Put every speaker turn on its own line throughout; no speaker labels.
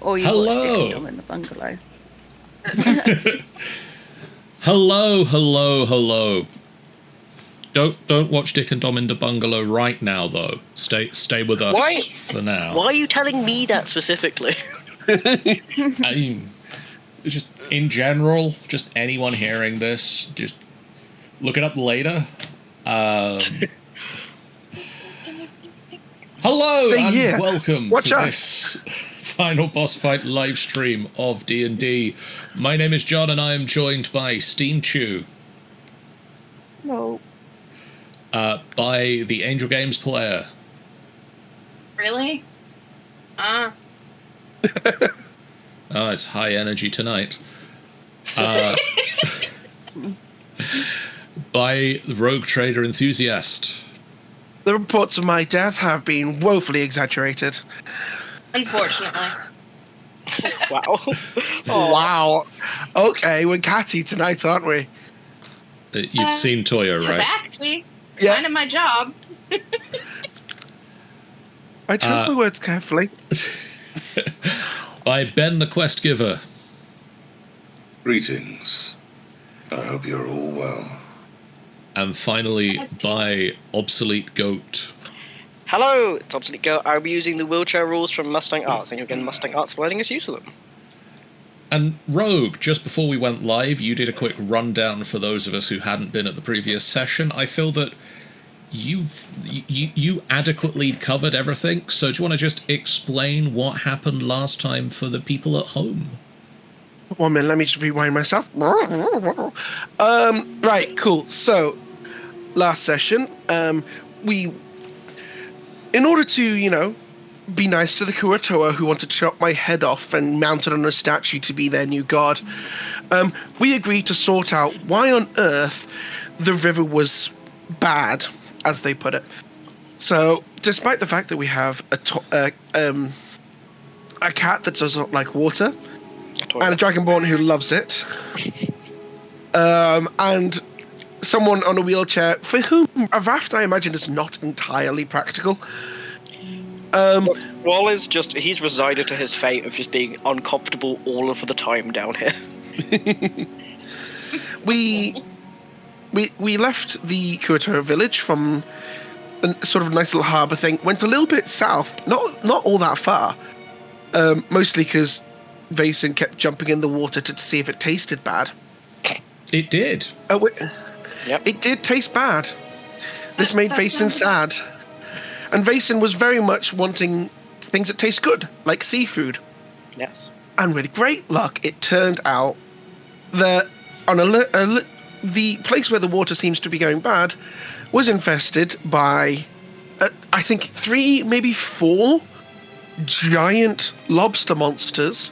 Or you watched Dick and Dom in the bungalow.
Hello. Don't watch Dick and Dom in the bungalow right now, though. Stay with us for now.
Why are you telling me that specifically?
I mean, just in general, just anyone hearing this, just look it up later. Hello and welcome to this final boss fight live stream of D&D. My name is John and I am joined by Steam Chew.
No.
By the Angel Games player.
Really?
Oh, it's high energy tonight. By the Rogue Trader Enthusiast.
The reports of my death have been woefully exaggerated.
Unfortunately.
Wow.
Oh. Wow. Okay, we're catty tonight, aren't we?
You've seen Toya, right?
Tabaxi.
Yeah.
Kind of my job.
I chose my words carefully.
By Ben the Quest Giver.
Greetings. I hope you're all well.
And finally, by Obsolete Goat.
Hello, it's Obsolete Goat. I'll be using the wheelchair rules from Mustang Arts. Thank you again, Mustang Arts, for letting us use them.
And Rogue, just before we went live, you did a quick rundown for those of us who hadn't been at the previous session. I feel that you adequately covered everything, so do you want to just explain what happened last time for the people at home?
1 minute, let me just rewind myself. Right, cool. So, last session, we, in order to, be nice to the Kuo-toa who wanted to chop my head off and mount it on a statue to be their new god, we agreed to sort out why on earth the river was bad, as they put it. So, despite the fact that we have a cat that does not like water, and a dragonborn who loves it, and someone on a wheelchair for whom a raft, I imagine, is not entirely practical.
Wall is he's resided to his fate of just being uncomfortable all of the time down here. We left the Kuo-toa village from a sort of nice little harbour thing, went a little bit south, not all that far, mostly because Vason kept jumping in the water to see if it tasted bad.
It did.
Yep.
It did taste bad. This made Vason sad. And Vason was very much wanting things that taste good, like seafood.
Yes.
And with great luck, it turned out that on the place where the water seems to be going bad was infested by, I think, 3, maybe 4 giant lobster monsters.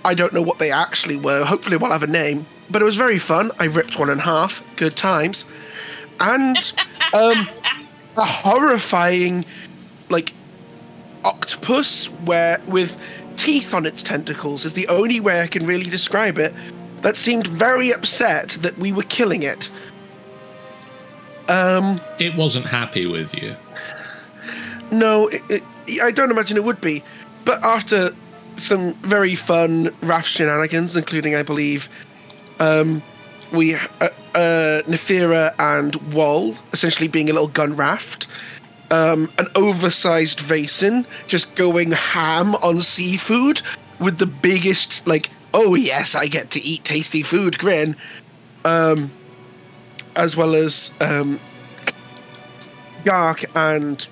I don't know what they actually were. Hopefully we'll have a name. But it was very fun. I ripped one in half. Good times. And a horrifying, octopus with teeth on its tentacles is the only way I can really describe it, that seemed very upset that we were killing it.
It wasn't happy with you.
No, I don't imagine it would be. But after some very fun raft shenanigans, including, I believe, Nefira and Wall essentially being a little gun raft, an oversized Vason just going ham on seafood with the biggest, oh yes, I get to eat tasty food grin, as well as Gark and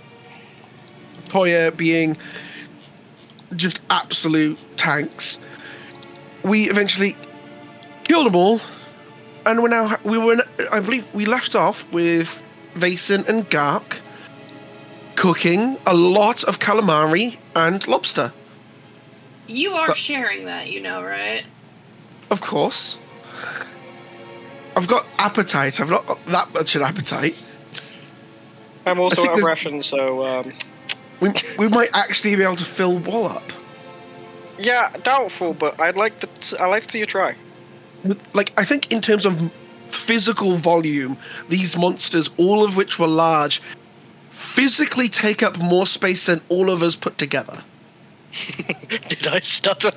Toya being just absolute tanks. We eventually killed them all, and I believe we left off with Vason and Gark cooking a lot of calamari and lobster.
You are sharing that, right?
Of course. I've got appetite. I've not got that much an appetite.
I'm also out of ration, so
we might actually be able to fill Wall up.
Yeah, doubtful, but I'd like to see you try.
I think in terms of physical volume, these monsters, all of which were large, physically take up more space than all of us put together.
Did I stutter?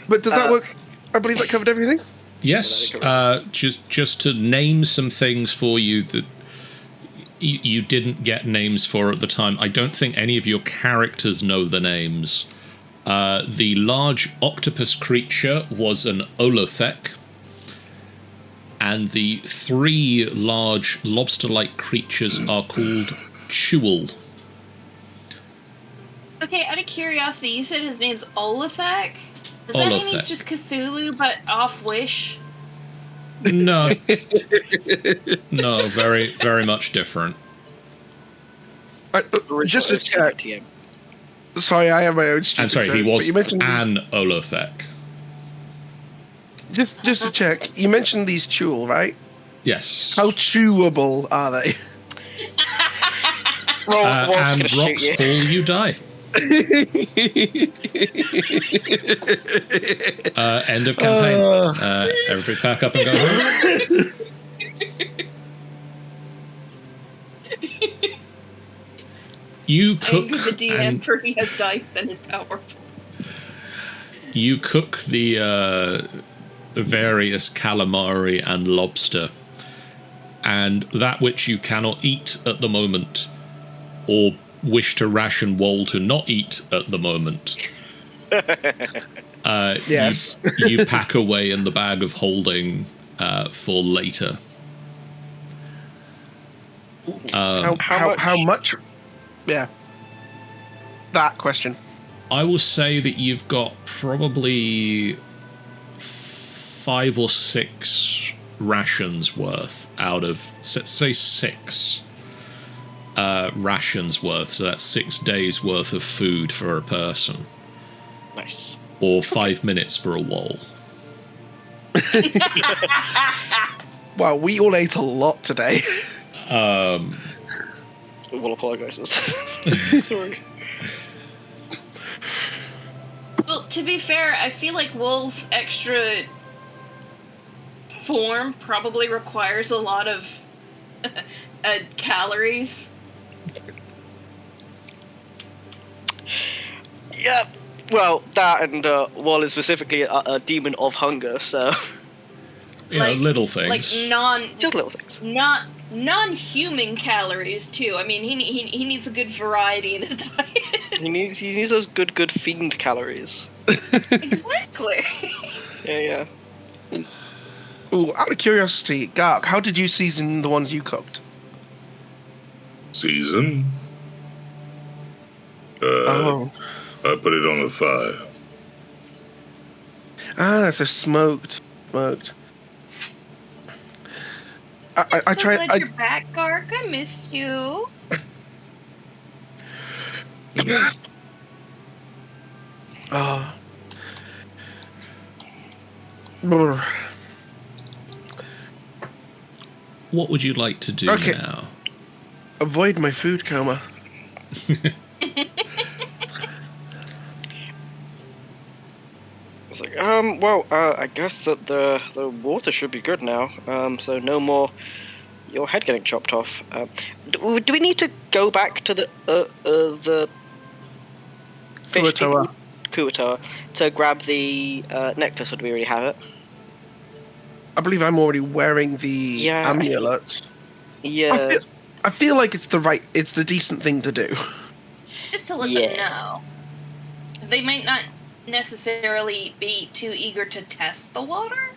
But does that work? I believe that covered everything.
Yes, just to name some things for you that you didn't get names for at the time. I don't think any of your characters know the names. The large octopus creature was an Olothec, and the 3 large lobster-like creatures are called Chewel.
Okay, out of curiosity, you said his name's Olothec? Does that mean he's just Cthulhu, but off-Wish?
No. No, very, very much different.
Just to check. Sorry, I have my own stupid
And sorry,
joke,
he was
but you mentioned
an Olothec.
Just to check, you mentioned these chewel, right?
Yes.
How chewable are they?
And rocks fall, you die. End of campaign. Everybody pack up and go home. You cook
the DM for he has dice, then is powerful.
You cook the various calamari and lobster, and that which you cannot eat at the moment, or wish to ration Wall to not eat at the moment.
Yes.
you pack away in the bag of holding for later.
How much? Yeah. That question.
I will say that you've got probably 5 or 6 rations worth out of, say, 6 rations worth. So that's 6 days worth of food for a person.
Nice.
Or 5 minutes for a Wall.
Wow, we all ate a lot today.
Will apologizes. Sorry.
Well, to be fair, I feel like Wool's extra form probably requires a lot of calories.
Yeah. Well, that and Wall is specifically a demon of hunger, so
You know, little things.
Like
just little things.
Non-human calories too. I mean, he needs a good variety in his diet.
He needs those good fiend calories.
Exactly.
Yeah.
Ooh, out of curiosity, Gark, how did you season the ones you cooked?
Season?
Oh.
I put it on the fire.
Ah, so smoked. I
so
tried.
glad you're back, Gark. I missed you.
What would you like to do now?
Avoid my food coma.
It's like, I guess that the water should be good now. So no more your head getting chopped off. Do we need to go back to the fish Kuo-toa to grab the necklace, or do we already have it?
I believe I'm already wearing the amulet.
Yeah.
I feel like it's the decent thing to do.
Just to let them know. They might not necessarily be too eager to test the water.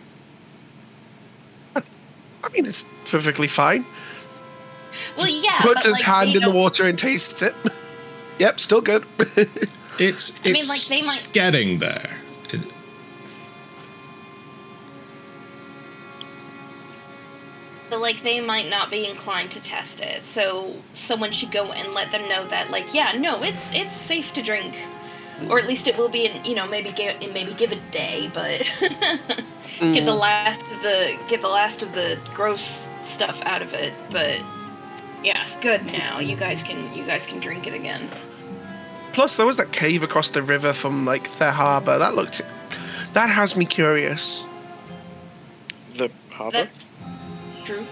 I mean, it's perfectly fine.
Well, yeah.
Puts his hand in the water and tastes it. Yep, still good.
It's getting there.
But, like, they might not be inclined to test it, so someone should go and let them know that, like, it's safe to drink, or at least it will be in, maybe give a day, but get the last of the gross stuff out of it. But yeah, it's good now. You guys can drink it again.
Plus, there was that cave across the river from like their harbor. That has me curious.
The harbor.
That's true.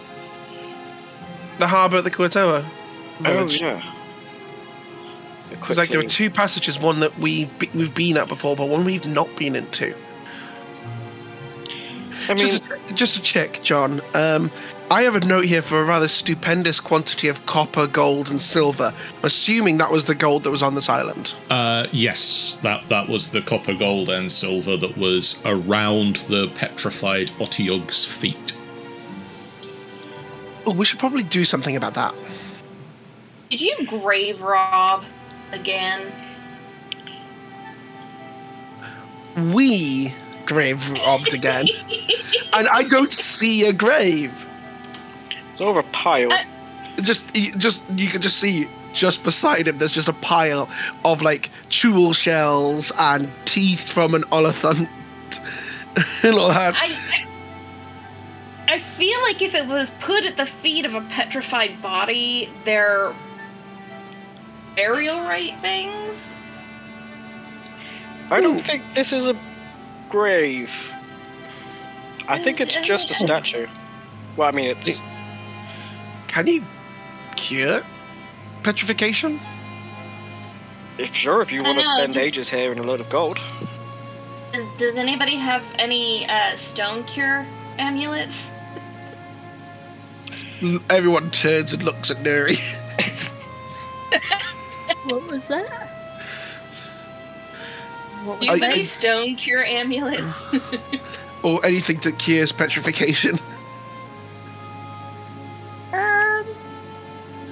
The harbor at the Kuo-toa
Oh
village.
yeah.
Because like there are two passages, one that we've been at before, but one we've not been into.
I mean,
just to check, John. I have a note here for a rather stupendous quantity of copper, gold, and silver. Assuming that was the gold that was on this island.
Yes, that was the copper, gold, and silver that was around the petrified Otyug's feet.
Oh, we should probably do something about that.
Did you grave rob again?
We grave robbed again, and I don't see a grave.
it's over a pile.
You can just see just beside him. There's just a pile of like jewel shells and teeth from an Olothec and all that.
I feel like if it was put at the feet of a petrified body, they're burial rite things.
I don't think this is a grave. I think it's just a statue. Well, I mean, it's...
Can you cure petrification?
If you want to spend ages here in a load of gold.
Does anybody have any stone cure amulets?
Everyone turns and looks at Nuri.
What was that? What
Do
was
you have
that?
any stone cure amulets?
Or anything that cures petrification.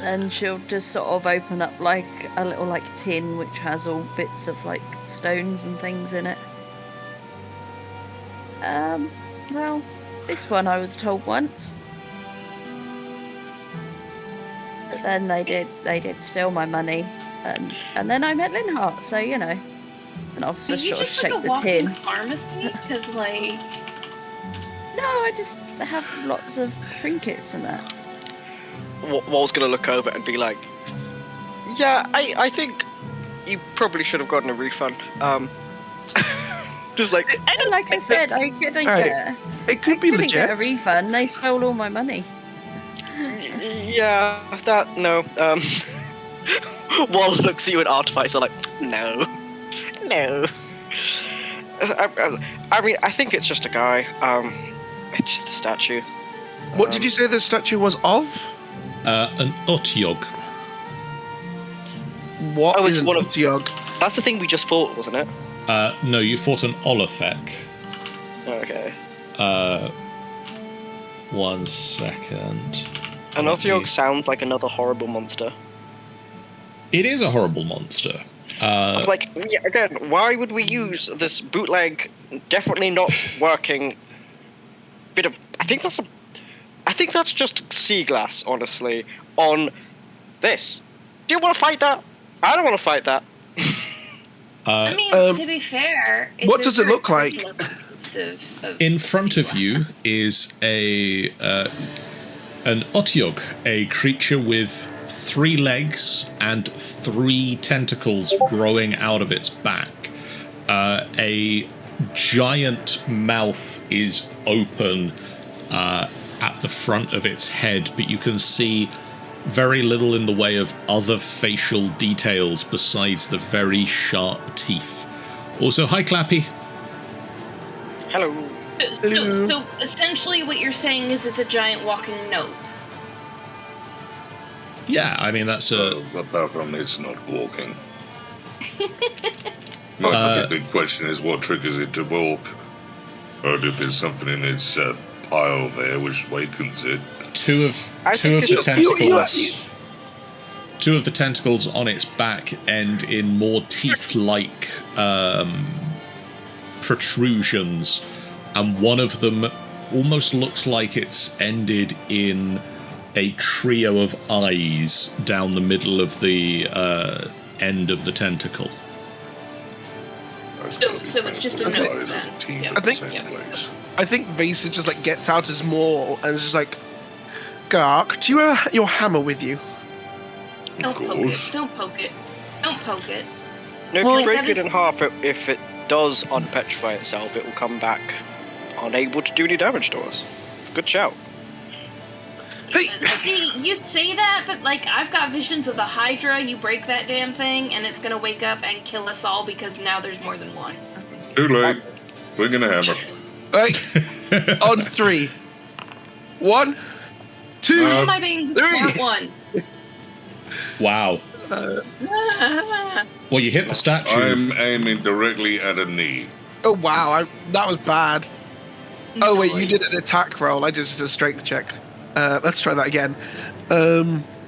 And she'll just sort of open up like a little like tin which has all bits of like stones and things in it. Well, this one I was told once. But then they did steal my money, and then I met Linhart, so you know. And I'll just sort of shake
like a
the
walking
tin.
pharmacy? Because like...
No, I just have lots of trinkets and that.
Wall's gonna look over and be like, yeah, I think you probably should have gotten a refund. Just like...
Like I said, I couldn't get...
It could be
couldn't
legit.
get a refund. They stole all my money.
Yeah, that, no. Wall looks at you and Artificer like, no. I mean, I think it's just a guy. It's just a statue.
What did you say the statue was of?
An Otyug.
What is
it's
an
one of-
Otyug?
That's the thing we just fought, wasn't it?
No, you fought an Olothec.
Okay.
1 second.
An Otyug sounds like another horrible monster.
It is a horrible monster.
I was like, yeah, again, why would we use this bootleg, definitely not working bit of... I think that's just sea glass, honestly, on this. Do you want to fight that? I don't want to fight that.
I mean, to be fair... it's
what
a
does it
very
look like?
of
In front of you is an Otyug, a creature with 3 legs and 3 tentacles growing out of its back. A giant mouth is open at the front of its head, but you can see very little in the way of other facial details besides the very sharp teeth. Also, hi Clappy.
Hello.
So essentially what you're saying is it's a giant walking note.
Yeah, I mean, that's a...
apart from it's not walking. The big question is what triggers it to walk. Or if there's something in its pile there which wakens it.
Two of the tentacles on its back end in more teeth-like protrusions, and one of them almost looks like it's ended in a trio of eyes down the middle of the end of the tentacle.
So it's just a note then. Yeah.
I think Vase just like gets out his maul and is just like, Gark, do you have your hammer with you?
Don't poke it. Don't poke it. Don't poke it.
No, if
Well,
you break
that
it
is-
in half, if it does unpetrify itself, it will come back unable to do any damage to us. It's a good shout.
Hey!
See, you say that, but like I've got visions of the Hydra. You break that damn thing, and it's gonna wake up and kill us all because now there's more than one.
Too late. We're gonna hammer.
Right. On 3. 1, 2,
Why am I being the
3.
smart one?
Wow. Well, you hit the statue.
I'm aiming directly at a knee.
Oh wow, that was bad. Oh wait, you did an attack roll. I did just a strength check. Let's try that again.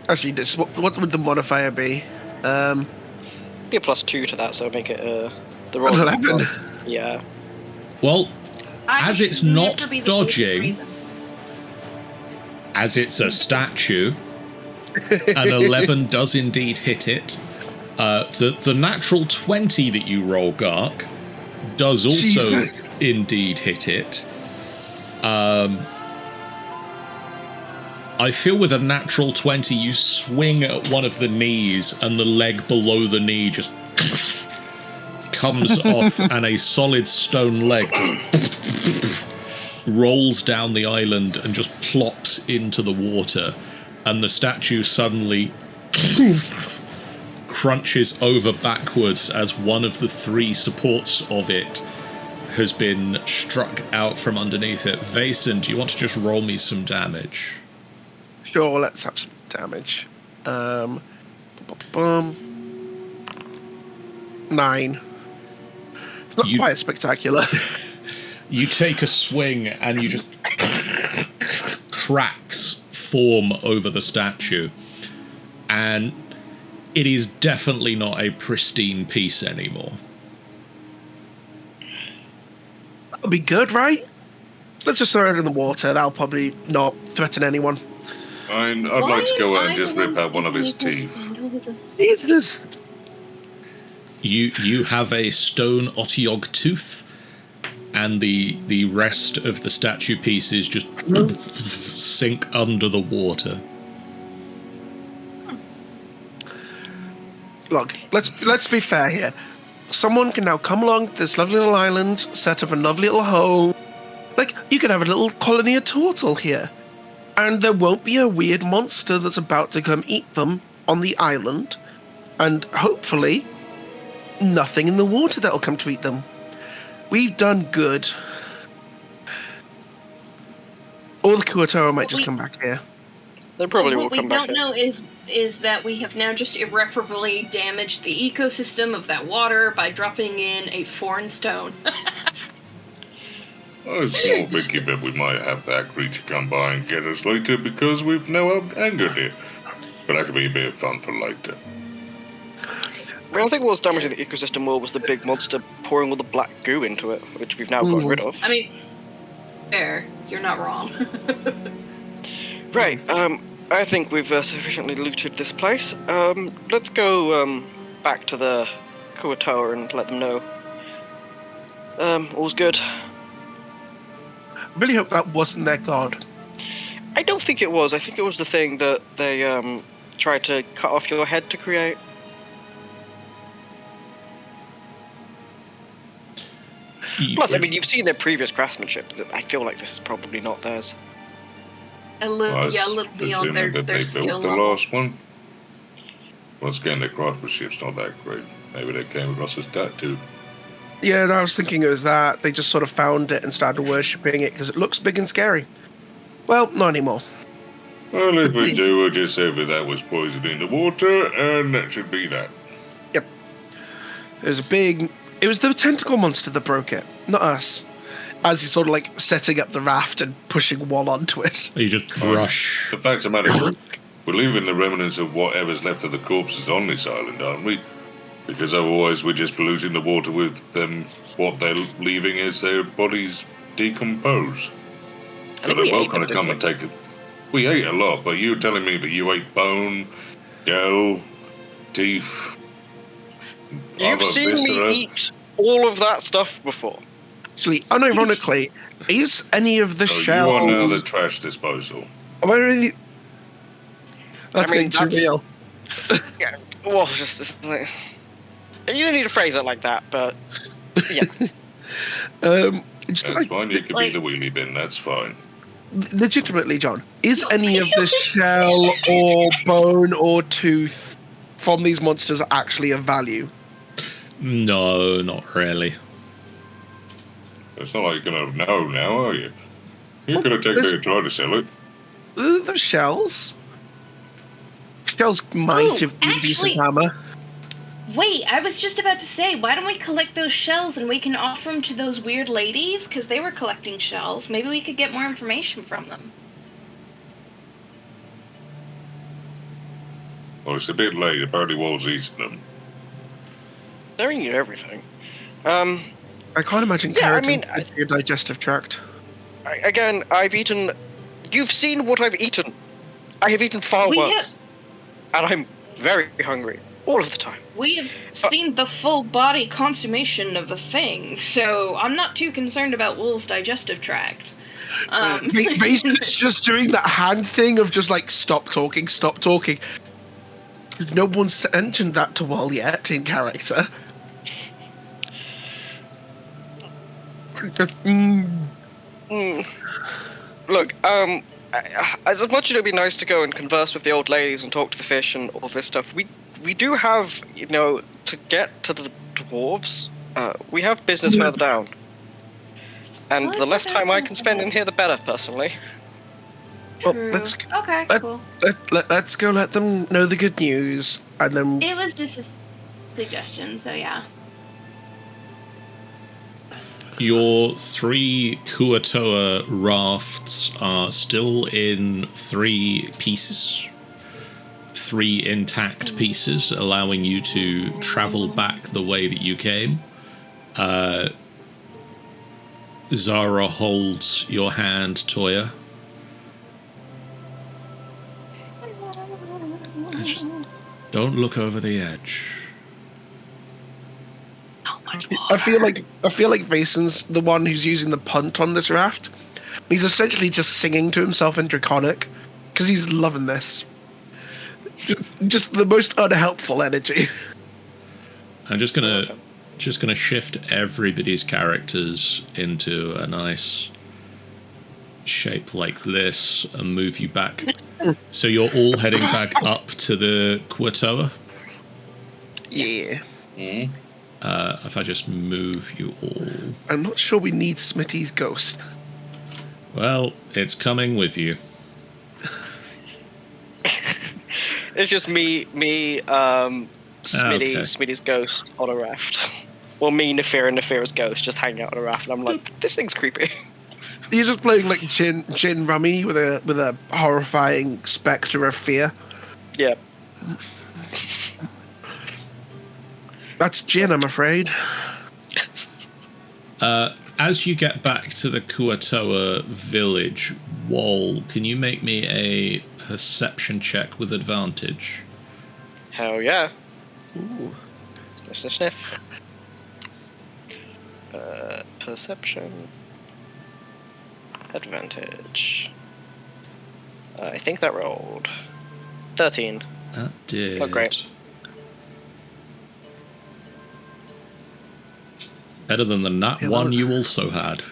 Actually, what would the modifier be?
Be a +2 to that, so make it the roll.
11.
Yeah.
Well, as it's not
Never be the
dodging,
reason.
as it's a statue, an 11 does indeed hit it. The natural 20 that you roll, Gark, does also
Jesus.
indeed hit it. I feel with a natural 20, you swing at one of the knees, and the leg below the knee just comes off, and a solid stone leg rolls down the island and just plops into the water, and the statue suddenly crunches over backwards as one of the 3 supports of it has been struck out from underneath it. Vason, do you want to just roll me some damage?
Sure, let's have some damage. 9. It's not quite spectacular.
You take a swing and you just cracks form over the statue, and it is definitely not a pristine piece anymore.
That'll be good, right? Let's just throw it in the water. That'll probably not threaten anyone.
I'd like to go out and just rip out one of his teeth.
Jesus.
You have a stone Otyog tooth, and the rest of the statue pieces just sink under the water.
Look, let's be fair here. Someone can now come along to this lovely little island, set up a lovely little home. Like, you could have a little colony of turtle here. And there won't be a weird monster that's about to come eat them on the island. And hopefully, nothing in the water that'll come to eat them. We've done good. Or the Kuo-toa might just come back here.
They probably will
What we
come back.
don't know is that we have now just irreparably damaged the ecosystem of that water by dropping in a foreign stone.
I was more thinking that we might have that creature come by and get us later because we've now angered it. But that could be a bit of fun for later.
I mean, I think what was damaging the ecosystem more was the big monster pouring all the black goo into it, which we've now got rid of.
I mean, fair. You're not wrong.
Right, I think we've sufficiently looted this place. Let's go back to the Kuo-toa and let them know. All's good.
Really hope that wasn't their god.
I don't think it was. I think it was the thing that they tried to cut off your head to create. Plus, I mean, you've seen their previous craftsmanship. I feel like this is probably not theirs.
A little beyond their
that they
skill
built the
level.
last one. Once again, their craftsmanship's not that great. Maybe they came across as that too.
Yeah, I was thinking it was that. They just sort of found it and started worshipping it because it looks big and scary. Well, not anymore.
Well, if we do, we'll just say that was poisoned in the water, and that should be that.
Yep. It was the tentacle monster that broke it, not us. As he's sort of like setting up the raft and pushing one onto it.
You just brush.
The fact's the matter, we're leaving the remnants of whatever's left of the corpses on this island, aren't we? Because otherwise we're just polluting the water with them. What they're leaving is their bodies decompose. So they will kind of come and take it. We ate a lot, but you're telling me that you ate bone, gel, teeth.
You've
other
seen
viscera.
me eat all of that stuff before.
Actually, unironically, is any of the
So
shells...
you are now the trash disposal.
Am I really... That's
I mean,
getting too
that's-
real.
Yeah, well, just like, you don't need to phrase it like that, but yeah.
Just
That's
like,
fine, you can
like-
be the wheelie bin, that's fine.
legitimately, John, is any of the shell or bone or tooth from these monsters actually of value?
No, not really.
It's not like you're going to know now, are you? You're going to take the time to sell it.
The shells. Shells might have been decent armor.
Wait, I was just about to say, why don't we collect those shells and we can offer them to those weird ladies? Because they were collecting shells. Maybe we could get more information from them.
Well, it's a bit late. Apparently, Wall's eating them.
They're eating everything.
I can't imagine carrots in your digestive tract.
Again, I've eaten... You've seen what I've eaten. I have eaten far worse. And I'm very hungry. All of the time.
We have seen the full body consummation of the thing, so I'm not too concerned about Wool's digestive tract.
Mason's just doing that hand thing of just like, stop talking. No one's mentioned that to Wall yet in character.
Look, as much as it would be nice to go and converse with the old ladies and talk to the fish and all this stuff, we do have, to get to the dwarves, we have business further down. And the less time I can spend in here, the better, personally.
Well,
Cool.
Let's go let them know the good news, and then...
It was just a suggestion, so yeah.
Your 3 Kuo-toa rafts are still in 3 pieces. 3 intact pieces, allowing you to travel back the way that you came. Zara holds your hand, Toya. And just don't look over the edge.
I feel like Mason's the one who's using the punt on this raft. He's essentially just singing to himself in Draconic because he's loving this. Just the most unhelpful energy.
I'm just gonna shift everybody's characters into a nice shape like this and move you back. So you're all heading back up to the Kuo-toa?
Yeah.
If I just move you all...
I'm not sure we need Smitty's ghost.
Well, it's coming with you.
It's just me, Smitty's ghost on a raft. Well, me, Nefira, and Nefira's ghost just hanging out on a raft, and I'm like, this thing's creepy.
You're just playing like Jin Rummy with a horrifying spectre of fear.
Yeah.
That's Jin, I'm afraid.
As you get back to the Kuo-toa village, Wall, can you make me a perception check with advantage?
Hell yeah.
Ooh.
Sniff. Perception. Advantage. I think that rolled 13.
That did.
Not great.
Better than the nat one you also had.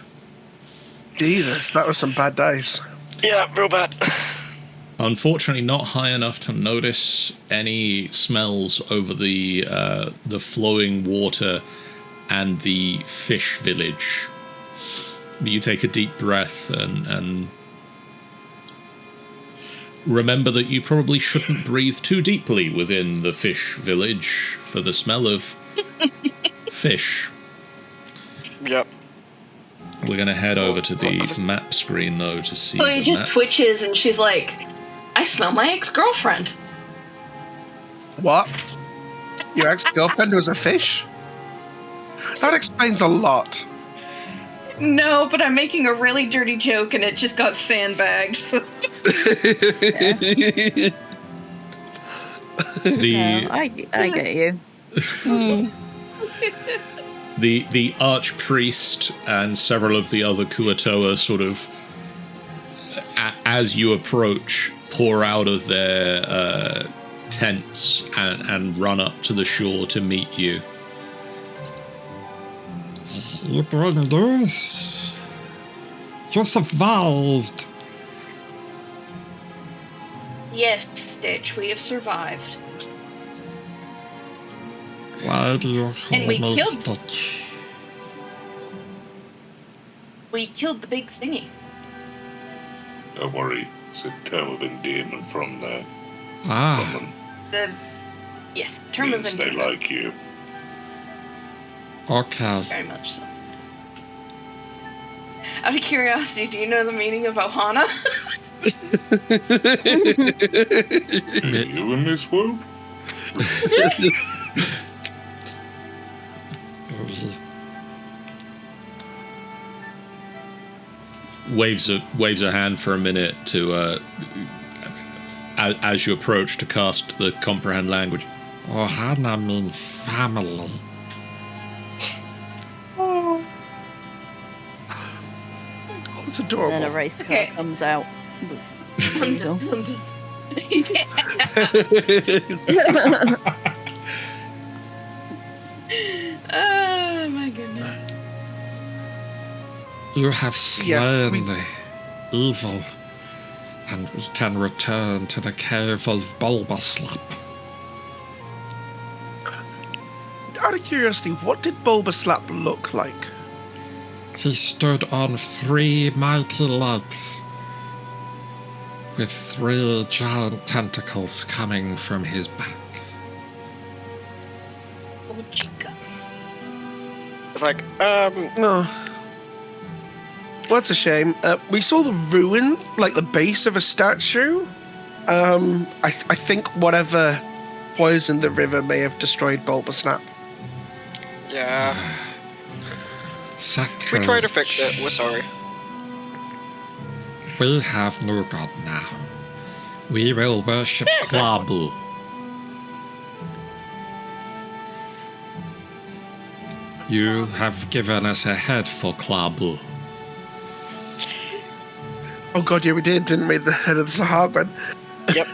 Jesus, that was some bad dice.
Yeah, real bad.
Unfortunately, not high enough to notice any smells over the flowing water and the fish village. You take a deep breath and remember that you probably shouldn't breathe too deeply within the fish village for the smell of fish.
Yep.
We're going to head over to the map screen, though, to see
Chloe just twitches and she's like, I smell my ex-girlfriend.
What? Your ex-girlfriend was a fish? That explains a lot.
No, but I'm making a really dirty joke and it just got sandbagged. So.
I get you.
The archpriest and several of the other Kuo-toa sort of, as you approach, pour out of their tents and run up to the shore to meet you.
You bring this. You survived.
Yes, Stitch, we have survived.
Why do you
And we
call me
killed-
Stitch?
We killed the big thingy.
Don't worry, it's a term of endearment from them.
Ah,
Yes, term of
Means they
endearment.
like you.
okay.
Very much so. Out of curiosity, do you know the meaning of Ohana?
You in this world?
Waves a hand for a minute to as you approach to cast the comprehend language.
Ohana means family.
It's adorable.
Then a race car
Okay.
comes out with Weasel.
Oh my goodness.
You have
Yeah,
slain the evil, and we can return to the cave of Bulbaslap.
Out of curiosity, what did Bulbaslap look like?
He stood on 3 mighty legs, with 3 giant tentacles coming from his back.
Oh, chica.
It's like,
Oh. Well, that's a shame. We saw the ruin, like the base of a statue. I think whatever poisoned the river may have destroyed Bulbasnap.
yeah. We
Sacrilege.
tried to fix it, we're sorry.
We have no god now. We will worship Klabu. You have given us a head for Klabu.
Oh god, yeah, we didn't we? The head of the Sahagran.
Yep.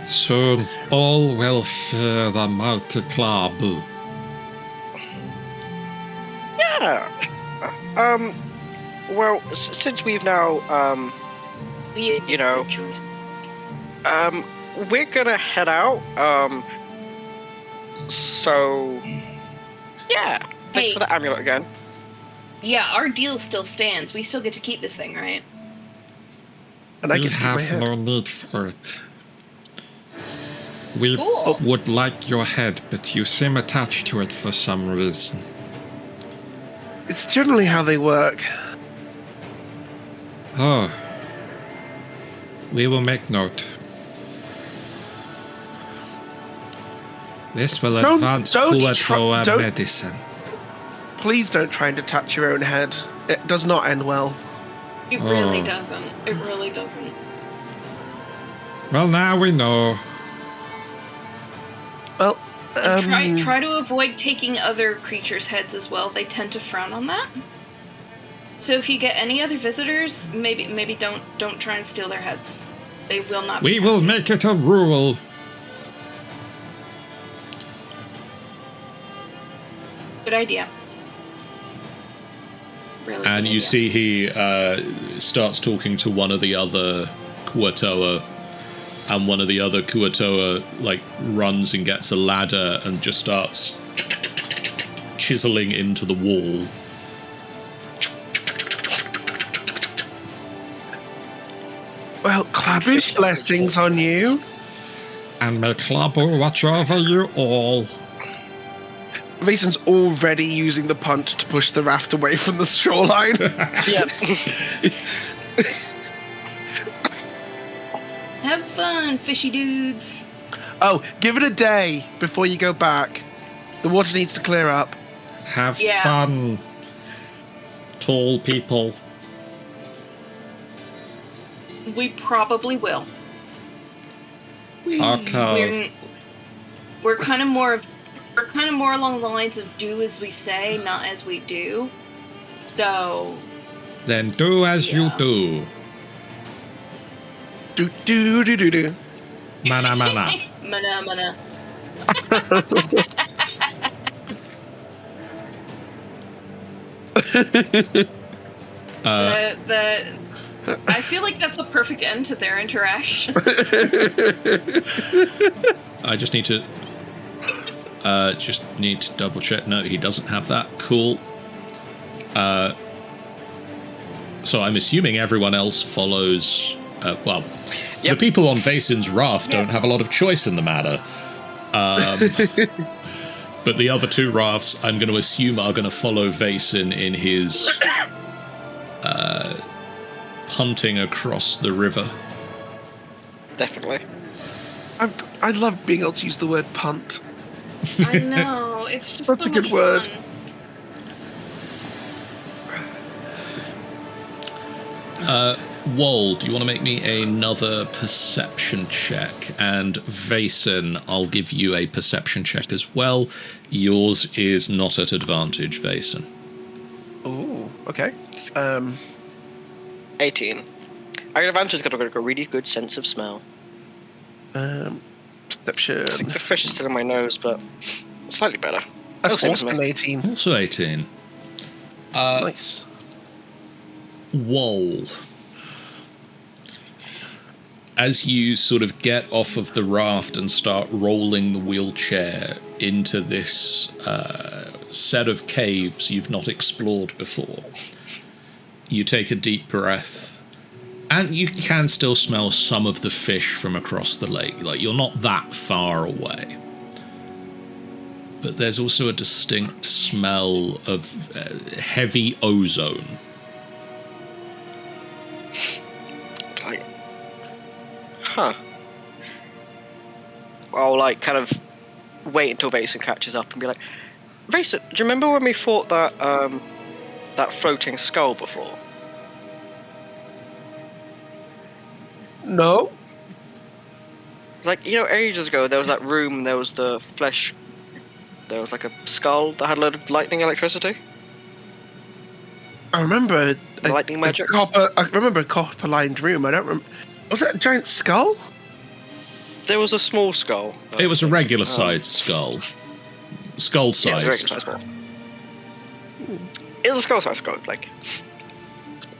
Soon all will fear the mighty Klabu.
Yeah. Well, since we've now, you know, we're gonna head out. So, yeah. Thanks
Hey.
for the amulet again.
Yeah, our deal still stands. We still get to keep this thing, right?
And I
We
can keep my
have
head.
no need for it. We
Cool.
would like your head, but you seem attached to it for some reason.
It's generally how they work.
Oh. We will make note. This will
Don't-
advance
don't
Kuo-toa
don't-
medicine.
Please don't try and detach your own head. It does not end well.
It really
Oh.
doesn't. It really doesn't.
Well, now we know.
Well,
And try to avoid taking other creatures' heads as well. They tend to frown on that. So if you get any other visitors, maybe don't try and steal their heads. They will not.
We
be
will
happy.
make it a rule.
Good idea. Really.
And
good
you
idea.
see he starts talking to one of the other Kuo-toa, and one of the other Kuo-toa like runs and gets a ladder and just starts chiseling into the wall.
well, Klabu's blessings on you.
And may Klabu watch over you all.
Mason's already using the punt to push the raft away from the shoreline.
Yep.
Have fun, fishy dudes.
Oh, give it a day before you go back. The water needs to clear up.
Have
Yeah.
fun, tall people.
We probably will.
Okay.
We're kind of more along the lines of do as we say, not as we do. So
Then do as you
Yeah.
do.
Do do do do do.
Mana mana.
mana. I feel like that's a perfect end to their interaction.
I just need to double check. No, he doesn't have that. Cool. So I'm assuming everyone else follows. Well, the people on Vasin's raft don't have a lot of choice in the matter. But the other two rafts, I'm going to assume, are going to follow Vasin in his punting across the river.
Definitely.
I love being able to use the word punt.
I know, it's just
That's
so
a good
much
word.
fun.
Wold, do you want to make me another perception check? And Vasin, I'll give you a perception check as well. Yours is not at advantage, Vasin.
Oh, okay.
18. I got advantage because I've got a really good sense of smell.
Perception.
I think the fish is still in my nose, but slightly better.
That's
same as
awesome.
me.
18.
Also 18.
Nice.
Wold. As you sort of get off of the raft and start rolling the wheelchair into this set of caves you've not explored before, you take a deep breath, and you can still smell some of the fish from across the lake. Like, you're not that far away. But there's also a distinct smell of heavy ozone.
Huh. I'll, like, kind of wait until Vason catches up and be like, Vason, do you remember when we fought that, that floating skull before?
No.
Like, you know, ages ago, there was that room, there was the flesh, there was, like, a skull that had a load of lightning electricity.
I remember
Lightning magic?
I remember a copper-lined room. I don't remember. Was that a giant skull?
There was a small skull.
It was a regular sized skull. Skull
Yeah, it was a
sized.
regular skull. It was a skull-sized skull, like...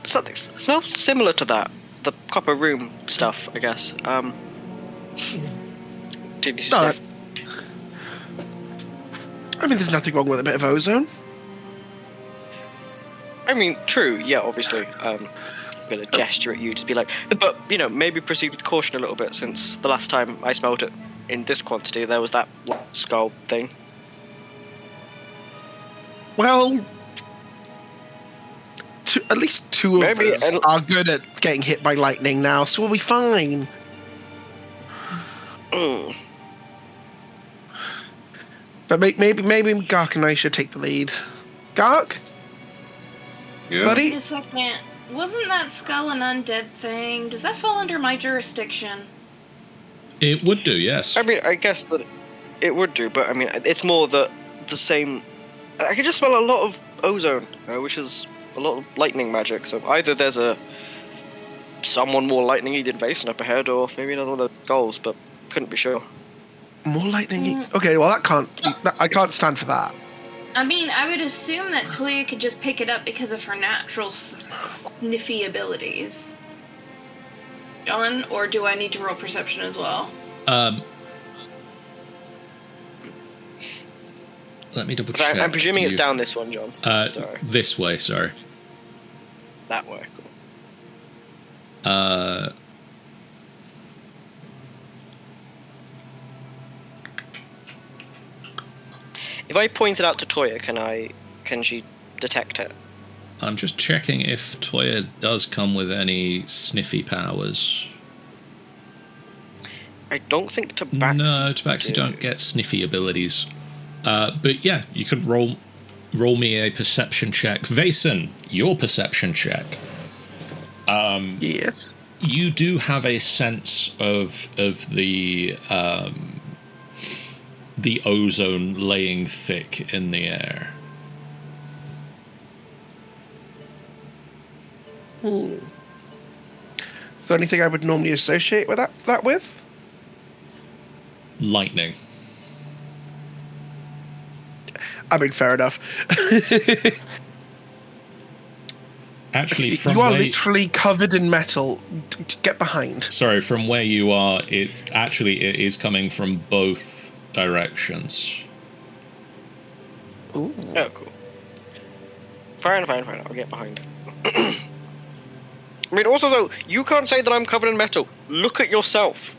Something smells similar to that. The copper room stuff, I guess. Did you
No,
sniff?
I mean, there's nothing wrong with a bit of ozone.
I mean, true, yeah, obviously. I'm gonna gesture at you, just be like, but, you know, maybe proceed with caution a little bit, since the last time I smelled it in this quantity, there was that skull thing.
Well, at least two of
Maybe
us are good at getting hit by lightning now, so we'll be fine.
Mm.
But maybe Gark and I should take the lead. Gark,
Yeah.
buddy?
Wait a second. Wasn't that skull an undead thing? Does that fall under my jurisdiction?
It would do, yes.
I mean, I guess that it would do, but I mean, it's more the same... I can just smell a lot of ozone, which is a lot of lightning magic, so either there's someone more lightning-y than Vason up ahead, or maybe another one of the skulls, but couldn't be sure.
More lightning. Okay, well I can't stand for that.
I mean, I would assume that Talia could just pick it up because of her natural sniffy abilities. John, or do I need to roll perception as well?
Let me double check.
I'm presuming it's down this one, John. Sorry.
This way, sorry.
That way, cool. If I point it out to Toya, can she detect it?
I'm just checking if Toya does come with any sniffy powers.
I don't think Tabaxi...
No, Tabaxi don't get sniffy abilities. But yeah, you could roll me a perception check. Vason, your perception check.
Yes.
You do have a sense of the ozone laying thick in the air.
Is there anything I would normally associate with that with?
Lightning.
I mean, fair enough.
Actually, from
you are
where
literally covered in metal. Get behind.
sorry, from where you are, it is coming from both directions.
Ooh.
Oh, cool. Fine. I'll get behind. I mean, also, though, you can't say that I'm covered in metal. Look at yourself.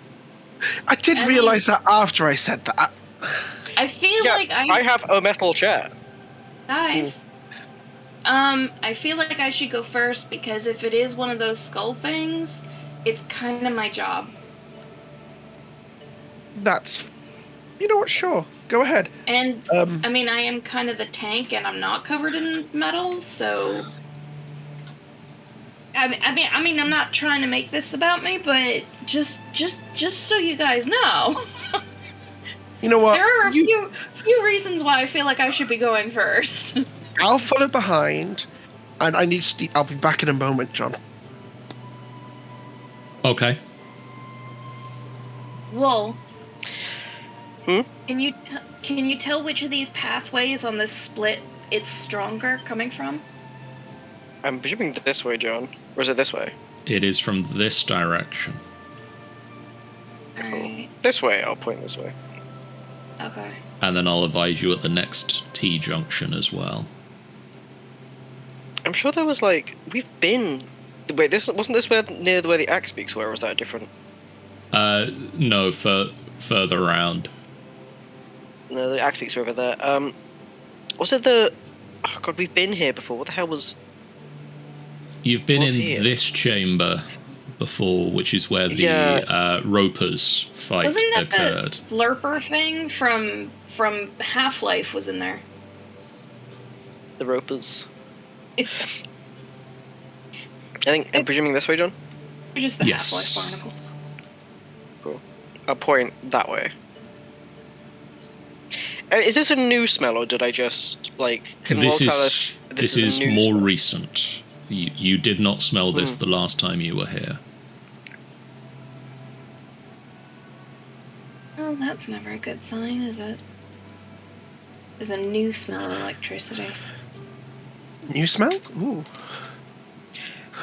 I did realise that after I said that.
I feel
Yeah,
like
I have a metal chair.
Guys, I feel like I should go first because if it is one of those skull things, it's kind of my job.
That's... You know what? Sure. Go ahead.
And, I mean, I am kind of the tank and I'm not covered in metal, so... I mean, I'm not trying to make this about me, but just so you guys know.
You know what?
There are a few reasons why I feel like I should be going first.
I'll follow behind, and I need to... I'll be back in a moment, John.
Okay.
Whoa.
Hmm?
Can you tell which of these pathways on this split it's stronger coming from?
I'm presuming this way, John. Or is it this way?
It is from this direction.
Alright.
This way. I'll point this way.
Okay.
And then I'll advise you at the next T-junction as well.
I'm sure there was like we've been. Wait, wasn't this where near where the axe peaks were? Or was that different?
No, further around.
No, the axe peaks were over there. Was it the? Oh god, we've been here before. What the hell was?
You've been
Was
in
here?
this chamber before, which is where the
Yeah.
Ropers fight
Wasn't that
occurred.
the slurper thing from Half-Life was in there?
The ropers. I think I'm presuming this way, John.
Or just the
Yes.
Half-Life barnacles?
Cool. I'll point that way. Is this a new smell, or did I just like? Can
This
Will tell
is
us
this
a
is
new
more
smell?
recent. You did not smell this the last time you were here.
Well, that's never a good sign, is it? There's a new smell of electricity.
New smell? Ooh.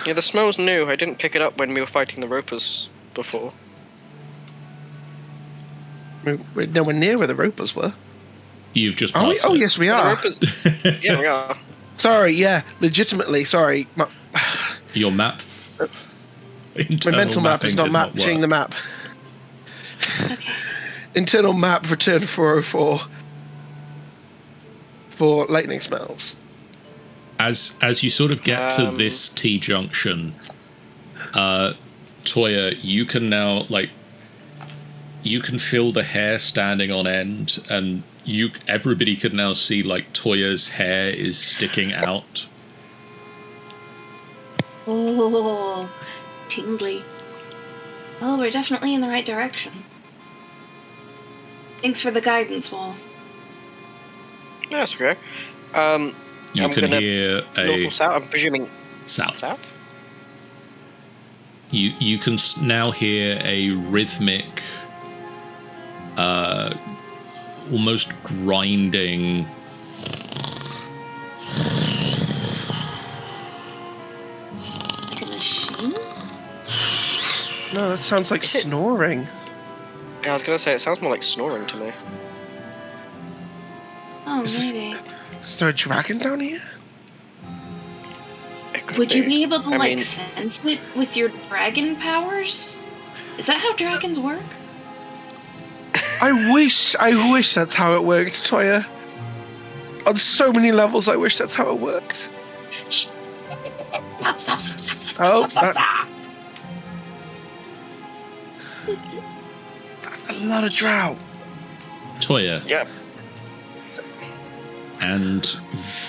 Yeah, the smell's new. I didn't pick it up when we were fighting the ropers before.
We're nowhere near where the ropers were.
You've just
Are we?
passed
Oh,
it.
yes, we
The
are.
ropers. Yeah, we are.
Sorry, yeah. Legitimately, sorry. My
Your map.
mental map is not matching the map.
Okay.
Internal map return 404 for lightning smells.
As you sort of get to this T junction, Toya, you can now you can feel the hair standing on end, and everybody can now see Toya's hair is sticking out.
Oh, tingly. Well, we're definitely in the right direction. Thanks for the guidance, Wall.
Yeah, that's okay.
You
I'm
can
gonna
hear
north
a
or south. I'm presuming
south.
south.
You can now hear a rhythmic, almost grinding.
Like a machine?
No, that sounds like
Is it-
snoring.
Yeah, I was gonna say it sounds more like snoring to me.
Oh,
Is this-
maybe.
Is there a dragon down here?
It could
Would you be able to,
I mean,
sense it with your dragon powers? Is that how dragons work?
I wish that's how it worked, Toya. On so many levels, I wish that's how it worked.
Stop.
Oh,
Stop.
that's a lot of drought.
Toya
Yep.
and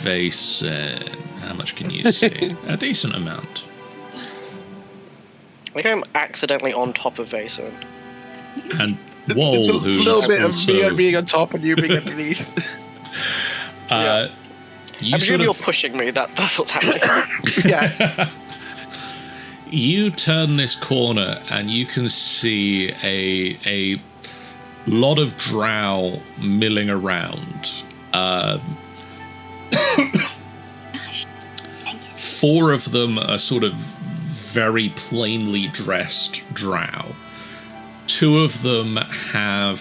Vaesen. How much can you see? A decent amount.
I think I'm accidentally on top of Vaesen.
And
It's
Wall,
a
who's
little bit of
also,
me being on top and you being underneath.
you
I'm
sort
presuming you're
of
pushing me. That's what's happening.
Yeah.
you turn this corner and you can see a lot of drow milling around. 4 of them are sort of very plainly dressed drow. 2 of them have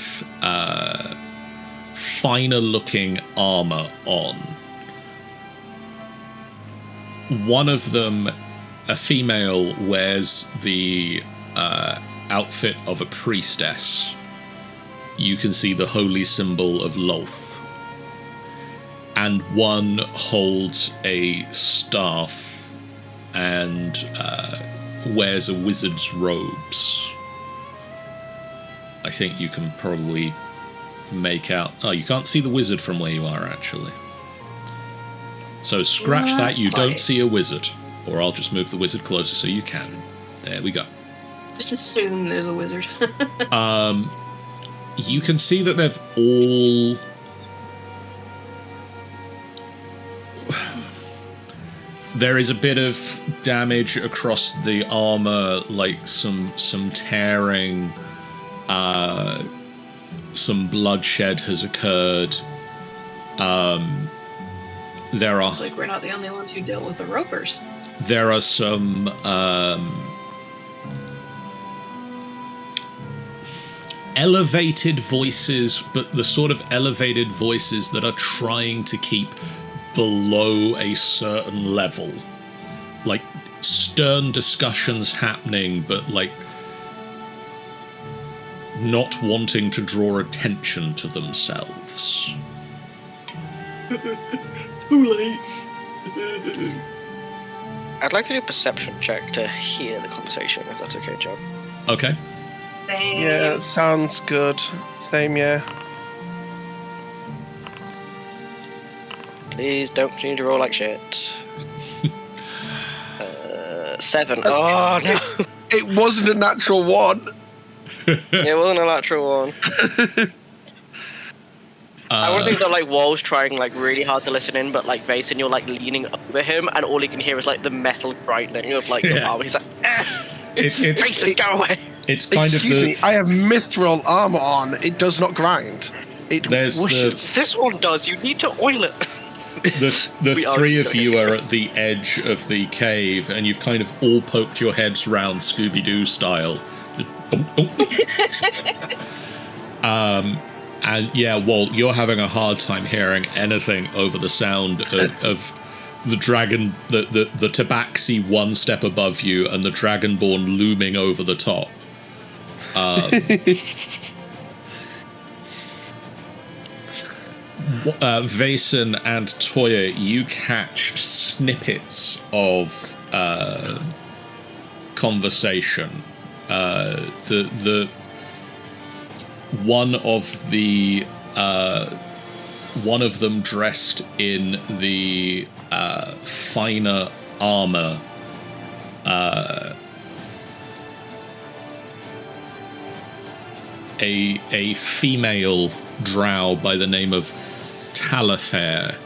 finer looking armor on. One of them, a female, wears the outfit of a priestess. You can see the holy symbol of Loth. And one holds a staff and wears a wizard's robes. I think you can probably make out... Oh, you can't see the wizard from where you are, actually. So scratch that, you don't see a wizard. Or I'll just move the wizard closer so you can. There we go.
Just assume there's a wizard.
You can see that they've all... There is a bit of damage across the armor, like some tearing, some bloodshed has occurred. There are...
Like we're not the only ones who dealt with the ropers.
There are some elevated voices, but the sort of elevated voices that are trying to keep below a certain level. Like, stern discussions happening, but, like, not wanting to draw attention to themselves.
Too late.
I'd like to do a perception check to hear the conversation, if that's okay, John.
Okay.
Yeah, sounds good. Same, yeah.
Please don't continue to roll like shit. 7. Oh, no.
It wasn't a natural 1.
It wasn't a natural 1. I want to think that, like, Wall's trying, like, really hard to listen in, but, like, Vason, you're, like, leaning over him, and all he can hear is, like, the metal grinding of, like, the armor. He's like, Vason, go away!
It's kind
Excuse
of
me, I have mithril armor on. It does not grind. It whooshes.
This one does. You need to oil it.
The 3 of you are at the edge of the cave, and you've kind of all poked your heads round Scooby-Doo style. And yeah, Walt, you're having a hard time hearing anything over the sound of the dragon, the tabaxi one step above you, and the dragonborn looming over the top. Vason and Toya, you catch snippets of conversation. The one of them dressed in the finer armor, a female drow by the name of Talafair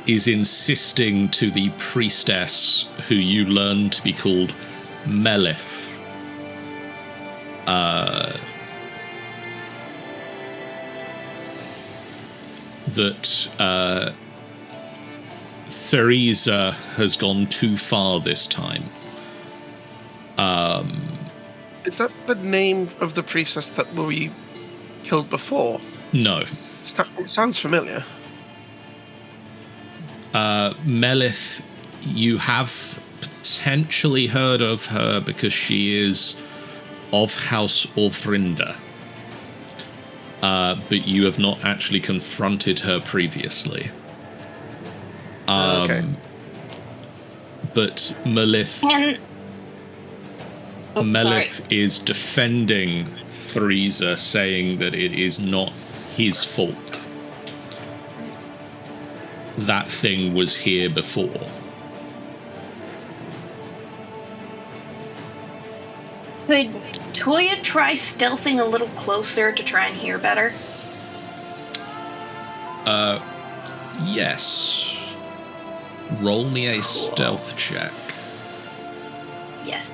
is insisting to the priestess, who you learn to be called Melith, that Theresa has gone too far this time.
Is that the name of the priestess that we killed before?
No.
It sounds familiar.
Melith, you have potentially heard of her because she is of House Orfrinda. But you have not actually confronted her previously.
Okay.
But Melith is defending Theresa, saying that it is not his fault. That thing was here before.
Could Toya try stealthing a little closer to try and hear better?
Yes. Roll me a stealth check.
Yes.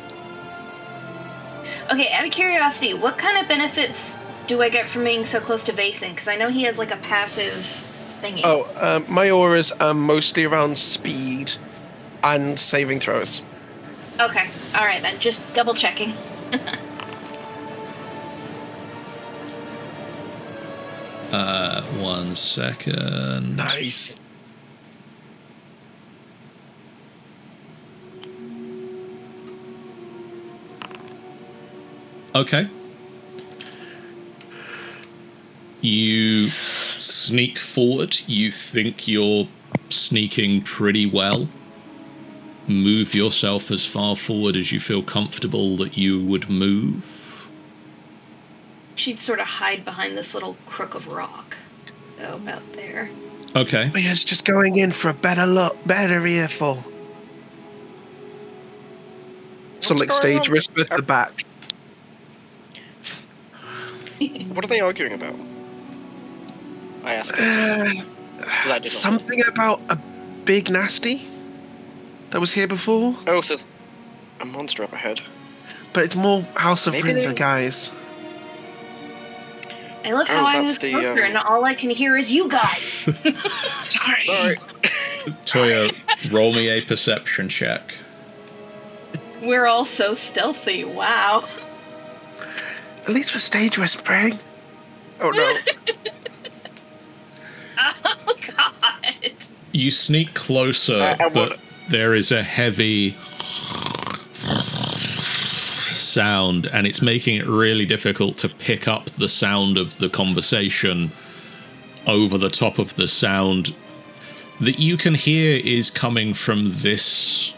Okay, out of curiosity, what kind of benefits do I get from being so close to Vason? Because I know he has like a passive thingy.
Oh, my auras are mostly around speed and saving throws.
Okay, alright then, just double checking.
One second.
Nice.
Okay. You sneak forward. You think you're sneaking pretty well. Move yourself as far forward as you feel comfortable that you would move.
She'd sort of hide behind this little crook of rock. So about there.
Okay.
Oh, yes, just going in for a better look, better earful. So like
What's going
stage
on?
risk with the back.
What are they arguing about? I asked. I did not.
Something about a big nasty that was here before,
Oh, so there's a monster up ahead.
but it's more House of
Maybe
Rimba
they-
guys.
I love how I
that's
was
the,
closer and all I can hear is you guys.
Sorry.
Sorry.
Toya, roll me a perception check.
We're all so stealthy, wow.
At least for stage whispering. Oh no.
Oh god.
You sneak closer,
I
but
wanna-
there is a heavy sound, and it's making it really difficult to pick up the sound of the conversation over the top of the sound that you can hear is coming from this.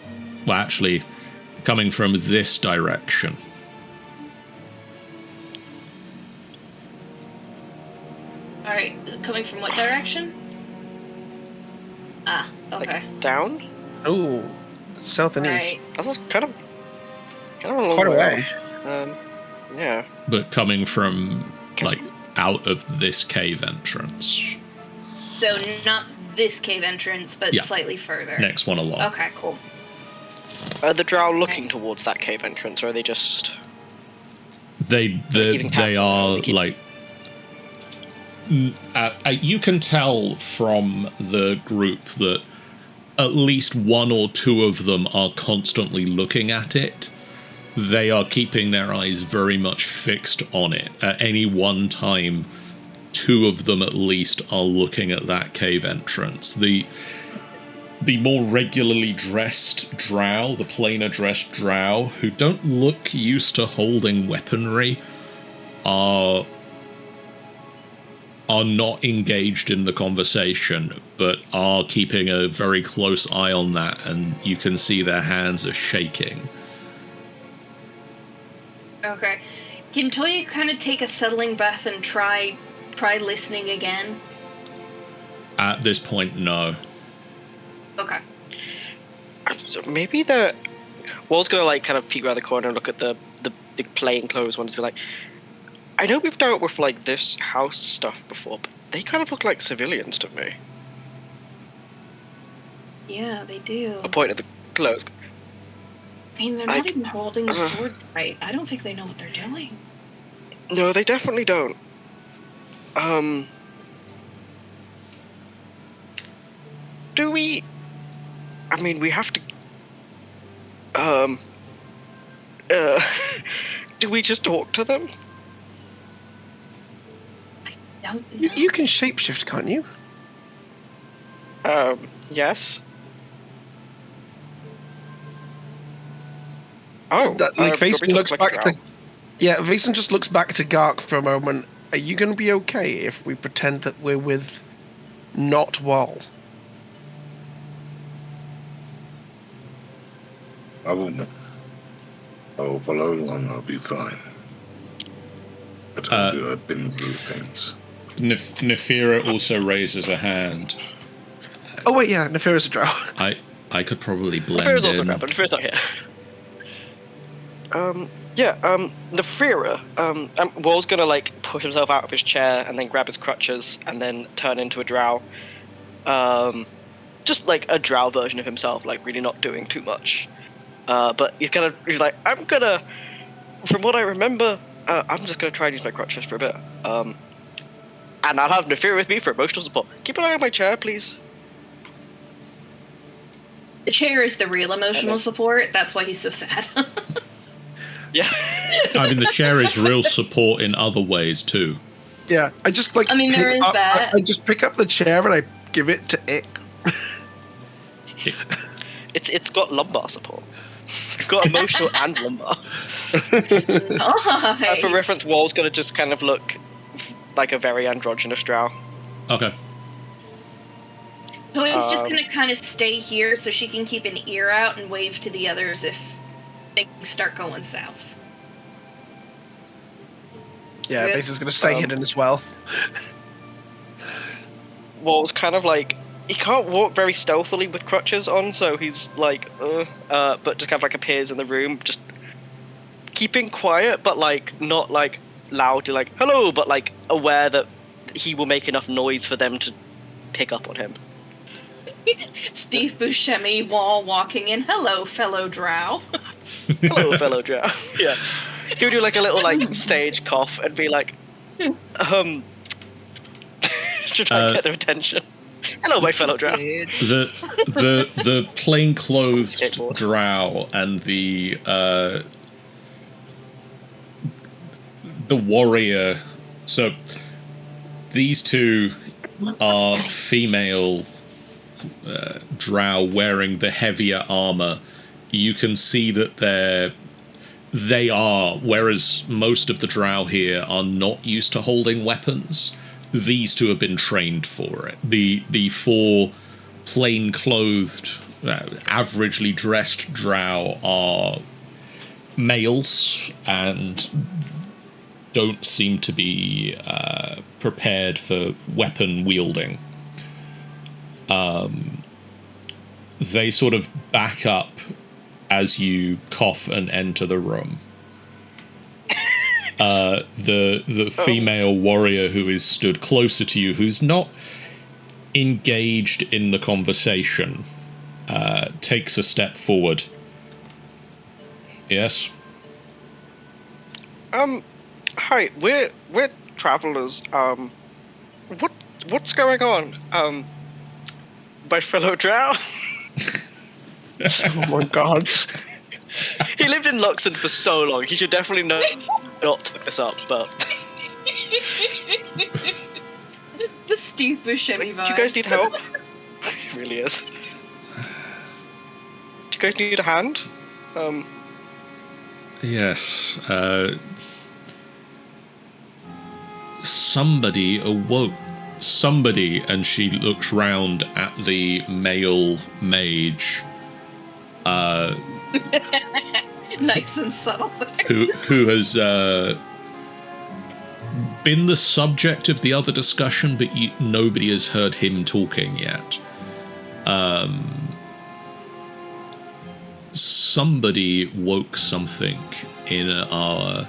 Well, actually, coming from this direction.
Alright, coming from what direction? Ah, okay.
Like down?
Oh, south and east.
Right.
That's kind of a long
Quite a
way.
way.
off. Yeah.
But coming from, like, out of this cave entrance.
So not this cave entrance, but
Yeah.
slightly further.
Next one along.
Okay, cool.
Are the drow looking towards that cave entrance, or are they just?
They
keeping tabs
they
on
are
it, they keep-
like. You can tell from the group that at least one or two of them are constantly looking at it. They are keeping their eyes very much fixed on it. At any one time, two of them at least are looking at that cave entrance. The more regularly dressed drow, the plainer dressed drow, who don't look used to holding weaponry, are not engaged in the conversation, but are keeping a very close eye on that, and you can see their hands are shaking.
Okay. Can Toya kind of take a settling breath and try listening again?
At this point, no.
Okay.
Maybe the. Wall's gonna like kind of peek around the corner and look at the big plainclothes ones. Be like, I know we've dealt with like this house stuff before, but they kind of look like civilians to me.
Yeah, they do.
I point at the clothes.
I mean, they're
I-
not even holding the sword right. I don't think they know what they're doing.
No, they definitely don't. Do we? I mean, we have to. Do we just talk to them?
Don't
You,
know.
you can shapeshift, can't you?
Yes. Oh,
That, like,
do you want
Vason
me
looks
look like a
back to.
drow?
Yeah, Vason just looks back to Gark for a moment. Are you going to be okay if we pretend that we're with not Wall?
I won't. Oh, for long, I'll be fine. I told you I've been through things.
Nefira also raises a hand.
Oh wait, yeah, Nefira's a drow.
I could probably blend
Nefira's also
in.
grabbed, but Nefira's not here. Nefira, Wall's gonna like push himself out of his chair and then grab his crutches and then turn into a drow. Just like a drow version of himself, like really not doing too much. But he's like, from what I remember, I'm just gonna try and use my crutches for a bit. And I'll have Nefira with me for emotional support. Keep an eye on my chair, please.
The chair is the real emotional support. That's why he's so sad.
Yeah.
I mean, the chair is real support in other ways too.
Yeah, I just like.
I mean, there is that.
I just pick up the chair and I give it to Ick.
It's got lumbar support. It's got emotional and lumbar.
Nice.
For reference, Wall's gonna just kind of look like a very androgynous drow.
Okay.
So he's just gonna kind of stay here so she can keep an ear out and wave to the others if things start going south.
Yeah,
Good.
Basil's gonna stay hidden as well.
Wall's kind of like, he can't walk very stealthily with crutches on, so he's like, but just kind of like appears in the room, just keeping quiet, but like not like loudly, like hello, but like aware that he will make enough noise for them to pick up on him.
Steve Buscemi Wall walking in. Hello, fellow drow.
Hello, fellow drow. Yeah, he would do like a little like stage cough and be like, to try and get their attention. Hello, my fellow drow.
The plainclothed
Skateboard.
drow and the warrior. So these two are female drow wearing the heavier armor. You can see that they are, whereas most of the drow here are not used to holding weapons, these two have been trained for it. The four plain-clothed, averagely dressed drow are males and don't seem to be prepared for weapon wielding. They sort of back up as you cough and enter the room. The female warrior who is stood closer to you, who's not engaged in the conversation, takes a step forward. Yes?
Hi, we're travelers. What's going on? My fellow drow?
Oh my god.
He lived in Luxon for so long, he should definitely know not to look this up, but...
The Steve Buscemi
Do
vibes.
you guys need help? It really is. Do you guys need a hand?
Yes. Somebody awoke. Somebody, and she looks round at the male mage,
Nice and subtle.
who has been the subject of the other discussion, but nobody has heard him talking yet. Somebody woke something in our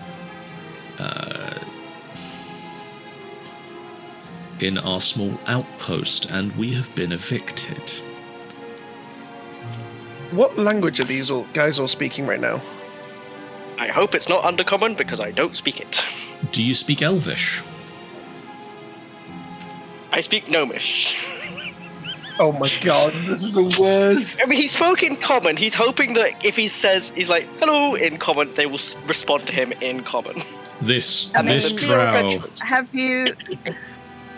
small outpost, and we have been evicted.
What language are these guys all speaking right now?
I hope it's not Undercommon, because I don't speak it.
Do you speak Elvish?
I speak Gnomish.
Oh my god, this is the worst.
I mean, he spoke in Common. He's hoping that if he says, he's like, hello, in Common, they will respond to him in Common.
This
mean,
drow.
Have you?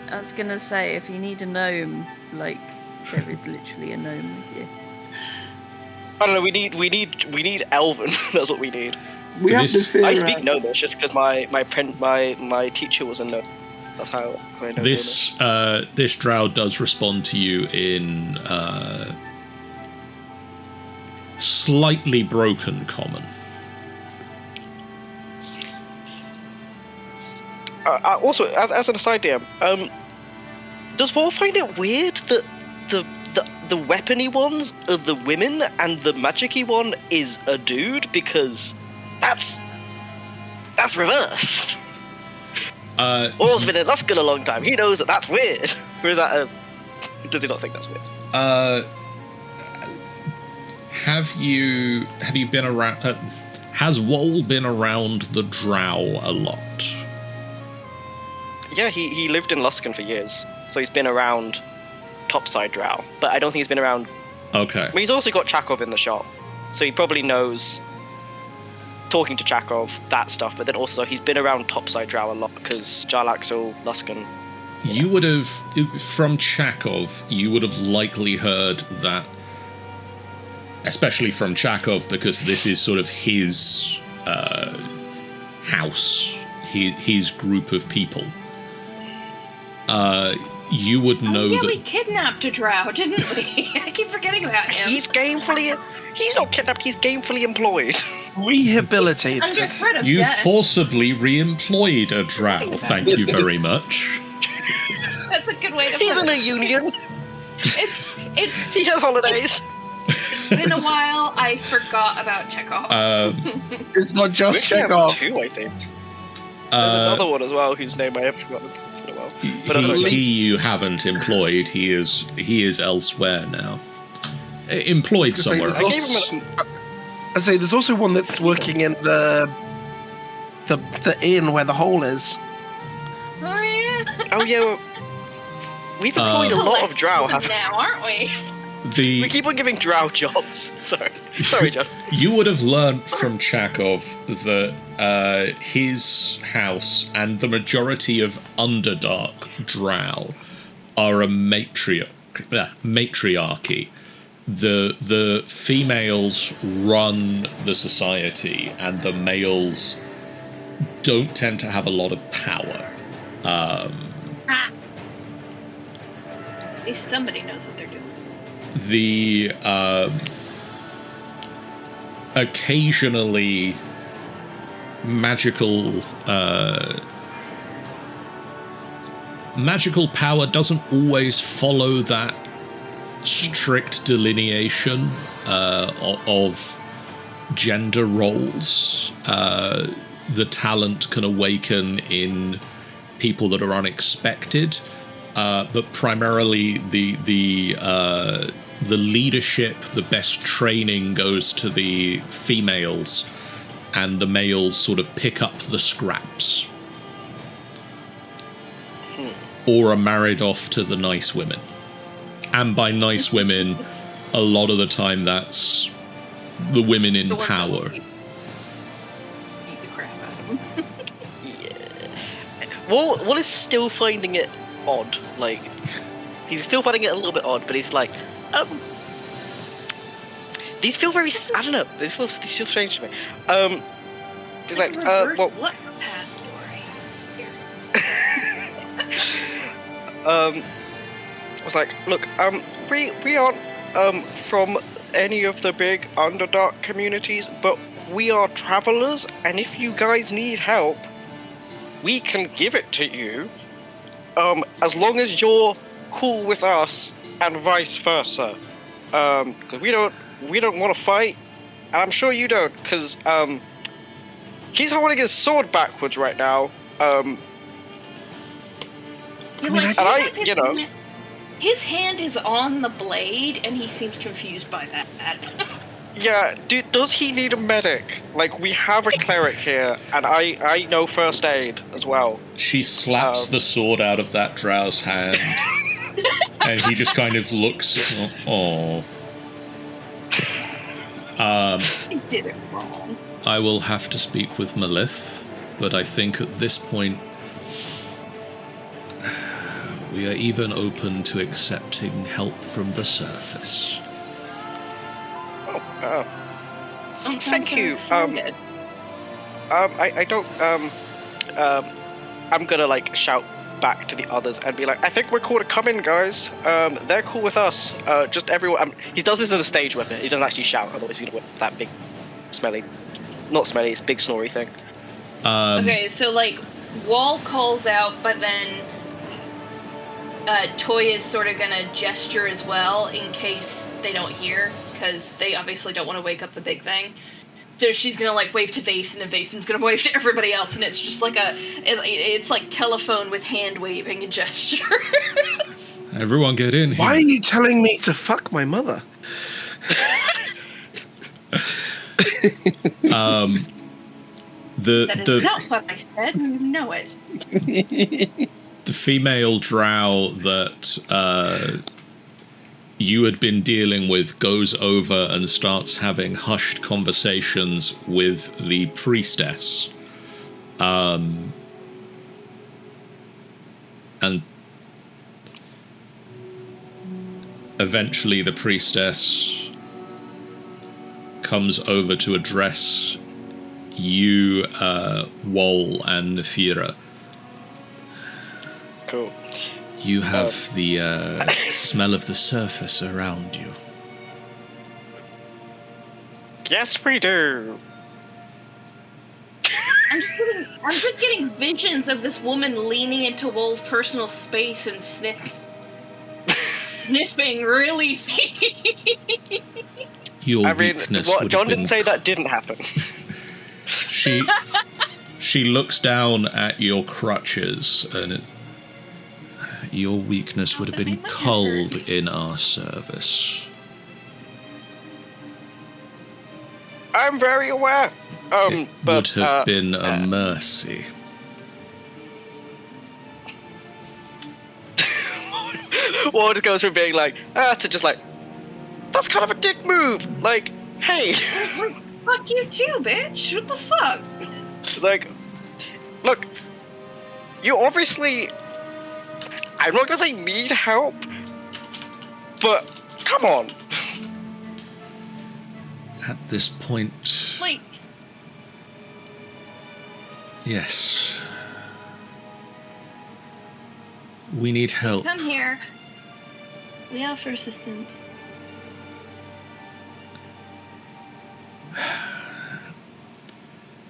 I was gonna say, if you need a gnome, like there is literally a gnome with you.
I don't know, we need Elven. That's what we need.
We have
This-
to figure
I speak
out-
Gnomish just because my teacher was a gnome. That's how I know Gnomish.
This drow does respond to you in slightly broken Common.
Also, as an aside, DM, does Paul find it weird that the weapony ones are the women and the magic-y one is a dude? Because that's reversed. Paul's been in Luskan a long time. He knows that that's weird. Or is that does he not think that's weird?
Have you been around? Has Wol been around the drow a lot?
Yeah, he lived in Luskan for years, so he's been around topside drow, but I don't think he's been around
Okay.
But he's also got Chakov in the shop, so he probably knows, talking to Chakov, that stuff, but then also he's been around Topside Drow a lot, because Jarlaxle, Luskan...
You would have, from Chakov, you would have likely heard that, especially from Chakov, because this is sort of his house, his group of people. You would know that...
we kidnapped a drow, didn't we? I keep forgetting about him.
He's not kidnapped, he's gainfully employed.
Rehabilitated.
Under threat of
You
death.
forcibly re-employed a drow, thank you very much.
That's a good way to
He's
put
in a
it.
union.
It's
He has holidays.
been a while. I forgot about Chekhov.
It's not just
We actually have
Chekhov.
two, I think. There's another one as well, whose name I have forgotten. It's been a while. But
He you haven't employed. He is elsewhere now. Employed somewhere
there's
else.
I say there's also one that's working in the inn where the hole is.
Oh yeah.
Oh yeah, well, we've employed a lot of drow, haven't we?
now, aren't we?
We keep on giving drow jobs. Sorry, John.
You would have learnt from Chakov that his house and the majority of Underdark drow are a matriarchy. The females run the society, and the males don't tend to have a lot of power.
At least somebody knows what they're doing.
The occasionally magical power doesn't always follow that strict delineation of gender roles. The talent can awaken in people that are unexpected, but primarily the leadership, the best training goes to the females, and the males sort of pick up the scraps. Or are married off to the nice women. And by nice women, a lot of the time that's the women in power.
Beat the crap out of them.
Wall is still finding it odd. Like, he's still finding it a little bit odd, but he's like, these feel very. I don't know. These feel strange to me. He's like, well,
What a past story.
I was like, look, we aren't from any of the big Underdark communities, but we are travelers, and if you guys need help, we can give it to you, as long as you're cool with us, and vice versa. Because we don't want to fight, and I'm sure you don't, because he's holding his sword backwards right now.
His hand is on the blade, and he seems confused by that.
Yeah, does he need a medic? Like, we have a cleric here, and I know first aid as well.
She slaps the sword out of that drow's hand, and he just kind of looks. Oh.
I did it wrong.
I will have to speak with Malith, but I think at this point we are even open to accepting help from the surface.
Thank you. I don't. I'm gonna like shout back to the others and be like, I think we're cool to come in, guys. They're cool with us. Just everyone. He does this as a stage weapon. He doesn't actually shout. Otherwise, he's gonna whip that big, not smelly. It's big snory thing.
Okay, so like, Wall calls out, but then Toy is sort of gonna gesture as well in case they don't hear, because they obviously don't want to wake up the big thing. So she's gonna like wave to Vason, and Vason's gonna wave to everybody else, and it's just like it's like telephone with hand waving and gestures.
Everyone get in here.
Why are you telling me to fuck my mother?
That is not what I said. You know it.
The female drow that you had been dealing with goes over and starts having hushed conversations with the priestess. And eventually the priestess comes over to address you, Wol and Nefira.
Cool.
You have the smell of the surface around you.
Yes, we do.
I'm just getting visions of this woman leaning into Wol's personal space and sniffing really deep.
Your weakness would
John
have been
didn't say that didn't happen.
She looks down at your crutches, and your weakness would have been cold in our service.
I'm very aware.
It would have been a mercy.
Ward goes from being like, to just like, that's kind of a dick move. Like, hey.
Fuck you too, bitch. What the fuck?
Like, look, you obviously, I'm not gonna say need help, but come on.
At this point,
Like,
yes. We need help.
come here. We offer assistance.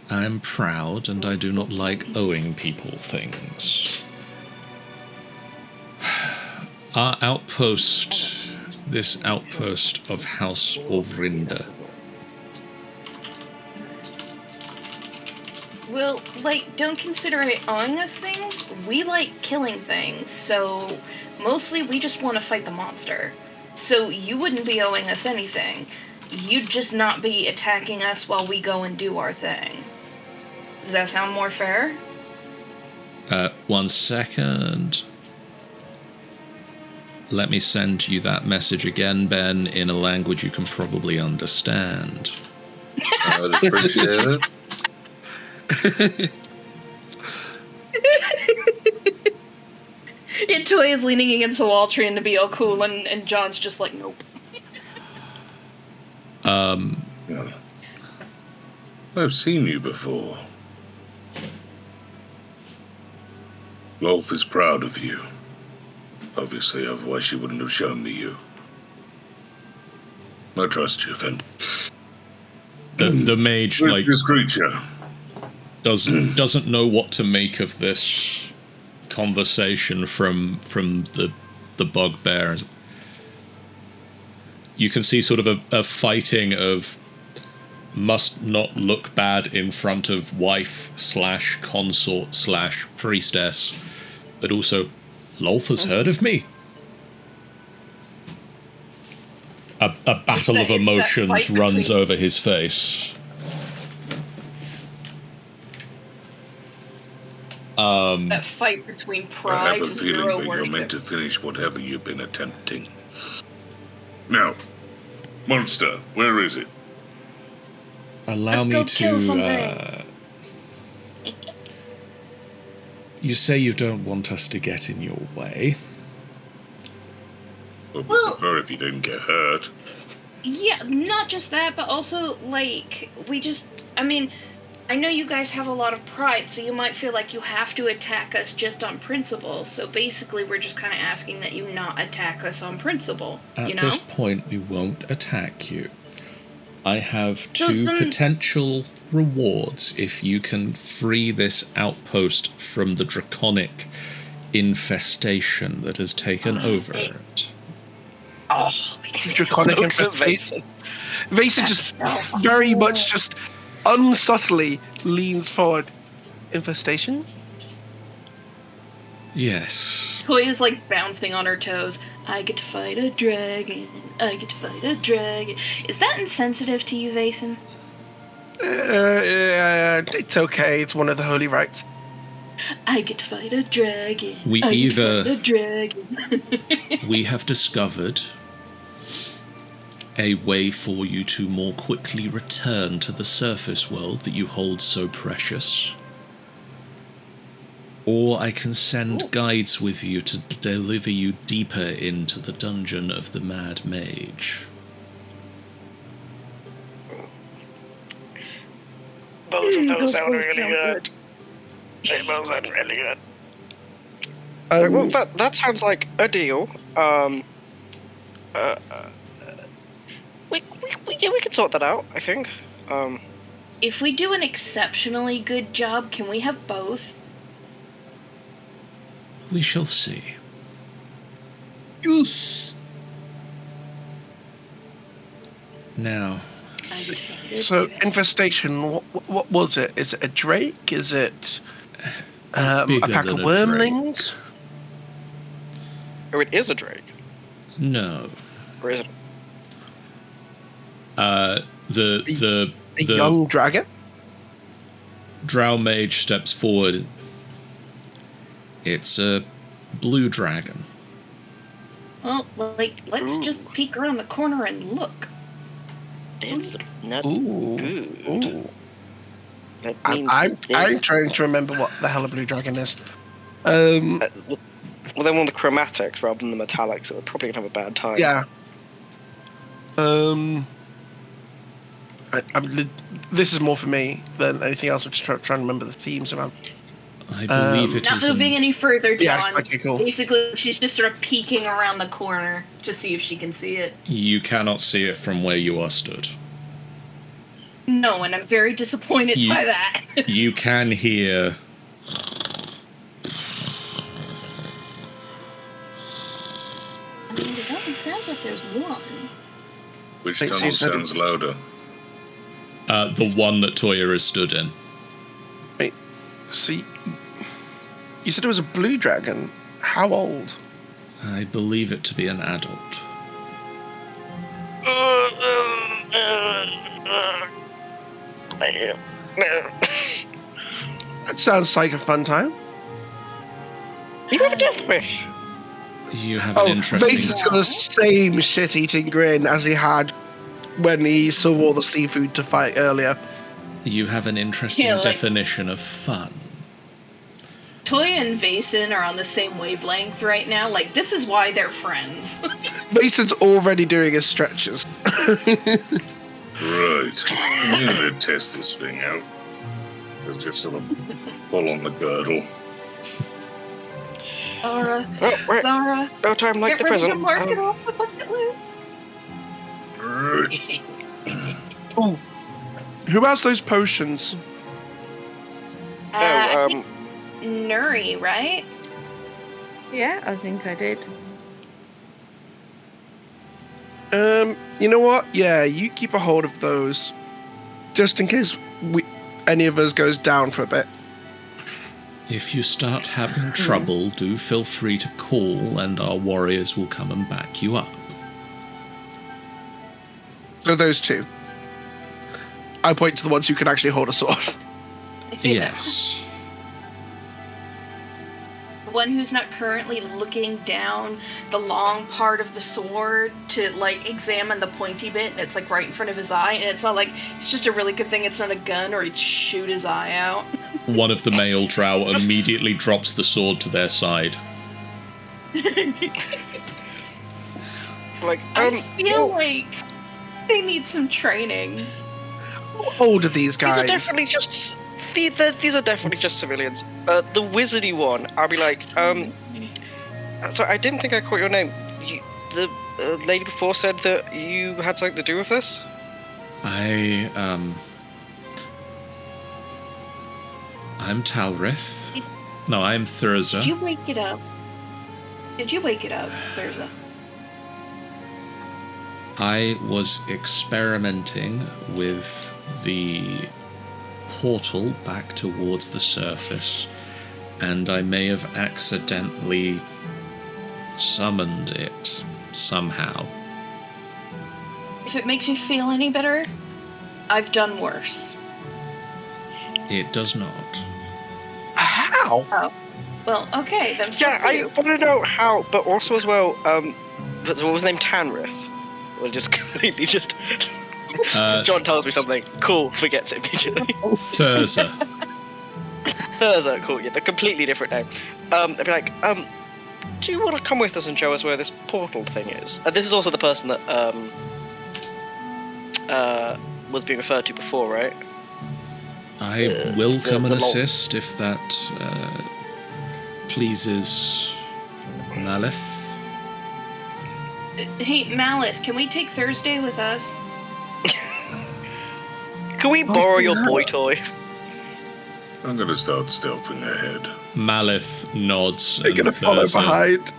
I'm proud, and I do not like owing people things. Our outpost, this outpost of House Orvrinda.
Well, like, don't consider it owing us things. We like killing things, so mostly we just want to fight the monster. So you wouldn't be owing us anything. You'd just not be attacking us while we go and do our thing. Does that sound more fair?
1 second. Let me send you that message again, Ben, in a language you can probably understand.
I would appreciate it.
Toy is leaning against the wall trying to be all cool, and John's just like, nope.
Yeah. I've seen you before. Rolf is proud of you. Obviously, otherwise she wouldn't have shown me you. I trust you, Finn.
The mage, like,
This creature.
doesn't know what to make of this conversation from the bugbear. You can see sort of a fighting of must not look bad in front of wife / consort / priestess, but also Lolth has heard of me. A battle of emotions runs over his face.
That fight between
I
pride
have a
and
feeling
hero
that you're
worship.
meant to finish whatever you've been attempting. Now, monster, where is it?
Allow
Let's
me
go kill
to.
something.
You say you don't want us to get in your way.
Well,
Well-
prefer if you didn't get hurt.
Yeah, not just that, but also, like, I know you guys have a lot of pride, so you might feel like you have to attack us just on principle. So basically, we're just kind of asking that you not attack us on principle,
At
you know?
this point, we won't attack you. I have
So
two
then-
potential rewards if you can free this outpost from the draconic infestation that has taken over it.
Draconic
Looks at
infestation.
Vason.
Vason just very much just unsubtly leans forward. Infestation?
Yes.
Toy is like bouncing on her toes. I get to fight a dragon. I get to fight a dragon. Is that insensitive to you, Vason?
It's okay. It's one of the holy rites.
I get to fight a dragon.
We
I get to
either-
fight a dragon.
We have discovered a way for you to more quickly return to the surface world that you hold so precious. Or I can send guides with you to deliver you deeper into the dungeon of the Mad Mage.
Both of those sound
both
really
sound
good. They both sound really good.
Um,
Well, that sounds like a deal. We can sort that out, I think.
If we do an exceptionally good job, can we have both?
We shall see.
Yes.
Now,
So, infestation, what was it? Is it a drake? Is it a
bigger
pack
than
of
a
wormlings?
Oh, it is a drake,
no.
or is it?
The
A young dragon?
Drow Mage steps forward. It's a blue dragon.
Well, like, let's just peek around the corner and look.
It's not
Ooh.
good.
Ooh.
That
I'm
means
I'm trying to remember what the hell a blue dragon is. Um,
well, they want the chromatics rather than the metallics, so we're probably gonna have a bad time.
yeah. This is more for me than anything else. I'm just trying to remember the themes around.
I believe it
Not
is.
moving any further, John.
Yes, okay, cool.
Basically, she's just sort of peeking around the corner to see if she can see it.
You cannot see it from where you are stood.
No, and I'm very disappointed
You-
by that.
You can hear.
I mean, it only sounds like there's one.
Which
Thanks,
tunnel
you said-
sounds louder?
The one that Toya is stood in.
Wait, so you said it was a blue dragon. How old?
I believe it to be an adult.
That sounds like a fun time.
You have a death wish.
You have an
Oh,
interesting.
Mace has got the same shit-eating grin as he had when he saw all the seafood to fight earlier.
You have an interesting
Yeah, like-
definition of fun.
Toya and Vason are on the same wavelength right now. Like, this is why they're friends.
Mason's already doing his stretches.
Right. I'm gonna test this thing out. Let's just sort of pull on the girdle.
Laura,
Oh, right.
Laura,
No time like
get
the
ready to
present.
mark it off the bucket list.
Right.
Ooh. Who has those potions?
Oh,
Nuri, right?
Yeah, I think I did.
You know what? Yeah, you keep a hold of those. Just in case any of us goes down for a bit.
If you start having trouble, do feel free to call, and our warriors will come and back you up.
So those two. I point to the ones who can actually hold a sword.
Yes.
The one who's not currently looking down the long part of the sword to, like, examine the pointy bit, and it's, like, right in front of his eye, and it's not like, it's just a really good thing it's not a gun, or he'd shoot his eye out.
One of the male drow immediately drops the sword to their side.
like,
I feel like they need some training.
How old are these guys?
these are definitely just these are definitely just civilians. The wizardy one, I'll be like, sorry, I didn't think I caught your name. The lady before said that you had something to do with this.
I'm Talrith. No, I'm Thurza.
Did you wake it up? Thurza?
I was experimenting with the portal back towards the surface, and I may have accidentally summoned it somehow.
If it makes you feel any better, I've done worse.
It does not.
How?
Oh. Well, okay, then
Yeah,
fuck
I
you.
want to know how, but also as well, what was his name? Tanrith. Or just completely just... John tells me something, cool, forgets it immediately.
Thurza.
Thurza, cool, yeah, they're completely different name. They'd be like, do you want to come with us and show us where this portal thing is? This is also the person that, was being referred to before, right?
I will come and
the long-
assist if that pleases Malith.
Hey, Malith, can we take Thursday with us?
Can we borrow your boy toy?
I'm gonna start stealthing ahead.
Malith nods,
They're
and
gonna follow
Thurza,
behind.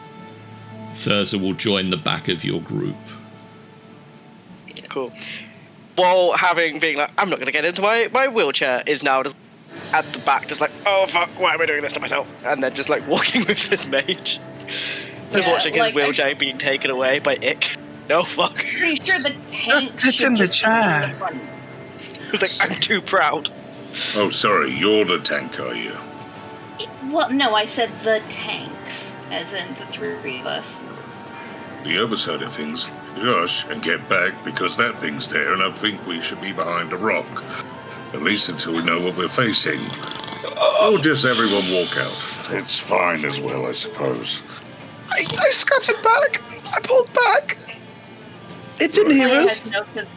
Thurza will join the back of your group.
Cool. While being like, I'm not going to get into my wheelchair, is now just at the back, just like, oh fuck, why am I doing this to myself? And then just like walking with this mage. Just
Yeah,
watching his
like,
wheelchair being taken away by Ick. No fuck.
Pretty sure the tank
Sit
should
in the
just be in
chair.
the front.
He's like, I'm too proud.
Oh, sorry, you're the tank, are you?
Well, no, I said the tanks, as in the three of us.
The other side of things, Josh, and get back because that thing's there and I think we should be behind a rock. At least until we know what we're facing. Or just everyone walk out. It's fine as well, I suppose.
I scattered back. I pulled back. It didn't hear
Leia
us.
has no sense.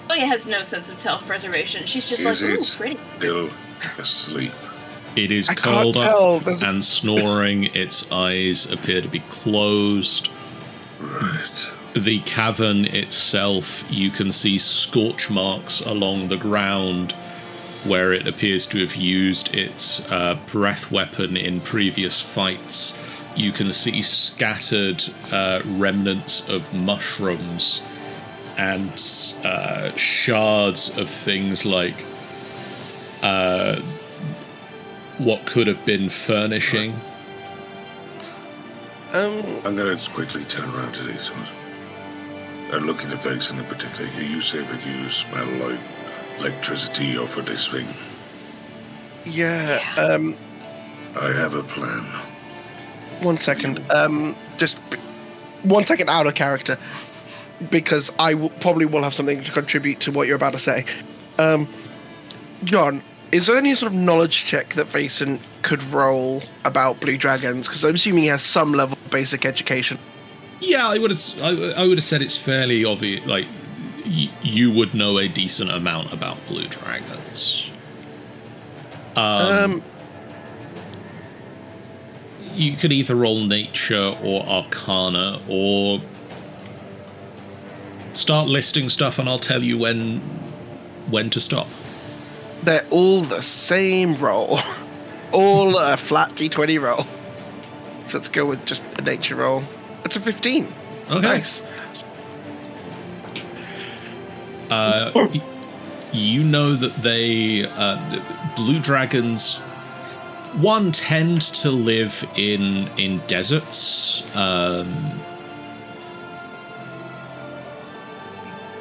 Leia has no sense of self-preservation. She's just
Is
like, ooh,
it
pretty.
still asleep?
It is
I can't
curled
tell.
up
There's-
and snoring. Its eyes appear to be closed.
Right.
The cavern itself, you can see scorch marks along the ground where it appears to have used its breath weapon in previous fights. You can see scattered remnants of mushrooms and shards of things like what could have been furnishing.
I'm going to quickly turn around to these ones. And look at the face in particular. You say that you smell like electricity off of this thing.
Yeah.
I have a plan.
1 second. Just 1 second out of character, because I probably will have something to contribute to what you're about to say. John, is there any sort of knowledge check that Vason could roll about blue dragons? Because I'm assuming he has some level of basic education.
Yeah, I would have said it's fairly obvious. Like you would know a decent amount about blue dragons. You could either roll nature or arcana, or start listing stuff, and I'll tell you when to stop.
They're all the same roll. All a flat d20 roll. So let's go with just a nature roll. It's a 15.
Okay.
Nice.
You know that they blue dragons tend to live in deserts.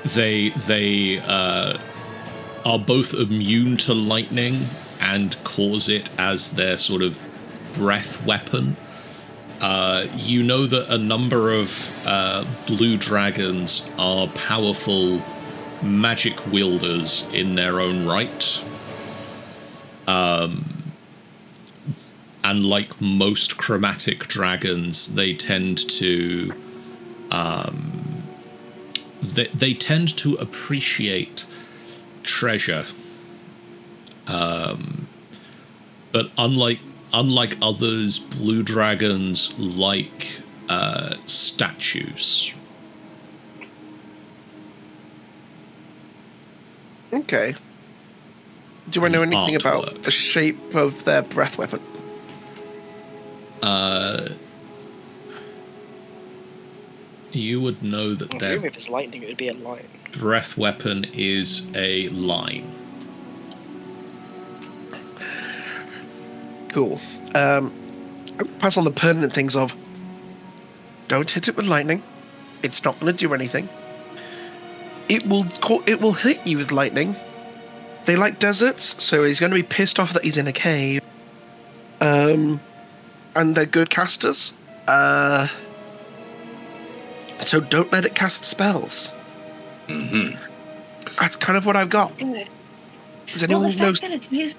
They are both immune to lightning and cause it as their sort of breath weapon. You know that a number of blue dragons are powerful magic wielders in their own right. And like most chromatic dragons, they tend to they tend to appreciate treasure. But unlike others, blue dragons like statues.
Okay. Do I know anything about
Artwork.
the shape of their breath weapon?
You would know that their
Maybe if it's lightning, it would be a line.
breath weapon is a line.
Cool. I'll pass on the pertinent things of don't hit it with lightning. It's not going to do anything. It will hit you with lightning. They like deserts, so he's going to be pissed off that he's in a cave. And they're good casters. So don't let it cast spells.
Mm-hmm.
That's kind of what I've got.
Good.
Does
Well,
anyone
the fact
know?
that it's used,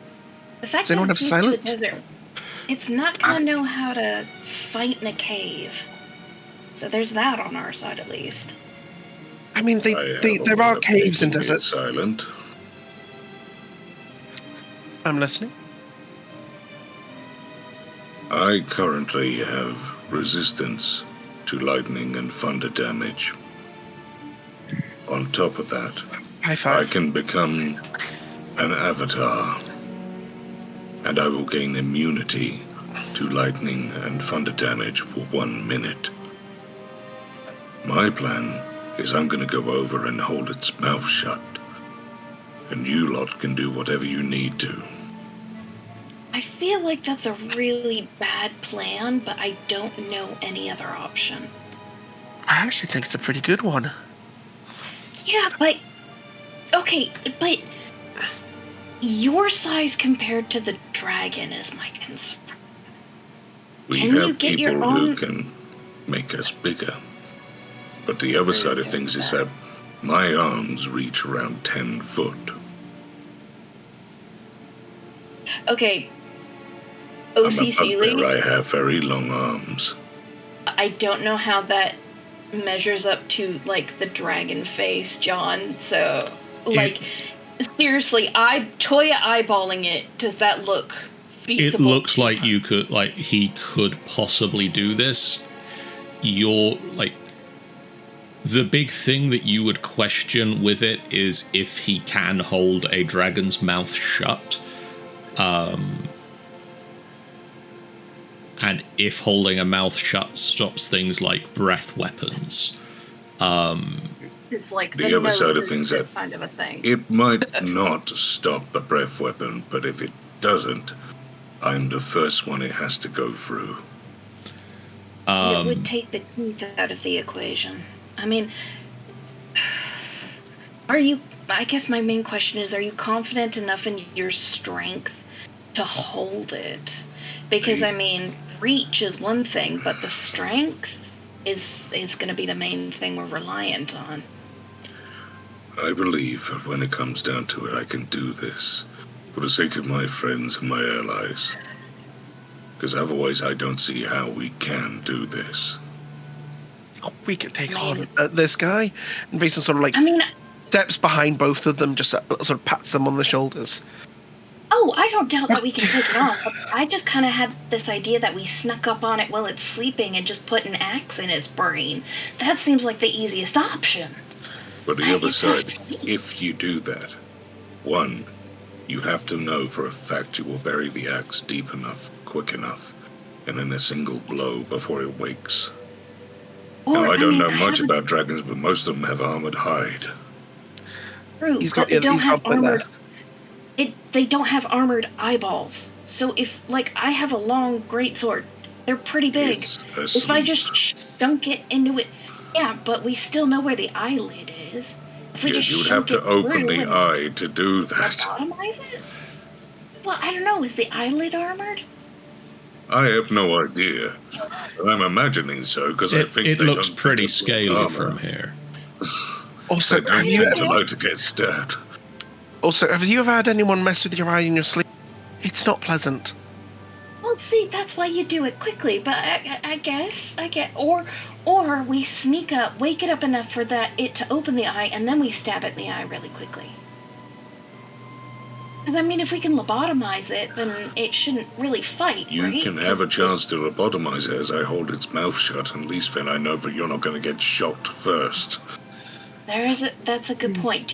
the fact
Does anyone
that it's
have
used
silence?
to a desert, it's not gonna know how to fight in a cave. So there's that on our side, at least.
I mean,
I have a
there
way
are
of
caves in
making it
deserts.
silent.
I'm listening.
I currently have resistance to lightning and thunder damage. On top of that,
High
I
five.
can become an avatar, and I will gain immunity to lightning and thunder damage for 1 minute. My plan is I'm going to go over and hold its mouth shut, and you lot can do whatever you need to.
I feel like that's a really bad plan, but I don't know any other option.
I actually think it's a pretty good one.
Yeah, but... Okay, but... Your size compared to the dragon is my concern.
We
Can you
have
get
people
your
who
own-
can make us bigger. But the other side of things is that my arms reach around 10 foot.
Okay.
I'm a
OCC
bugbear. I have very long arms.
I don't know how that measures up to, like, the dragon face, John. So, like, seriously, Toya eyeballing it, does that look feasible?
It looks like he could possibly do this. You're, like, the big thing that you would question with it is if he can hold a dragon's mouth shut. And if holding a mouth shut stops things like breath weapons.
It's like
The other side of
nose
things
is
that
kind of a thing.
it might not stop a breath weapon, but if it doesn't, I'm the first one it has to go through.
It would take the teeth out of the equation. I mean, I guess my main question is, are you confident enough in your strength to hold it? Because, I mean, reach is one thing, but the strength is going to be the main thing we're reliant on.
I believe that when it comes down to it, I can do this for the sake of my friends and my allies. Because otherwise, I don't see how we can do this.
We could take on this guy, and Mason sort of like steps behind both of them, just sort of pats them on the shoulders.
Oh, I don't doubt that we can take it on. But I just kind of had this idea that we snuck up on it while it's sleeping and just put an axe in its brain. That seems like the easiest option.
But the other side, if you do that, one, you have to know for a fact you will bury the axe deep enough, quick enough, and in a single blow before it wakes. Now, I don't know much about dragons, but most of them have armored hide.
True, but they don't have armored. They don't have armored eyeballs. So if, like, I have a long greatsword, they're pretty big. If I just dunk it into it, yeah, but we still know where the eyelid is. If we just
you'd have to open the eye to do that.
Lobotomize it? Well, I don't know. Is the eyelid armored?
I have no idea. But I'm imagining so because I think
it
they
looks
don't
pretty
put
scaly
armor.
from here.
Also,
They don't tend to like to get stabbed.
Also, have you ever had anyone mess with your eye in your sleep? It's not pleasant.
Well, see, that's why you do it quickly. But I guess or we sneak up, wake it up enough for it to open the eye, and then we stab it in the eye really quickly. Because I mean, if we can lobotomize it, then it shouldn't really fight.
You
right?
can have a chance to lobotomize it as I hold its mouth shut, and at least then I know that you're not going to get shocked first.
That's a good point.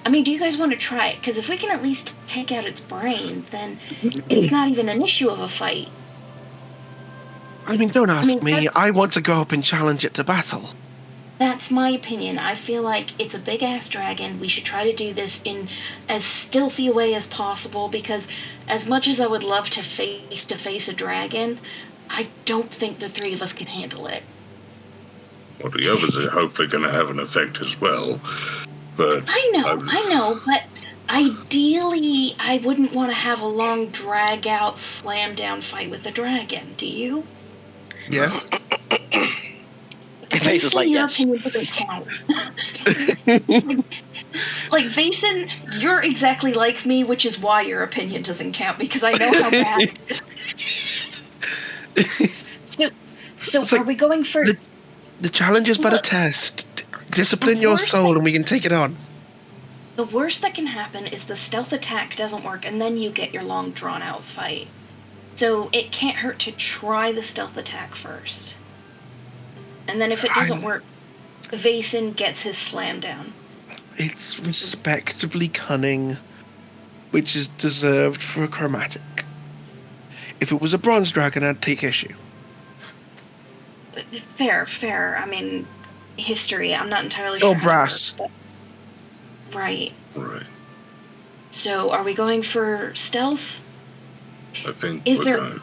Do you guys want to try it? Because if we can at least take out its brain, then it's not even an issue of a fight.
I mean, don't ask me. I want to go up and challenge it to battle.
That's my opinion. I feel like it's a big-ass dragon. We should try to do this in as stealthy a way as possible, because as much as I would love to face a dragon, I don't think the three of us can handle it.
Well, the others are hopefully going to have an effect as well. But
I know, but ideally, I wouldn't want to have a long, drag-out, slam-down fight with the dragon. Do you?
Yes.
face is like,
your
yes.
opinion doesn't count. Like, Vason, you're exactly like me, which is why your opinion doesn't count, because I know how bad it is. So
It's
are
like
we going for...
The challenge is but a
Look,
test. Discipline
the
your
worst
soul
thing-
and we can take it on.
The worst that can happen is the stealth attack doesn't work, and then you get your long, drawn-out fight. So it can't hurt to try the stealth attack first. And then if it doesn't work, Vason gets his slam down.
It's respectably cunning, which is deserved for a chromatic. If it was a bronze dragon, I'd take issue.
Fair. I mean, history, I'm not entirely sure.
Or
how it
brass.
works, but... Right.
Right.
So are we going for stealth?
I think
Is
we're
there-
going.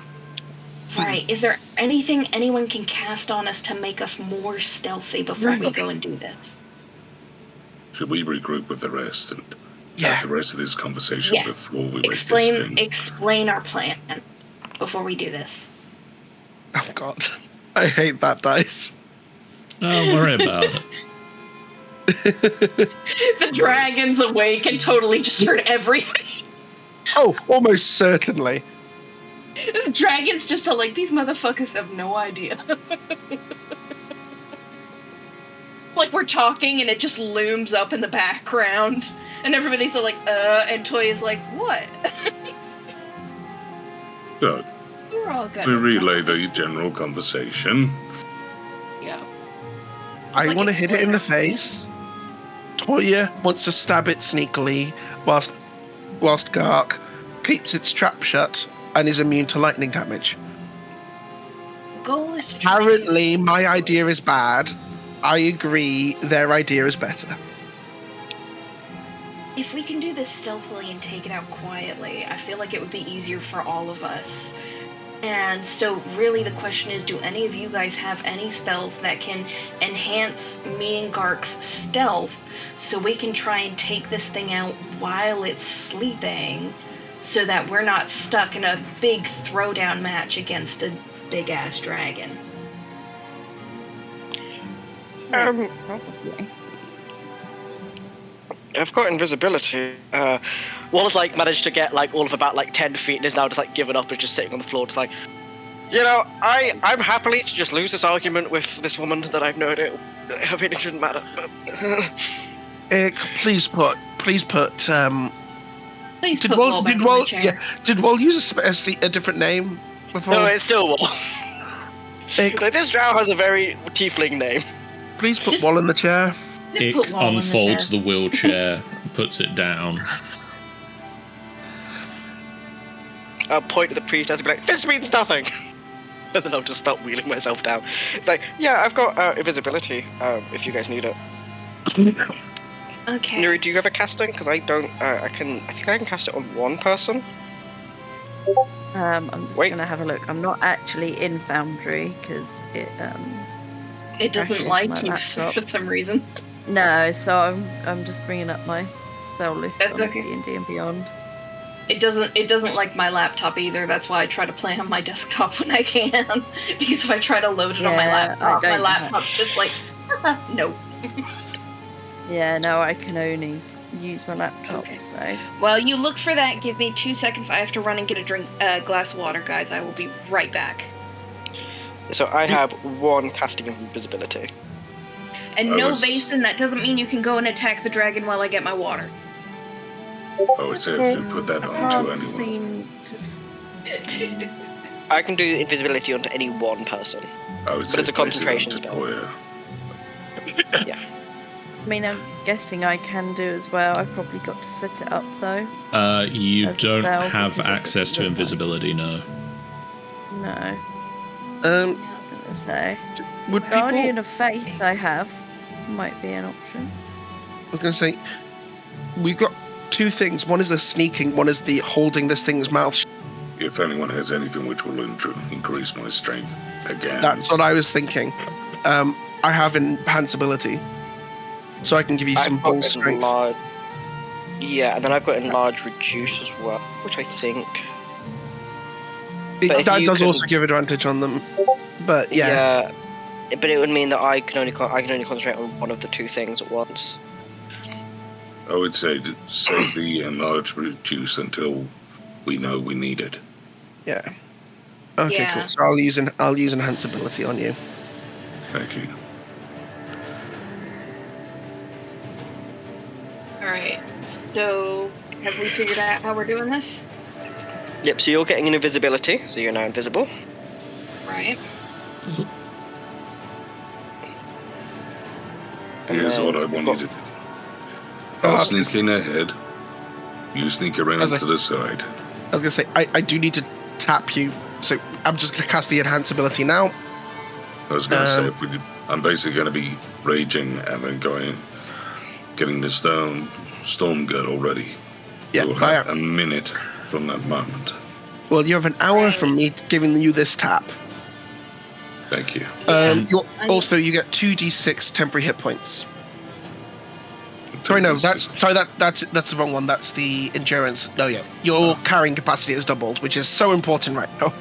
Right. Is there anything anyone can cast on us to make us more stealthy before we go and do this?
Should we regroup with the rest and
Yeah.
have the rest of this conversation
Yeah.
before we waste this thing?
Explain our plan before we do this.
Oh god. I hate that dice.
Don't worry about it.
The dragon's awake and totally just heard everything.
Oh, almost certainly.
The dragon's just like, these motherfuckers have no idea. Like, we're talking and it just looms up in the background. And everybody's like, and Toya's like, what?
Good.
We're all good.
We relay the general conversation.
Yeah.
I
like
want to hit it in the
explainer.
face. Toya wants to stab it sneakily, whilst Gark keeps its trap shut and is immune to lightning damage.
Goal is to try and-
Apparently, my idea is bad. I agree, their idea is better.
If we can do this stealthily and take it out quietly, I feel like it would be easier for all of us. And so really the question is, do any of you guys have any spells that can enhance me and Gark's stealth so we can try and take this thing out while it's sleeping so that we're not stuck in a big throwdown match against a big-ass dragon?
I've got invisibility. Wallace managed to get all of about 10 feet and is now just given up and just sitting on the floor, just I'm happily to just lose this argument with this woman that I've known it. I mean, it shouldn't matter. But
Ick, please put.
Please
Did
put Wall back in the chair.
Did Wall use a different name before?
no, it's still Wall.
Ick,
This drow has a very tiefling name.
please put
Just-
Wall in the chair.
Just
Ick
put Wall in the
unfolds
chair.
the wheelchair, puts it down.
I'll point at the priest and be like, this means nothing. And then I'll just start wheeling myself down. It's yeah, I've got invisibility, if you guys need it.
Okay.
Nuri, do you have a casting? Because I don't, I think I can cast it on one person.
I'm just
Wait.
gonna have a look. I'm not actually in Foundry because it
It doesn't
crashes
like
my
you
laptop.
for some reason.
No, so I'm just bringing up my spell list
That's
on
okay.
D&D and Beyond.
It doesn't like my laptop either. That's why I try to play on my desktop when I can. Because if I try to load it on my
Yeah,
laptop,
I
my
don't
laptop's just no.
Yeah, no, I can only use my laptop,
Okay.
so
While you look for that, give me 2 seconds. I have to run and get a glass of water, guys. I will be right back.
So I have one casting of invisibility.
And
I
no
was-
Vason, that doesn't mean you can go and attack the dragon while I get my water.
Oh, it says to put that
I
on to
can't
anyone.
seem to.
I can do invisibility onto any one person.
I would
But
say
it's a
place it
concentration
onto
spell.
Toya.
I mean, I'm guessing I can do as well. I've probably got to set it up though.
You
As a
don't
spell,
have
because I
access to
just-
invisibility, no.
No,
Um,
I was gonna say
would people?
Guardian of Faith I have might be an option.
I was going to say, we've got two things. One is the sneaking. One is the holding this thing's mouth.
If anyone has anything which will increase my strength again,
That's what I was thinking. I have enhance ability, so I can give you some
I've got
bull strength.
enlarge. Yeah, and then I've got enlarge reduce as well, which I think. but if
That
you
does
can-
also give advantage on them. But yeah,
But it would mean that I can only concentrate on one of the two things at once.
I would say to save the enlarged juice until we know we need it.
Yeah. Okay,
Yeah.
cool. So I'll use enhanceability on you.
Thank you.
Alright, so have we figured out how we're doing this?
Yep, so you're getting an invisibility, so you're now invisible.
Right.
And
Here's
then
what I
we've
want
got-
you to do. I'll sneak in ahead. You sneak around
As I-
to the side.
I was gonna say I do need to tap you, so I'm just gonna cast the enhance ability now.
I was going to say, I'm basically going to be raging and then getting the storm girdle ready.
Yeah,
You'll have a minute from that moment.
well, you have an hour from me giving you this tap.
Thank you.
You get 2d6 temporary hit points. Sorry, no, that's the wrong one. That's the endurance. No, yeah, your carrying capacity is doubled, which is so important right now.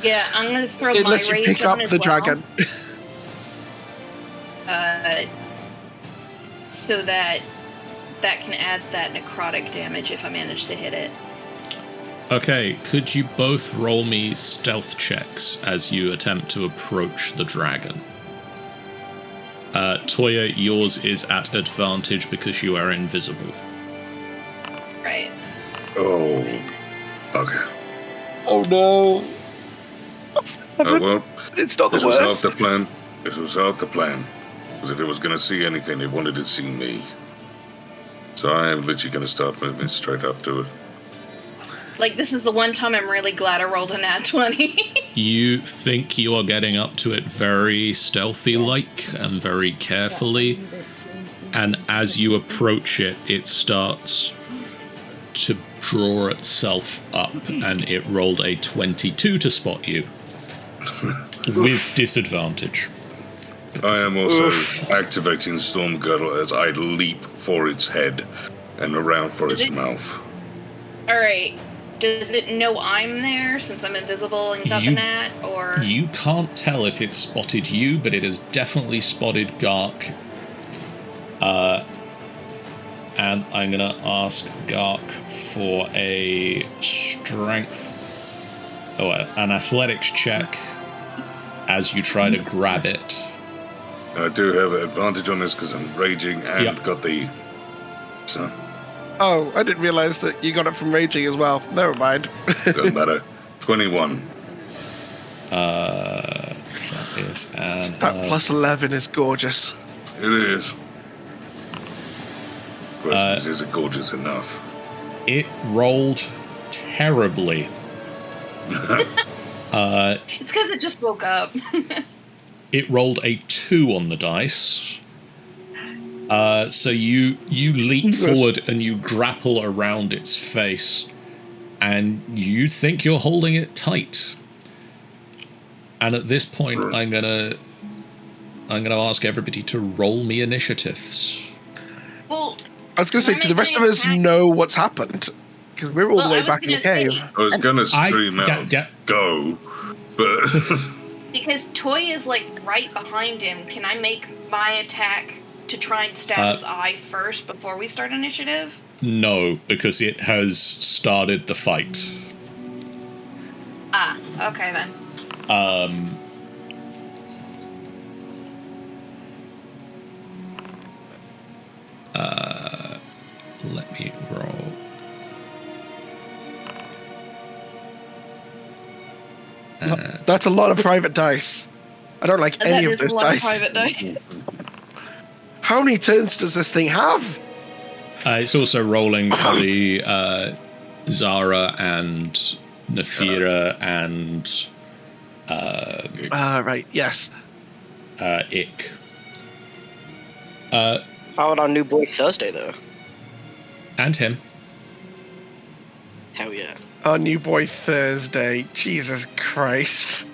Yeah, I'm gonna throw
Unless
my
you
rage
pick up
on as
the
well,
dragon.
so that can add that necrotic damage if I manage to hit it.
Okay, could you both roll me stealth checks as you attempt to approach the dragon? Toya, yours is at advantage because you are invisible.
Right.
Oh, bugger.
Oh no!
Oh, well,
It's not the
this was half
worst.
the plan. This was half the plan. Because if it was going to see anything, it wanted to see me. So I am literally going to start moving straight up to it.
Like, this is the one time I'm really glad I rolled a nat 20.
You think you are getting up to it very stealthy-like and very carefully, and as you approach it, it starts to draw itself up, and it rolled a 22 to spot you, with disadvantage.
I am also activating Storm Girdle as I leap for its head and around for its mouth.
Alright. Does it know I'm there since I'm invisible and got the nat, or...?
You can't tell if it spotted you, but it has definitely spotted Gark. And I'm going to ask Gark for a an athletics check as you try to grab it.
I do have an advantage on this because I'm raging and got the... So,
Oh, I didn't realize that you got it from raging as well. Never mind.
doesn't matter. 21.
That is an...
That plus 11 is gorgeous.
It is. Question is it gorgeous enough?
It rolled terribly.
It's because it just woke up.
It rolled a 2 on the dice. So you leap forward and you grapple around its face, and you think you're holding it tight. And at this point, I'm gonna ask everybody to roll me initiatives.
Well,
I was going to say, do the rest of us know what's happened? Because we're all the way back in the cave.
I was going to scream out, go, but...
because Toy is, like, right behind him, can I make my attack to try and stab its eye first before we start initiative?
No, because it has started the fight.
Ah, okay then.
Let me roll.
That's a lot of private dice. I don't like any of those dice.
Private dice.
How many turns does this thing have?
It's also rolling for the Zara and Nafira and
Right, yes.
Ick.
How about our new boy Thursday, though?
And him.
Hell yeah.
Our new boy Thursday. Jesus Christ.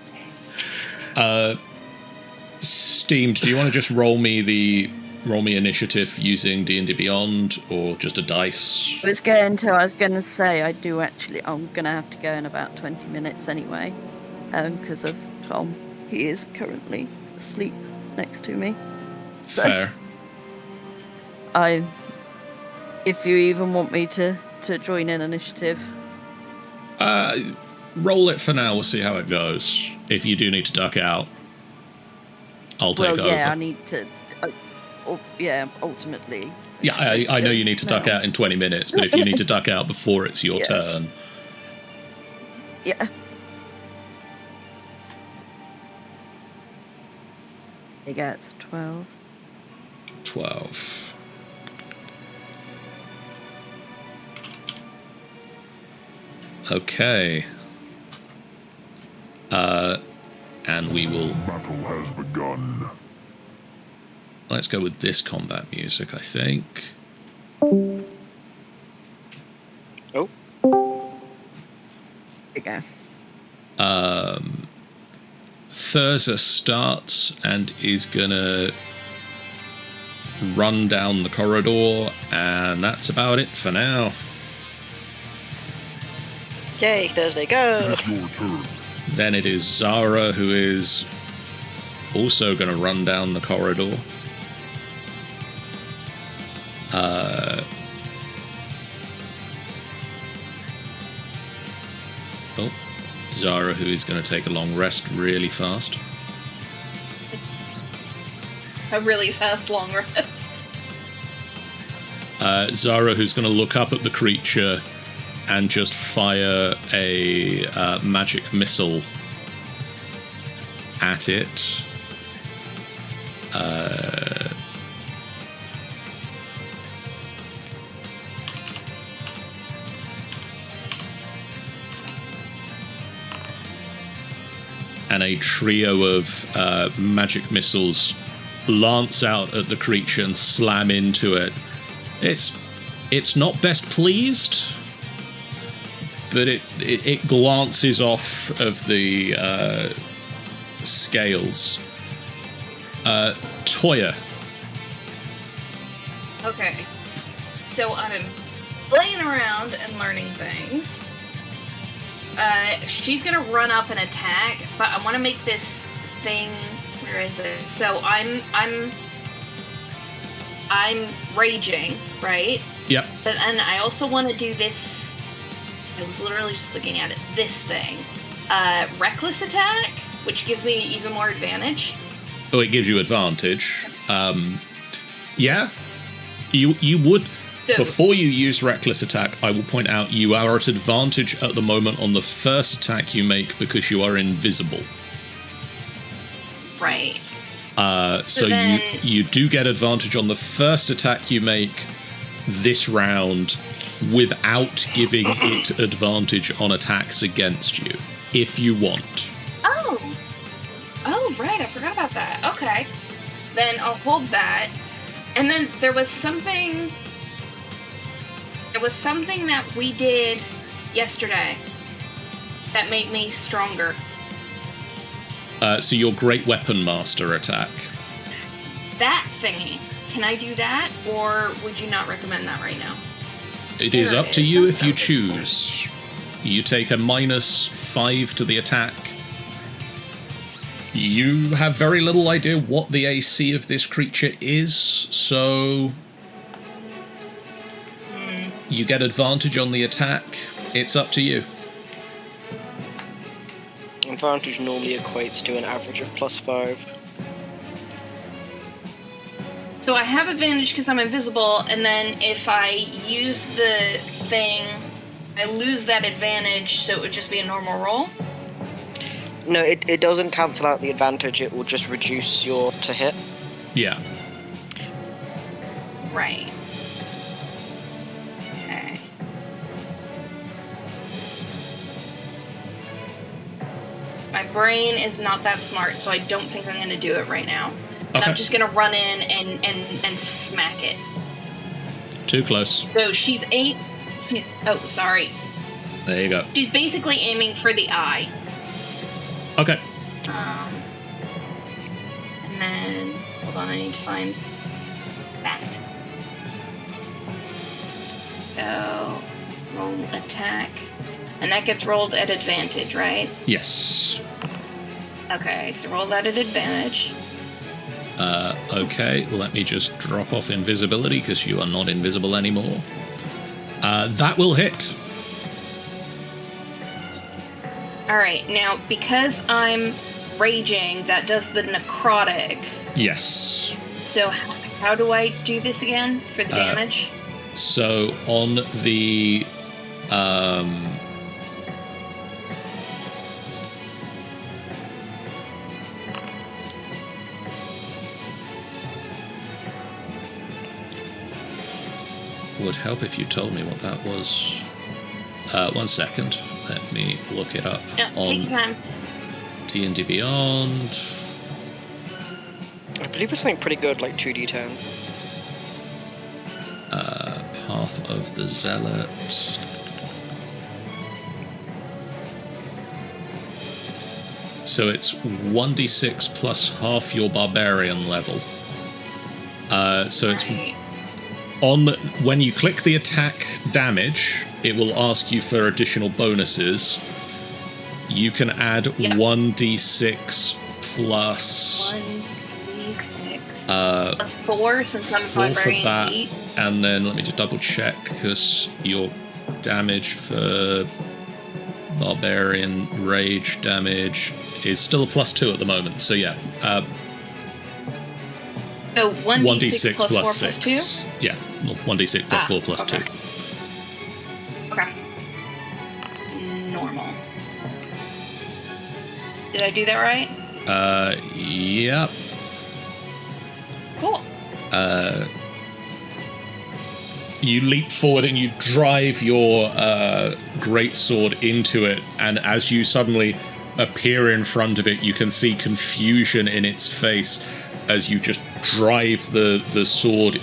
Steamed, do you want to just roll me initiative using D&D Beyond, or just a dice?
I was going to say, I'm going to have to go in about 20 minutes anyway, because of Tom. he is currently asleep next to me. So
Fair.
if you even want me to join in initiative.
Roll it for now. We'll see how it goes. If you do need to duck out, I'll take over.
Yeah, I need to. Ultimately.
Yeah, I know you need to duck out in 20 minutes, but if you need to duck out before it's your turn.
Yeah. He gets 12.
12. Okay. And we will...
Battle has begun.
Let's go with this combat music, I think.
Oh.
Okay.
Thurza starts and is gonna run down the corridor, and that's about it for now.
Yay, Thursday, go!
It's your turn.
Then it is Zara who is also gonna run down the corridor. Zara, who is going to take a long rest really fast.
A really fast long rest.
Zara, who's going to look up at the creature and just fire a magic missile at it. And a trio of magic missiles lance out at the creature and slam into it. It's not best pleased, but it glances off of the scales. Toya.
Okay. So I'm playing around and learning things. She's gonna run up and attack, but I want to make this thing. Where is it? So I'm raging, right?
Yep.
And I also want to do this. I was literally just looking at it. This thing, reckless attack, which gives me even more advantage.
Oh, it gives you advantage. Yeah, you would.
So,
before you use reckless attack, I will point out you are at advantage at the moment on the first attack you make because you are invisible.
right.
So
then,
you do get advantage on the first attack you make this round without giving it advantage on attacks against you, if you want.
Oh, right. I forgot about that. Okay. Then I'll hold that. And then there was something that we did yesterday that made me stronger.
So your Great Weapon Master attack.
That thingy. Can I do that, or would you not recommend that right now?
It is up to you if you choose. You take a -5 to the attack. You have very little idea what the AC of this creature is, so you get advantage on the attack. It's up to you.
Advantage normally equates to an average of +5.
So I have advantage because I'm invisible, and then if I use the thing, I lose that advantage, so it would just be a normal roll?
No, it doesn't cancel out the advantage, it will just reduce your to hit.
Yeah.
Right. Okay. My brain is not that smart, so I don't think I'm going to do it right now. And
Okay.
I'm just going to run in and smack it.
Too close.
So she's oh, sorry.
There you go.
She's basically aiming for the eye.
Okay.
And then, hold on, I need to find that. So, roll attack. And that gets rolled at advantage, right?
Yes.
Okay, so roll that at advantage.
Okay, let me just drop off invisibility because you are not invisible anymore. That will hit.
Alright, now, because I'm raging, that does the necrotic.
Yes.
So how do I do this again for the damage?
So on the would help if you told me what that was. 1 second. Let me look it up
No,
on
take your time.
D&D Beyond.
I believe it's something pretty good, like 2d10.
Path of the Zealot. So it's 1d6 plus half your barbarian level. So it's
Right.
on when you click the attack damage, it will ask you for additional bonuses. You can add 1d6 plus
1d6
uh,
plus 4 since I'm
4 for
barbarian
that,
8.
and then let me just double check because your damage for barbarian rage damage is still a +2 at the moment. So yeah,
So
1d6
plus 4
plus 6.
plus 2?
Yeah, well, 1d6 plus 4 plus
okay.
2.
Okay. Normal. Did I do that right?
Yep.
Cool.
You leap forward and you drive your greatsword into it, and as you suddenly appear in front of it, you can see confusion in its face as you just drive the sword,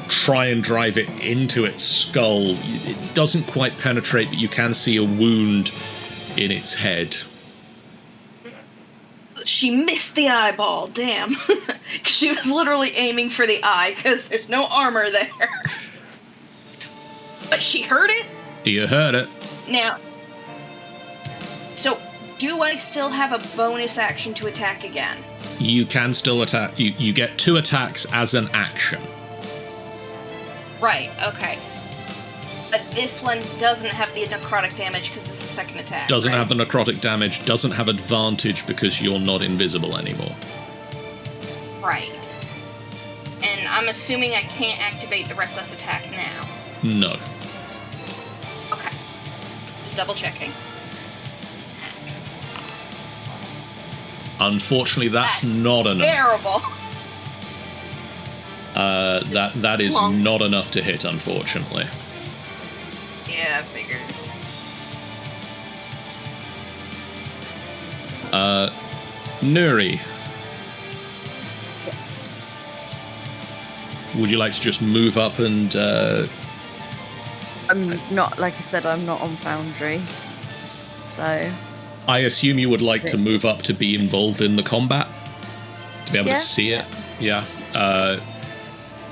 try and drive it into its skull. It doesn't quite penetrate, but you can see a wound in its head.
She missed the eyeball, damn. She was literally aiming for the eye because there's no armor there. But she heard it?
You heard it.
Now, so do I still have a bonus action to attack again?
You can still attack. You get 2 attacks as an action.
Right, okay. But this one doesn't have the necrotic damage because it's the second attack.
Doesn't
right?
have the necrotic damage, doesn't have advantage because you're not invisible anymore.
Right. And I'm assuming I can't activate the reckless attack now.
No.
Okay. Just double checking.
Unfortunately, that's not enough.
Terrible.
That is
Long.
not enough to hit, unfortunately.
Yeah, I figured.
Nuri,
Yes.
would you like to just move up and...
I'm not, like I said, I'm not on Foundry. So,
I assume you would like to move up to be involved in the combat? To be able
Yeah.
to see it? Yeah.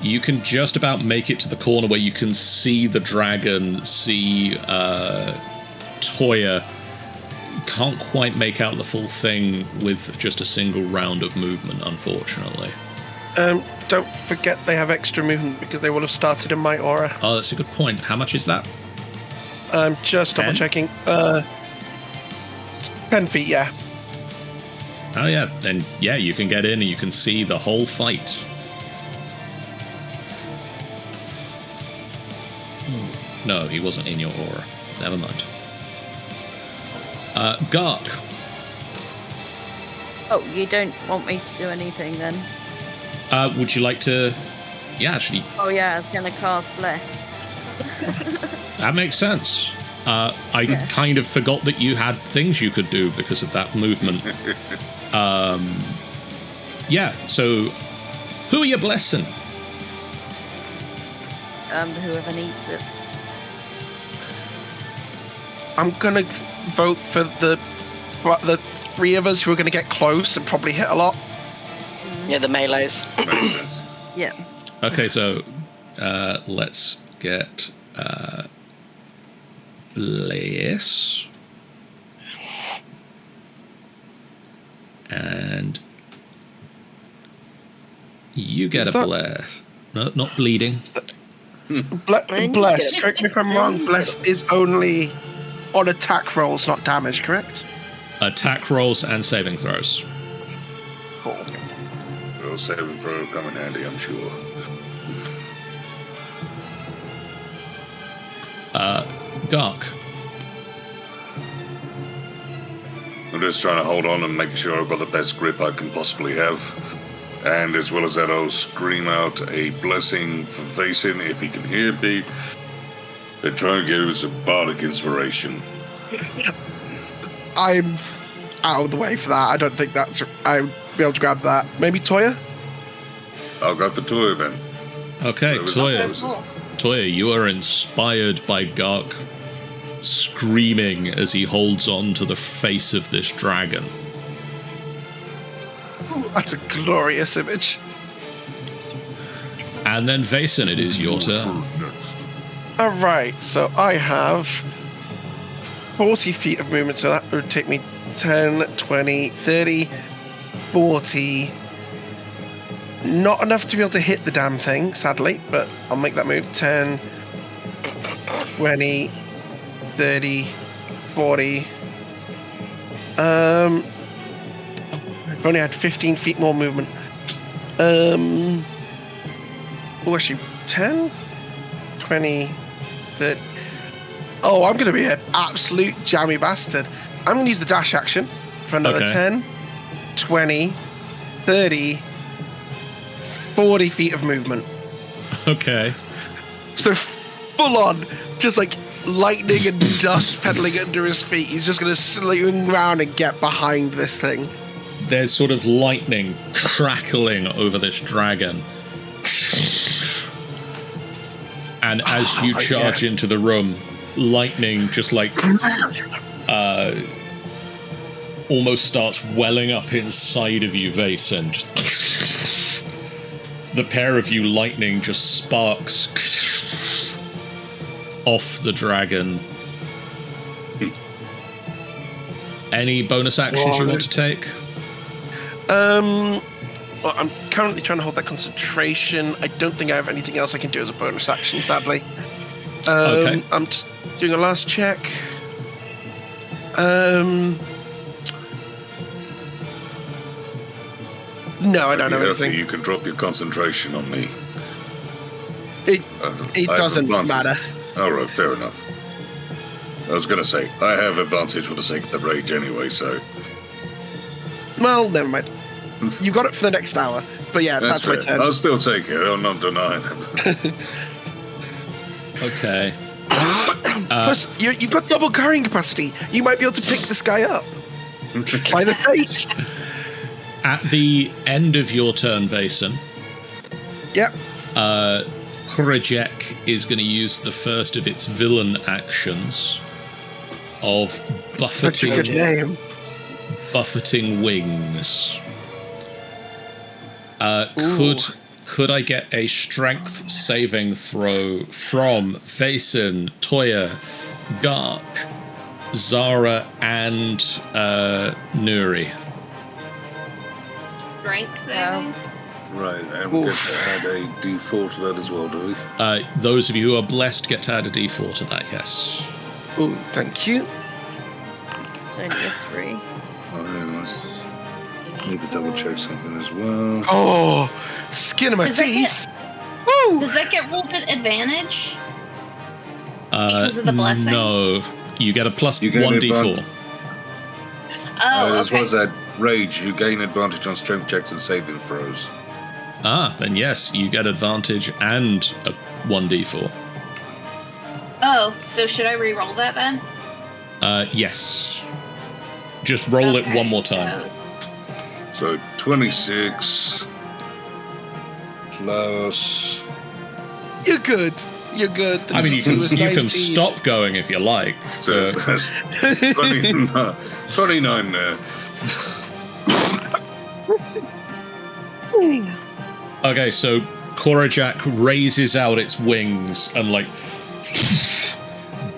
You can just about make it to the corner where you can see the dragon, see Toya. You can't quite make out the full thing with just a single round of movement, unfortunately.
Don't forget they have extra movement because they will have started in my aura.
Oh, that's a good point. How much is that?
Just
10?
double checking. 10 feet, yeah.
Oh yeah, then yeah, you can get in and you can see the whole fight. No, he wasn't in your aura. Never mind. Gark.
oh, you don't want me to do anything then?
Would you like to... Yeah, actually,
Oh yeah, I was gonna cast Bless.
that makes sense. I kind of forgot that you had things you could do because of that movement. Yeah, so who are you blessing?
Whoever needs it.
I'm gonna vote for the 3 of us who are gonna get close and probably hit a lot.
Yeah, the melees.
Makes sense.
Yeah.
Okay, so let's get Bless. And you get
Is
a
that-
bless. No, not bleeding.
Bless. Correct me if I'm wrong. Bless is only on attack rolls, not damage. Correct?
Attack rolls and saving throws.
Cool.
Well, saving throw will come in handy, I'm sure.
Gark.
I'm just trying to hold on and make sure I've got the best grip I can possibly have. And as well as that, I'll scream out a blessing for Vason if he can hear me. They're trying to give us a bardic inspiration.
I'm out of the way for that. I don't think that's. I'd be able to grab that. Maybe Toya?
I'll go for Toya then.
Okay,
Whoever's
Toya.
closest.
Toya, you are inspired by Gark screaming as he holds on to the face of this dragon.
Ooh, that's a glorious image.
And then Vason, it is your turn.
Next.
Alright, so I have 40 feet of movement, so that would take me 10, 20, 30, 40. Not enough to be able to hit the damn thing, sadly, but I'll make that move. 10, 20, 30, 40. I've only had 15 feet more movement. Oh, actually, 10, 20, 30. Oh, I'm going to be an absolute jammy bastard. I'm going to use the dash action for another
Okay.
10, 20, 30, 40 feet of movement.
Okay.
So full on, just like lightning and dust pedaling under his feet. He's just going to swing around and get behind this thing.
There's sort of lightning crackling over this dragon. And as you charge
yes.
into the room, lightning just like almost starts welling up inside of you, Vason. The pair of you, lightning just sparks off the dragon. Any bonus actions you want to take?
Well, I'm currently trying to hold that concentration. I don't think I have anything else I can do as a bonus action, sadly.
Okay.
I'm just doing a last check. No, I don't know
Healthy,
anything.
you can drop your concentration on me.
It
I have
doesn't
advantage.
matter.
Alright, fair enough. I was going to say, I have advantage for the sake of the rage anyway, so...
Well, never mind. You got it for the next hour. But yeah, that's my
fair.
turn.
I'll still take it, I'm not denying it.
Okay.
Plus, you've got double carrying capacity. You might be able to pick this guy up by the face.
At the end of your turn, Vason,
Yep.
Kurajek is going to use the first of its villain actions of
Such a good name.
buffeting wings.
Ooh.
Could I get a strength saving throw from Vason, Toya, Gark, Zara, and Nuri?
Strength
Wow.
saving?
Right, and we get to add a d4 to that as well, do we?
Those of you who are blessed get to add a d4 to that, yes.
Ooh, thank you.
It's only a 3.
Oh, hang on, I need to double check something as well.
Oh, skin of my
Does that
teeth. Woo!
Does that get rolled at advantage? Because of the blessing?
No. You get a plus
You get
1d4.
advantage.
Oh,
As
okay.
well as that rage, you gain advantage on strength checks and saving throws.
Then yes, you get advantage and a 1d4.
Oh, so should I re-roll that then?
Yes. Just roll it
Okay,
one more time.
So 26 plus...
You're good. You're good.
I mean,
It was
you can
19.
stop going if you like.
So
but-
that's 29 there.
Okay, so Korajak raises out its wings and, like,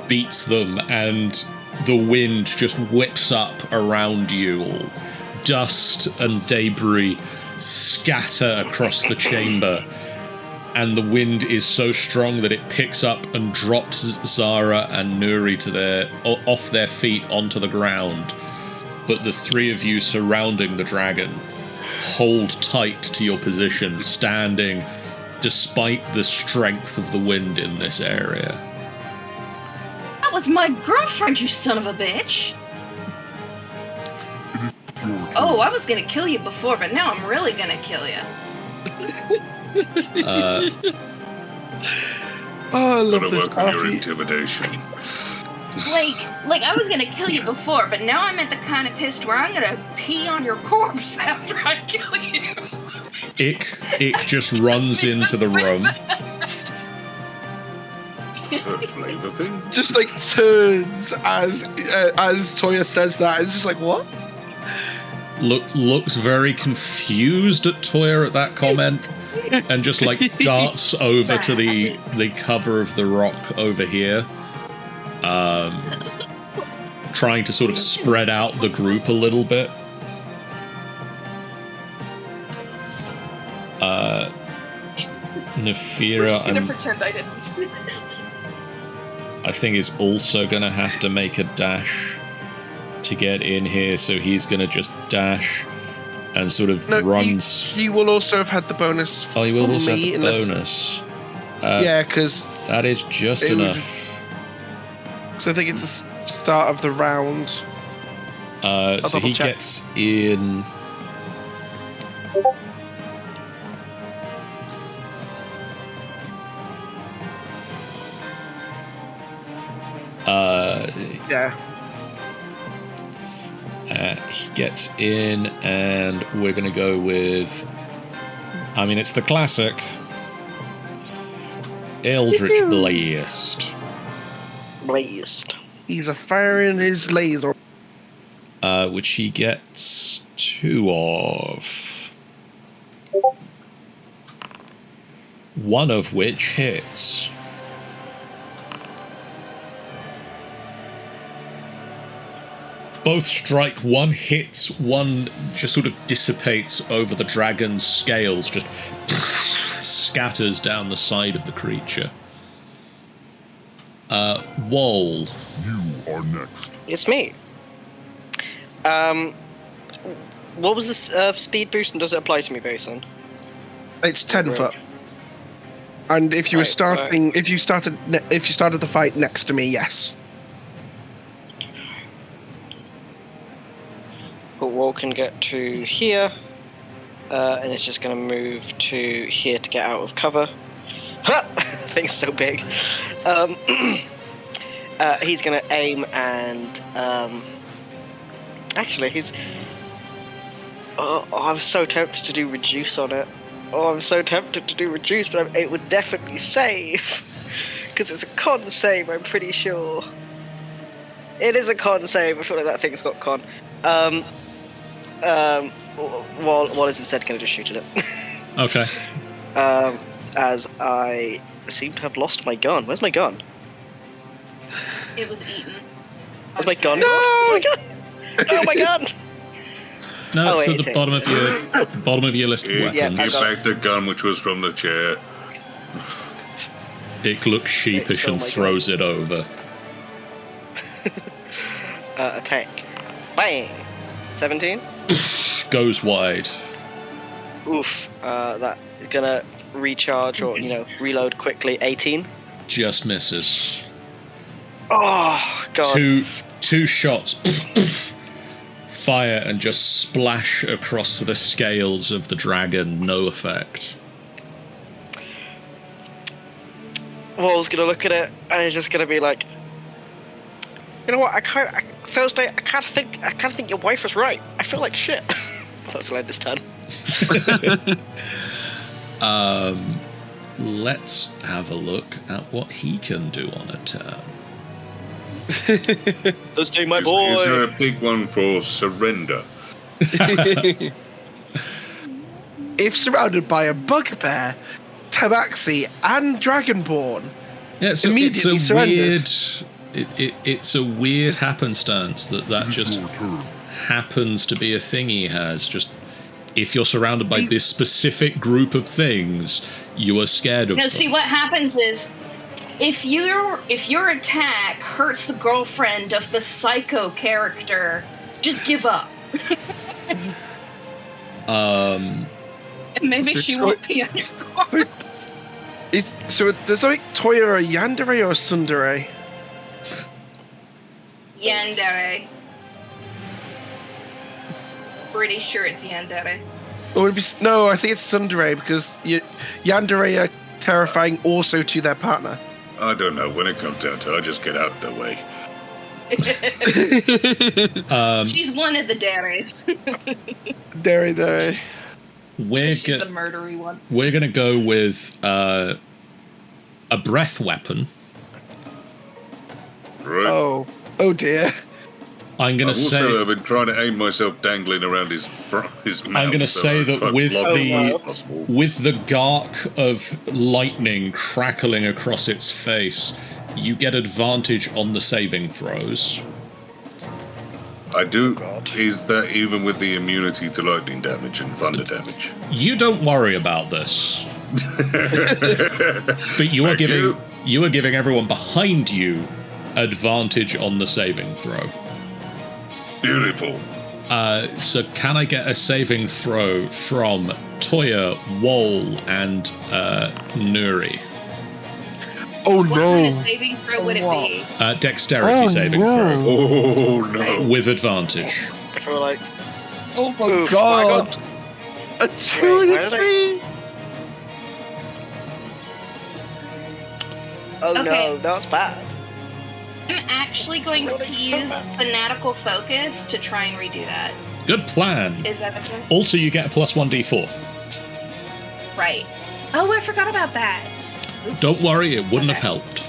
beats them, and the wind just whips up around you all, dust and debris scatter across the chamber, and the wind is so strong that it picks up and drops Zara and Nuri to off their feet onto the ground. But the three of you surrounding the dragon hold tight to your position, standing despite the strength of the wind in this area.
That was my girlfriend, you son of a bitch! Oh, I was gonna kill you before, but now I'm really gonna kill you.
I love
Gotta
this
work on your
party.
intimidation.
Like I was gonna kill you before, but now I'm at the kind of pissed where I'm gonna pee on your corpse after I kill you.
Ick just runs into the room.
A flavor thing?
Just like turns as Toya says that. It's just like, what?
Looks very confused at Toya at that comment, and just like darts over to the cover of the rock over here, trying to sort of spread out the group a little bit. Nefira,
I'm gonna pretend I didn't.
I think, is also gonna have to make a dash to get in here, so he's gonna just dash and sort of runs.
He will also have had the bonus.
Oh, he will also have
me
the
in this-
bonus.
Yeah, because
That is just
it would-
enough.
I think it's the start of the round.
So he
double-check.
gets in.
Yeah.
He gets in, and we're going to go with. I mean, it's the classic Eldritch Blast.
Blazed.
He's a firing his laser.
Which he gets 2 of. One of which hits. Both strike, one hits, one just sort of dissipates over the dragon's scales, just scatters down the side of the creature. Wall.
You are next.
It's me. What was the speed boost, and does it apply to me, Basin?
It's 10
Right.
foot. And if you were
Right,
starting, if you started the fight next to me, yes.
But Wall can get to here, and it's just going to move to here to get out of cover. Ha! Thing's so big. He's going to aim and actually he's. Oh, I'm so tempted to do reduce on it. Oh, I'm so tempted to do reduce, but it would definitely save because it's a con save. I'm pretty sure. It is a con save. I feel like that thing's got con. Wall is instead going to just shoot at it.
Okay.
As I seem to have lost my gun. Where's my gun?
It was eaten.
Where's my gun? No! Oh my gun!
No,
Oh,
it's
wait,
at the
it's
bottom of your list of
Give
weapons.
I got-
back the gun which was from the chair.
It looks sheepish
Oh
and
my
throws it over.
Attack. Bang! 17?
Goes wide.
Oof. That is gonna recharge or, reload quickly. 18?
Just misses.
Oh, God.
Two shots fire and just splash across the scales of the dragon. No effect.
Wall's gonna look at it and he's just gonna be like, you know what? Thursday. I kind of think your wife was right. I feel like shit. That's gonna end this turn.
Let's have a look at what he can do on a turn.
Thursday, my
Is there a
boy.
big one for surrender?
If surrounded by a bugbear, tabaxi, and dragonborn,
Yeah, it's
Immediately
weird.
surrenders.
It's a weird happenstance that
It is
just
your turn.
happens to be a thing he has. Just if you're surrounded by this specific group of things, you are scared of
No,
them.
see what happens is if your attack hurts the girlfriend of the psycho character, just give up. And maybe she won't be on your corpse.
So does that make Toya a yandere or a tsundere?
Yandere. Pretty sure it's Yandere.
Or would it be, no, I think it's tsundere because yandere are terrifying also to their partner.
I don't know. When it comes down to it, I just get out of the way.
She's one of the Deres.
Dere.
We're
She's the murdery one.
We're gonna go with a breath weapon.
Right.
Oh dear.
I'm gonna say.
Also, I've been trying to aim myself dangling around his mouth.
I'm gonna say that with the gark of lightning crackling across its face, you get advantage on the saving throws.
I do. Is that even with the immunity to lightning damage and thunder damage?
You don't worry about this. But you are giving everyone behind you advantage on the saving throw.
Beautiful.
So can I get a saving throw from Toya, Wol, and Nuri?
Oh
What kind of
no.
saving throw would it be?
Dexterity saving throw
Oh no.
with advantage.
I feel like.
Oh my
Oof,
god. A 2 and
Wait,
a
why
3.
Oh
Okay.
no, that's bad.
I'm actually going to use Fanatical Focus to try and redo that.
Good plan.
Is that okay?
Also, you get a plus 1d4.
Right. Oh, I forgot about that. Oops.
Don't worry, it wouldn't have
Okay.
helped.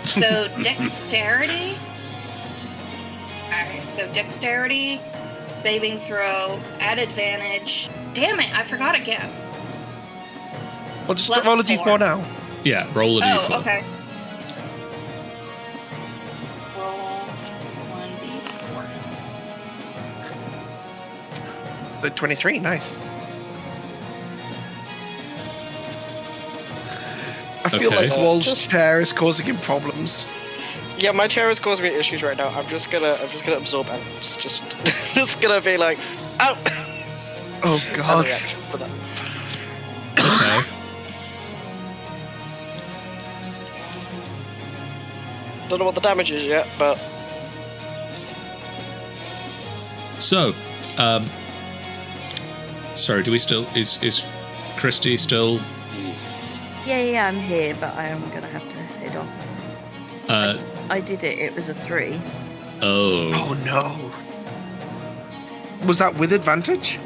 So, dexterity? Alright, so dexterity, saving throw, at advantage. Damn it, I forgot again.
Well, just
Plus
roll a
4.
d4 now.
Yeah, roll a d4.
Oh, okay. Roll 1d4.
So 23, nice. I feel
Okay.
like Wol's
Just-
chair is causing him problems.
Yeah, my chair is causing me issues right now. I'm just gonna absorb elements. Just gonna be like, ow!
Oh
As a
god.
reaction for that.
Okay.
Don't know what the damage is yet, but
So, sorry, do we still... Is Christy still...
Yeah, I'm here, but I am gonna have to head off. I did it. It was a 3.
Oh.
Oh no. Was that with advantage?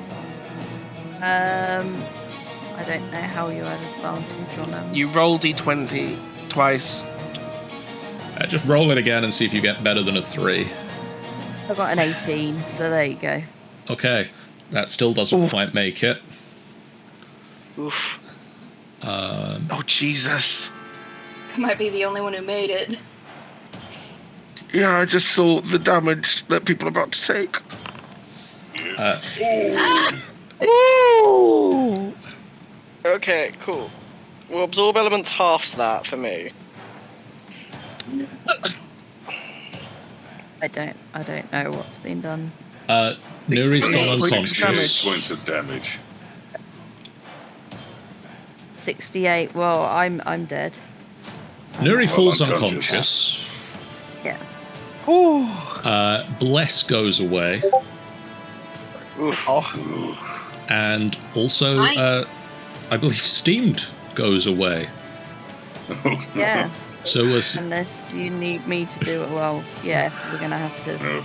I don't know how you had advantage on them.
You roll d20 twice.
Just roll it again and see if you get better than a 3.
I got an 18, so there you go.
Okay. That still doesn't quite make it.
oof.
Oh Jesus.
I might be the only one who made it.
Yeah, I just saw the damage that people are about to take. Ooh.
Okay, cool. Well, absorb elements halves that for me.
I don't know what's been done.
Nuri's gone
68
unconscious.
Points of damage.
68. Well, I'm dead.
Nuri falls
unconscious.
unconscious.
Yeah.
Ooh.
Bless goes away.
Oof.
Oh.
And also, I believe Steamed goes away.
Yeah.
So as
Unless you need me to do it, well, yeah, we're gonna have to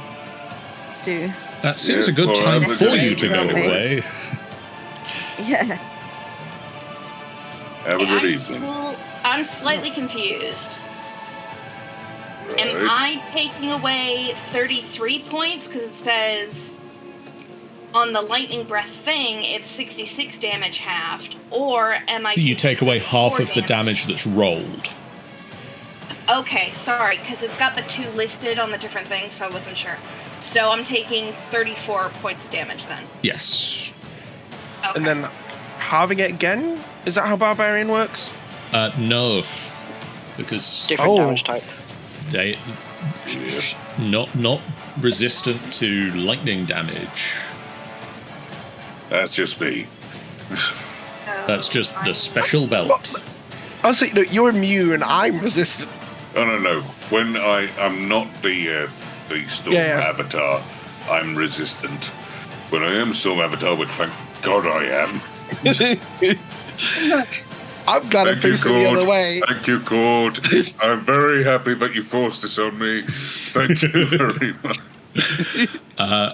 do.
that seems
Yeah,
a good
well,
time
I'm
for
gonna
you to go
go
away.
Yeah.
Have a good evening.
I'm slightly confused.
Right.
Am I taking away 33 points? Because it says on the lightning breath thing, it's 66 damage halved. Or am I...
You take away half
4
of the damage that's rolled.
Okay, sorry, because it's got the 2 listed on the different things, so I wasn't sure. So I'm taking 34 points of damage then.
Yes.
Okay.
And then halving it again? Is that how Barbarian works?
No. Because
Different damage type.
they not resistant to lightning damage.
That's just me.
That's just the special belt.
I'll say, no, you're immune and I'm resistant.
Oh no. When I'm not the Storm Avatar, I'm resistant. When I am Storm Avatar, which thank God I am.
I'm glad I faced it the other way.
Thank you, Cord. I'm very happy that you forced this on me. Thank you very much.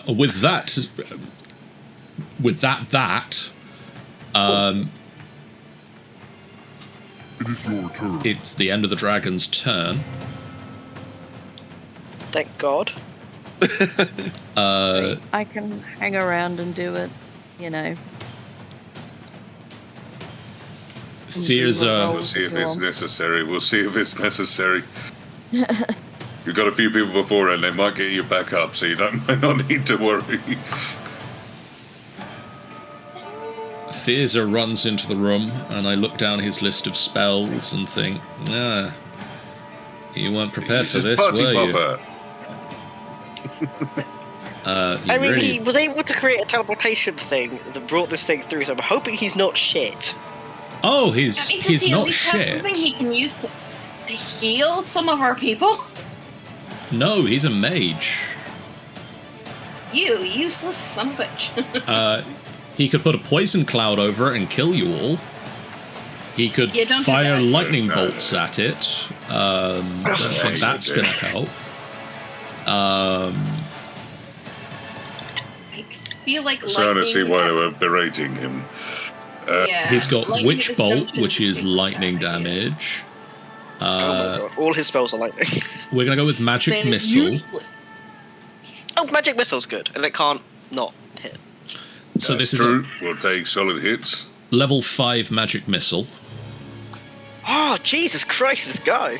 With that,
It is your turn.
it's the end of the dragon's turn.
Thank God.
I can hang around and do it, you know.
There's
We'll see if it's necessary. You've got a few people before and they might get you back up, so you might not need to worry.
Thirza runs into the room, and I look down his list of spells and think, you weren't prepared for this,
Party
were you?
popper.
You
I mean,
really-
he was able to create a teleportation thing that brought this thing through, so I'm hoping he's not shit.
Oh,
That means
he's
he at
not
least has
shit.
something he can use to heal some of our people.
No, he's a mage.
You useless son of a bitch.
He could put a poison cloud over it and kill you all. He could
Yeah, don't do
fire
that.
lightning
No.
bolts at it. I don't think that's going to help.
I feel like
Starting to see
lightning
why
would
they were
have-
berating him.
Yeah.
He's got
Lightning
Witch
at this
Bolt,
junction
which is
super
lightning
bad idea.
damage.
Oh my God. All his spells are lightning.
We're going to go with Magic
Then it's
Missile.
useless.
Oh, magic missile's good, and it can't not hit.
So this is
True. We'll take solid hits.
a level 5 Magic Missile.
Oh, Jesus Christ, this guy.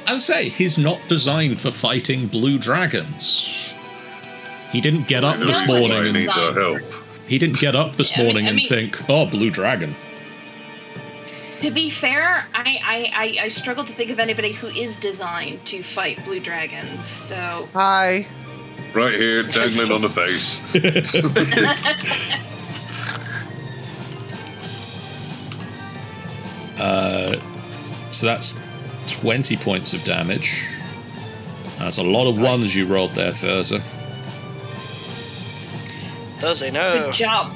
As I say, he's not designed for fighting blue dragons. He didn't get up
I know
this
this
morning
guy
and
needs our help.
he didn't get up this
Yeah,
morning
I
and
mean-
think, "Oh, blue dragon."
To be fair, I struggle to think of anybody who is designed to fight blue dragons. So
Hi.
Right here, dangling on the face.
So that's 20 points of damage. That's a lot of ones you rolled there, Thurza.
Does he know?
good job.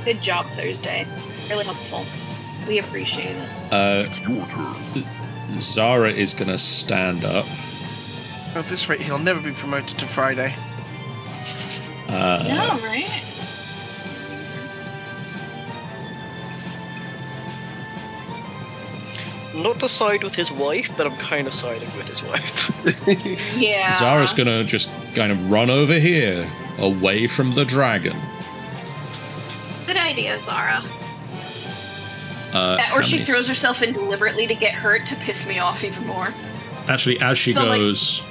Good job, Thursday. Really helpful. We appreciate it.
It's your turn.
Zara is going to stand up.
At this rate, he'll never be promoted to Friday.
No, right?
Not to side with his wife, but I'm kind of siding with his wife.
Yeah.
Zara's going to just kind of run over here, away from the dragon.
Good idea, Zara.
How
Or she
many-
throws herself in deliberately to get hurt to piss me off even more.
Actually, as she
So, like-
goes,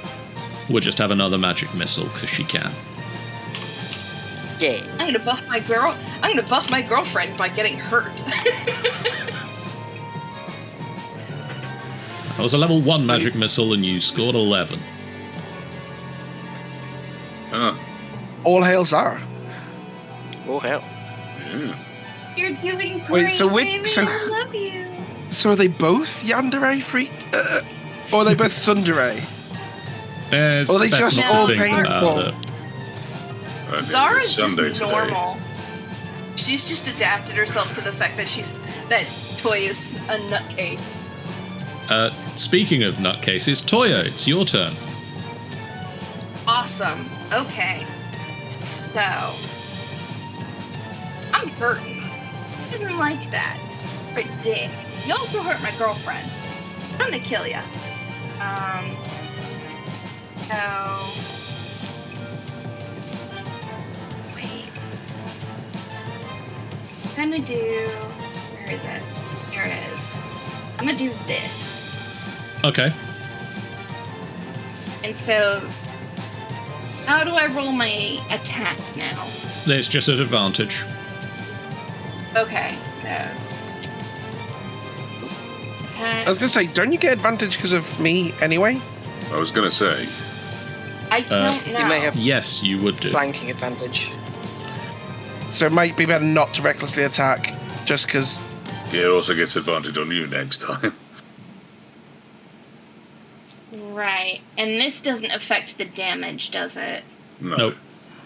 we'll just have another magic missile, because she can.
Yeah.
I'm gonna buff my girlfriend by getting hurt.
That was a level 1 magic missile, and you scored 11.
Ah,
All hail Zara.
Oh, hell.
yeah.
You're doing great,
Wait, so
baby.
so-
I love you.
So are they both Yandere freak? Or are they both Sundere?
It's
Or they
best
just
not
all
to think
painful?
about it.
I think
Zara's
it's
just
Sunday today.
normal. She's just adapted herself to the fact that Toy is a nutcase.
Speaking of nutcases, Toya, it's your turn.
Awesome. Okay. So I'm hurting. I didn't like that. But dick. You also hurt my girlfriend. I'm gonna kill ya. So wait. I'm gonna do. Where is it? Here it is. I'm gonna do this.
Okay.
And so How do I roll my attack now?
There's just an advantage.
Okay, so attack.
I was gonna say, don't you get advantage because of me anyway?
I was going to say,
I don't know.
You may have
Yes, you would do.
flanking advantage.
So it might be better not to recklessly attack, just because.
yeah, it also gets advantage on you next time.
Right, and this doesn't affect the damage, does it?
No.
Nope.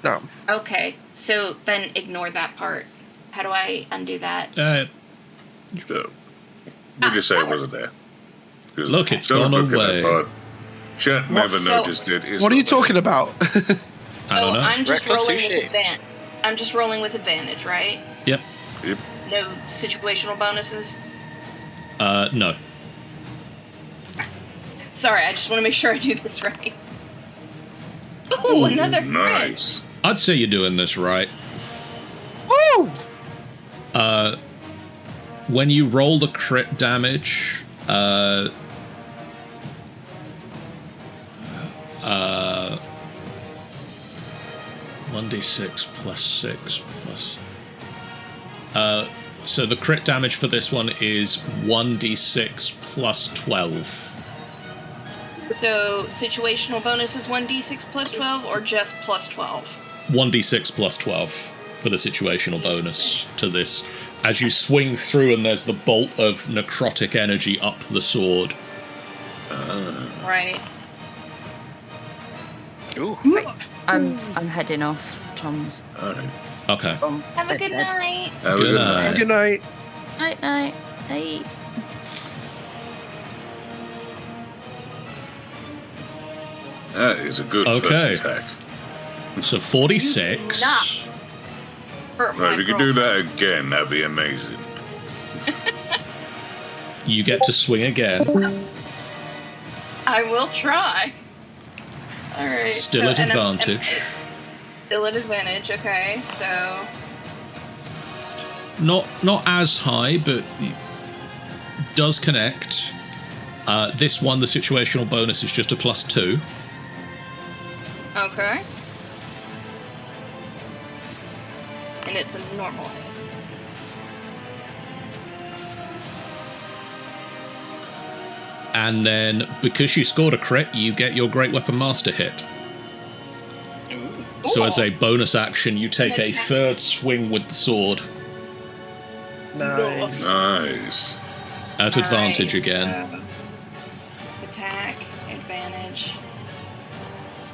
No.
Okay, so then ignore that part. How do I undo that?
No. We'll just say it wasn't there. 'Cause
Look, it's
don't
gone
look at that
away.
part. Chat never
So-
noticed it. It's
What are you
not there.
talking about?
I don't know.
I'm just
Reckless
rolling
sushi.
with advantage. I'm just rolling with advantage, right?
Yep.
Yep.
No situational bonuses.
No.
Sorry, I just want to make sure I do this right. Ooh, another crit.
Nice.
I'd say you're doing this right.
Woo!
When you roll the crit damage, 1d6 plus 6 plus... so the crit damage for this one is 1d6 plus 12.
So situational bonus is 1d6 plus 12 or just plus 12?
1d6 plus 12 for the situational bonus to this. As you swing through and there's the bolt of necrotic energy up the sword.
Right.
Ooh.
I'm heading off. Tom's
All right.
Okay.
Have a good night.
Have a
Good
good
night.
night.
Good night.
night night. Hey.
That is a good
Okay.
first attack.
So 46.
Not hurt my
Right, if you could do
girlfriend.
that again, that'd be amazing.
You get to swing again.
I will try. Alright.
Still at
and I'm-
advantage.
Still at advantage, okay, so...
Not as high, but does connect. This one, the situational bonus is just a +2.
Okay. And it's a normal hit.
And then, because you scored a crit, you get your Great Weapon Master hit. So as a bonus action, you take a third swing with the sword.
Nice.
Nice.
At advantage
Alright,
again.
so attack, advantage.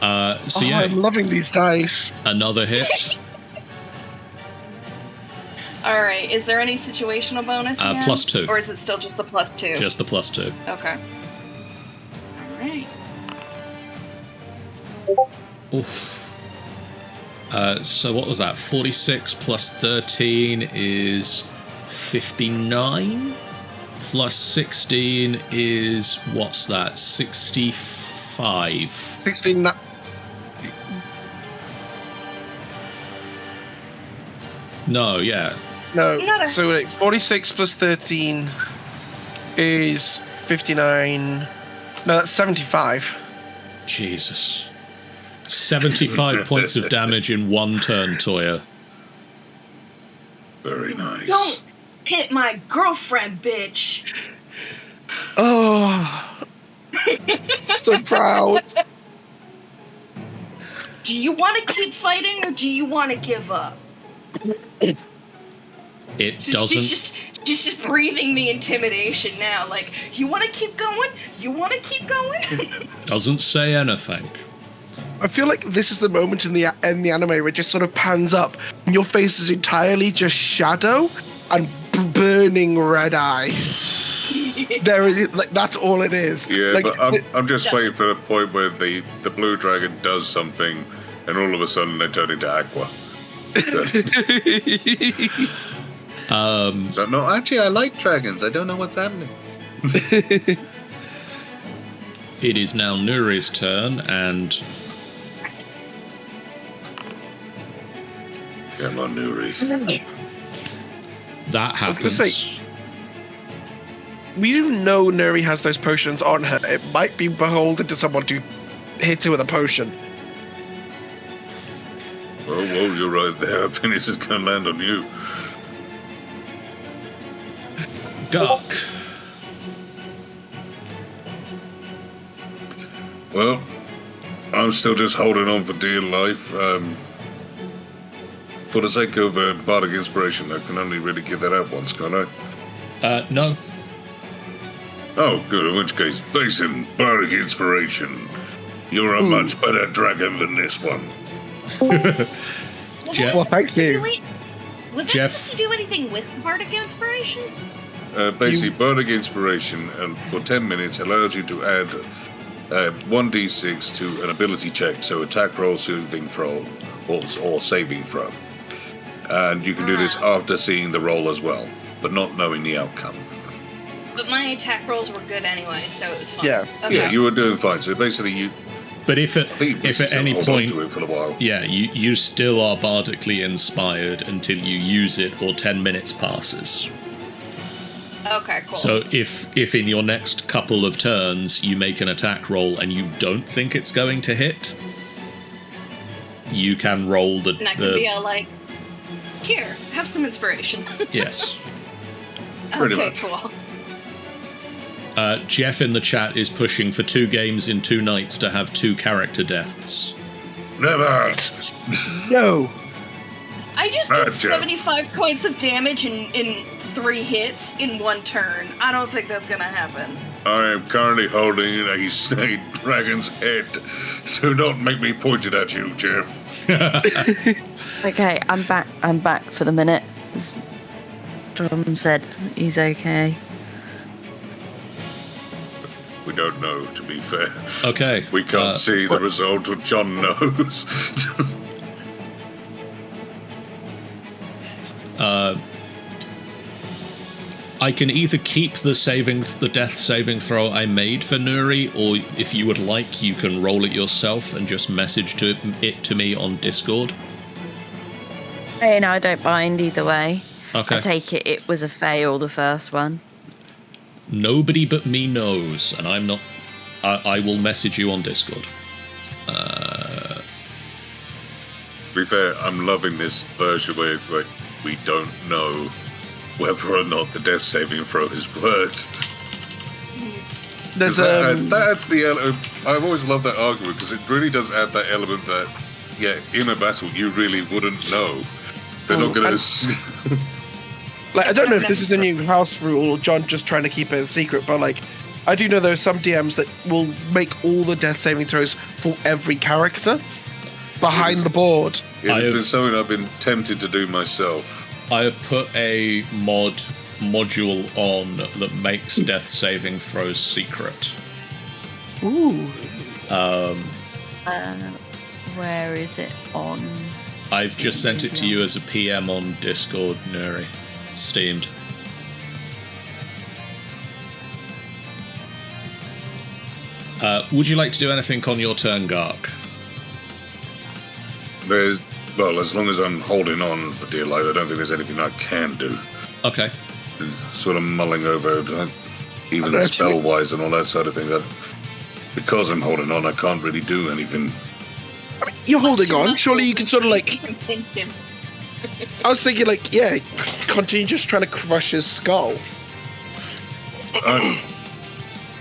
So
Oh,
yeah,
I'm loving these dice.
another hit.
Alright, is there any situational bonus again?
+2.
Or is it still just the +2?
Just the +2.
Okay. Alright.
Oof. So what was that? 46 plus 13 is 59. Plus 16 is, what's that? 65.
16.
No, yeah.
No.
Not a-
So wait, 46 plus 13 is 59. No, that's 75.
Jesus. 75 points of damage in one turn, Toya.
Very nice.
Don't hit my girlfriend, bitch!
Oh. So proud.
Do you want to keep fighting or do you want to give up?
It
She's
doesn't.
just breathing the intimidation now. Like, you want to keep going? You want to keep going?
Doesn't say anything.
I feel like this is the moment in the anime where it just sort of pans up and your face is entirely just shadow and burning red eyes. There is like that's all it is.
Yeah,
like,
but I'm just waiting for the point where the blue dragon does something, and all of a sudden they turn into aqua. So no, actually, I like dragons. I don't know what's happening.
It is now Nuri's turn, and
Come on, Nuri.
that
was gonna
happens.
say- we do know Nuri has those potions on her. It might be beholden to someone to hit her with a potion.
whoa, you're right there. I think this is going to land on you.
Gark.
Well, I'm still just holding on for dear life. For the sake of bardic inspiration, I can only really give that out once, can't I?
No.
Oh, good. In which case, face him, bardic inspiration. You're a much better dragon than this one.
Jeff.
Well, thank you.
Was that
Jeff.
supposed to do anything with bardic inspiration?
Basically, bardic inspiration for 10 minutes allows you to add 1d6 to an ability check, so attack roll, saving throw, or saving throw. And you can do this after seeing the roll as well, but not knowing the outcome.
But my attack rolls were good anyway, so it was fine.
Yeah.
Okay.
Yeah, you were doing fine. So basically, you.
But if at any point,
to it for a while.
yeah, you still are bardically inspired until you use it or 10 minutes passes.
Okay, cool.
So if in your next couple of turns you make an attack roll and you don't think it's going to hit, you can roll the...
and I can be all like, here, have some inspiration.
Yes.
Pretty
Okay,
much.
cool.
Jeff in the chat is pushing for 2 games in 2 nights to have 2 character deaths.
Never!
No.
I just
Ah,
did
Jeff.
75 points of damage in 3 hits in 1 turn. I don't think that's gonna happen.
I am currently holding a snake dragon's head. Do not make me point it at you, Jeff.
Okay, I'm back. I'm back for the minute. As John said, he's okay.
We don't know, to be fair.
Okay.
We can't see the result, but John knows.
I can either keep the death saving throw I made for Nuri, or if you would like, you can roll it yourself and just message it to me on Discord.
And I don't mind either way.
Okay.
I take it was a fail, the first one.
Nobody but me knows, and I'm not... I will message you on Discord.
To be fair, I'm loving this version where it's like, we don't know whether or not the death saving throw has worked.
There's
That's the element. I've always loved that argument because it really does add that element that, yeah, in a battle you really wouldn't know. They're not going to.
like, I don't know if this is a new house rule or John just trying to keep it a secret, but like, I do know there's some DMs that will make all the death saving throws for every character behind the board.
It's been something I've been tempted to do myself.
I have put a module on that makes death saving throws secret.
Ooh.
Where is it on?
I've just sent it to you as a PM on Discord, Nuri. Steamed. Would you like to do anything on your turn, Gark?
Well, as long as I'm holding on for dear life, I don't think there's anything I can do.
Okay.
Sort of mulling over, even spell-wise and all that sort of thing. That because I'm holding on, I can't really do anything.
I mean, you're holding on. Surely you can sort of like.
You can pinch him.
I was thinking like, yeah, continue just trying to crush his skull.
I'm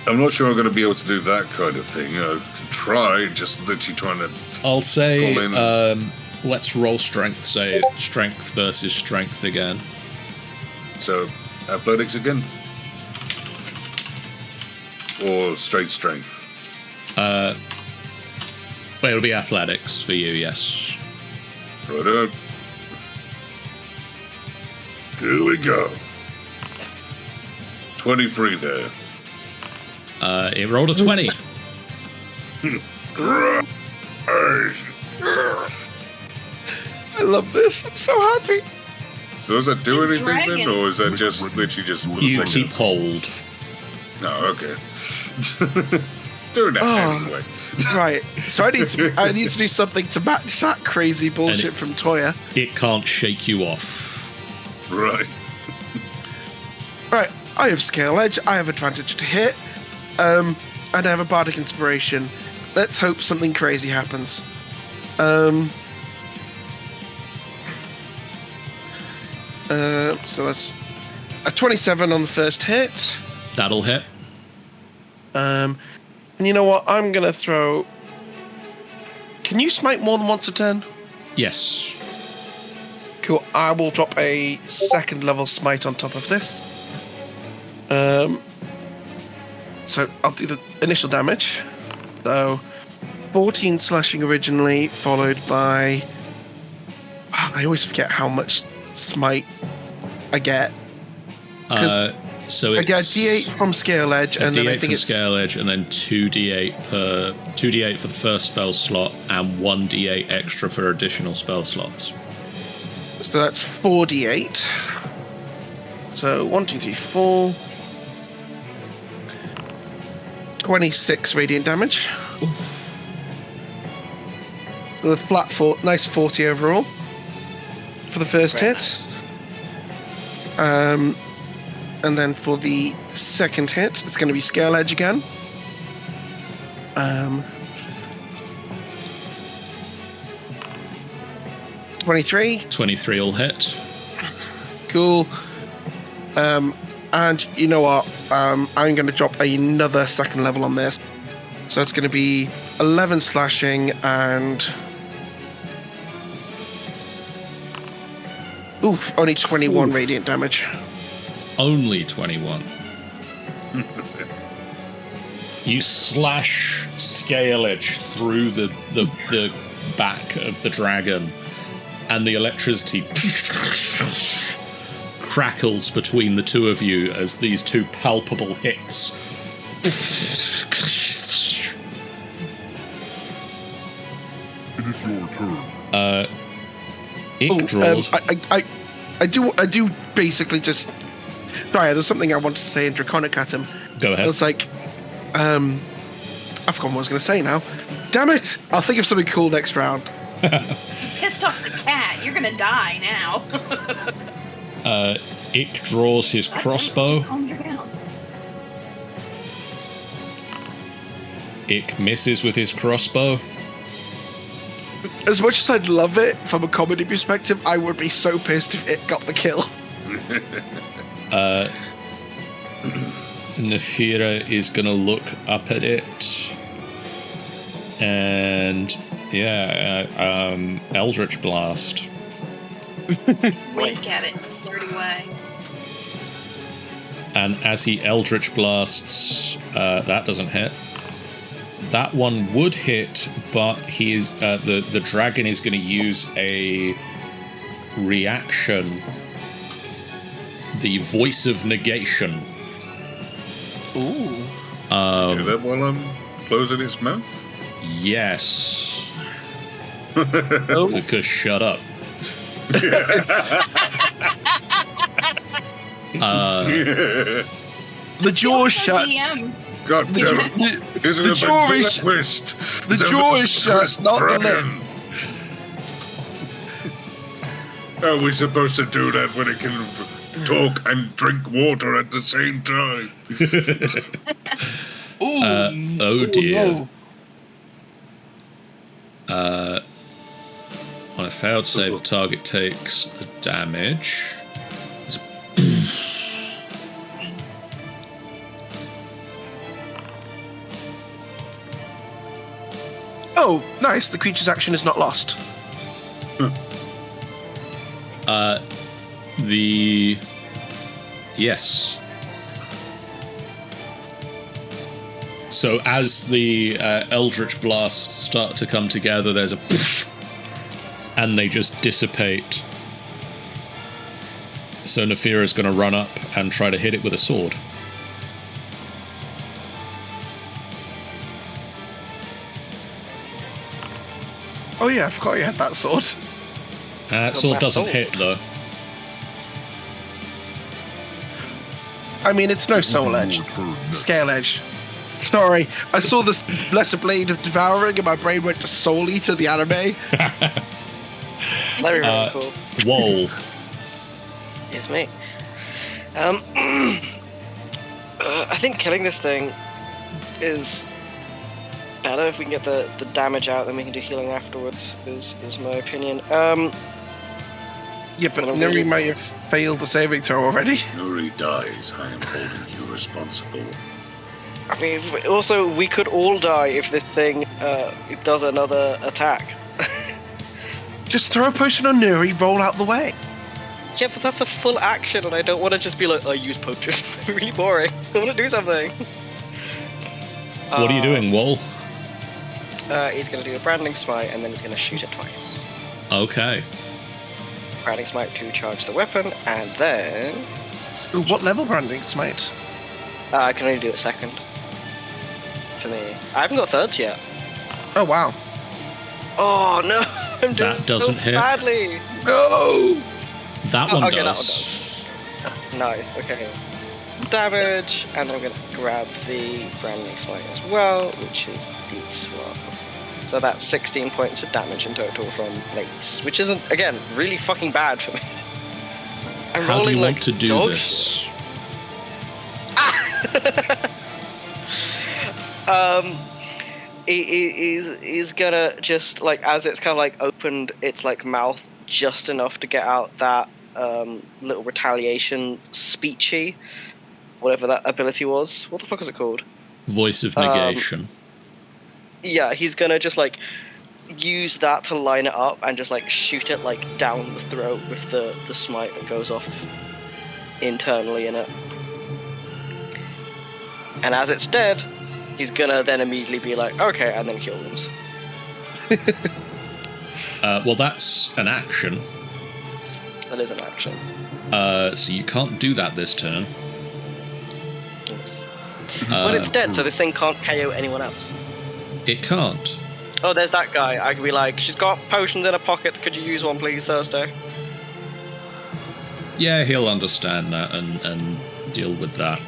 not sure I'm going to be able to do that kind of thing. To try, just literally trying to.
I'll say,
Call in.
let's roll strength. Say strength versus strength again.
So, athletics again? Or straight strength?
Well, it'll be athletics for you, yes.
Right. Here we go. 23 there.
It rolled a 20.
I love this. I'm so happy.
Does that do
It's
anything
dragon.
then, or is that just literally just...
You keep hold.
No, okay. Doing that anyway.
Right. So I need to do something to match that crazy bullshit from Toya.
It can't shake you off.
Right.
Right. I have scale edge. I have advantage to hit. And I have a bardic inspiration. Let's hope something crazy happens. So that's a 27 on the first hit.
That'll hit.
And you know what? I'm gonna throw. Can you smite more than once a turn?
Yes.
Cool. I will drop a second level smite on top of this. So I'll do the initial damage. So 14 slashing originally, followed by. I always forget how much smite I get.
So
I
it's
get a D8 from Scale Edge,
a
and then I
D8
think
from
it's
Scale Edge, and then 2d8 for the first spell slot, and 1d8 extra for additional spell slots.
so that's 4d8. So 1, 2, 3, 4. 26 radiant damage. So a flat nice 40 overall for the first
Very
hit. And then for the second hit, it's going to be Scale Edge again. 23.
23 will hit.
Cool. And you know what? I'm going to drop another second level on this. So it's going to be 11 slashing and... Ooh, only 21 radiant damage.
Only 21. You slash Scale Edge through the back of the dragon, and the electricity crackles between the two of you as these two palpable hits.
It is your turn.
It draws.
I do basically just... Sorry, there's something I wanted to say in Draconic at him.
Go ahead.
It's like... I've forgotten what I was going to say now. Damn it! I'll think of something cool next round.
You pissed off the cat. You're gonna die now.
It draws his crossbow.
Calm her down.
It misses with his crossbow.
As much as I'd love it from a comedy perspective, I would be so pissed if it got the kill.
Nefira is gonna look up at it, and Eldritch Blast.
Wink at it in a flirty way.
And as he Eldritch Blasts, that doesn't hit. That one would hit, but he is the dragon is going to use a reaction. The Voice of Negation.
Ooh.
Hear that while I'm closing his mouth?
Yes.
Oh.
Because shut up.
The jaw shut.
DM.
God damn it. Isn't
the
it
jaw is
vanquished?
the jaw is shut, not the lip.
How are we supposed to do that when it can talk and drink water at the same time?
Ooh.
Oh dear.
No.
On a failed save, the target takes the damage.
Oh, nice. The creature's action is not lost.
Yes. So as the Eldritch Blasts start to come together, there's a and they just dissipate. So Nefira's going to run up and try to hit it with a sword.
Oh yeah, I forgot you had that sword.
Sword doesn't hit though.
I mean, it's no soul edge. Scale edge. Sorry, I saw this Lesser Blade of Devouring and my brain went to Soul Eater, the anime.
That'd be really cool.
Whoa.
It's me. I think killing this thing is better if we can get the damage out, then we can do healing afterwards, is my opinion.
Yeah, but Nuri may have failed the saving throw already.
Nuri dies. I am holding you responsible.
I mean, also, we could all die if this thing it does another attack.
Just throw a potion on Nuri, roll out the way.
Yeah, but that's a full action, and I don't want to just be like, I use potion. Really boring. I want to do something.
What are you doing, Wall?
He's going to do a branding smite, and then he's going to shoot it twice.
Okay.
Branding smite to charge the weapon, and then...
Ooh, what level branding smite?
I can only do it second. For me. I haven't got thirds yet.
Oh, wow.
Oh, no! I'm doing
That doesn't
so
hit.
badly!
No!
That one
okay,
does.
That one does. Nice, okay. Damage, and then I'm going to grab the branding smite as well, which is this one. So that's 16 points of damage in total from Lace, which isn't, again, really fucking bad for me. I'm
How do you
rolling,
want to do
dog
this?
He's gonna just, like, as it's kind of like opened its like mouth just enough to get out that little retaliation speechy, whatever that ability was. What the fuck is it called?
Voice of negation.
Yeah, he's gonna just like use that to line it up and just like shoot it like down the throat with the smite that goes off internally in it. And as it's dead, he's gonna then immediately be like, okay, and then kill wounds.
Well, that's an action.
That is an action.
So you can't do that this turn.
Yes. But it's dead, so this thing can't KO anyone else.
It can't.
Oh, there's that guy. I could be like, she's got potions in her pockets. Could you use one, please, Thursday?
Yeah, he'll understand that and deal with that.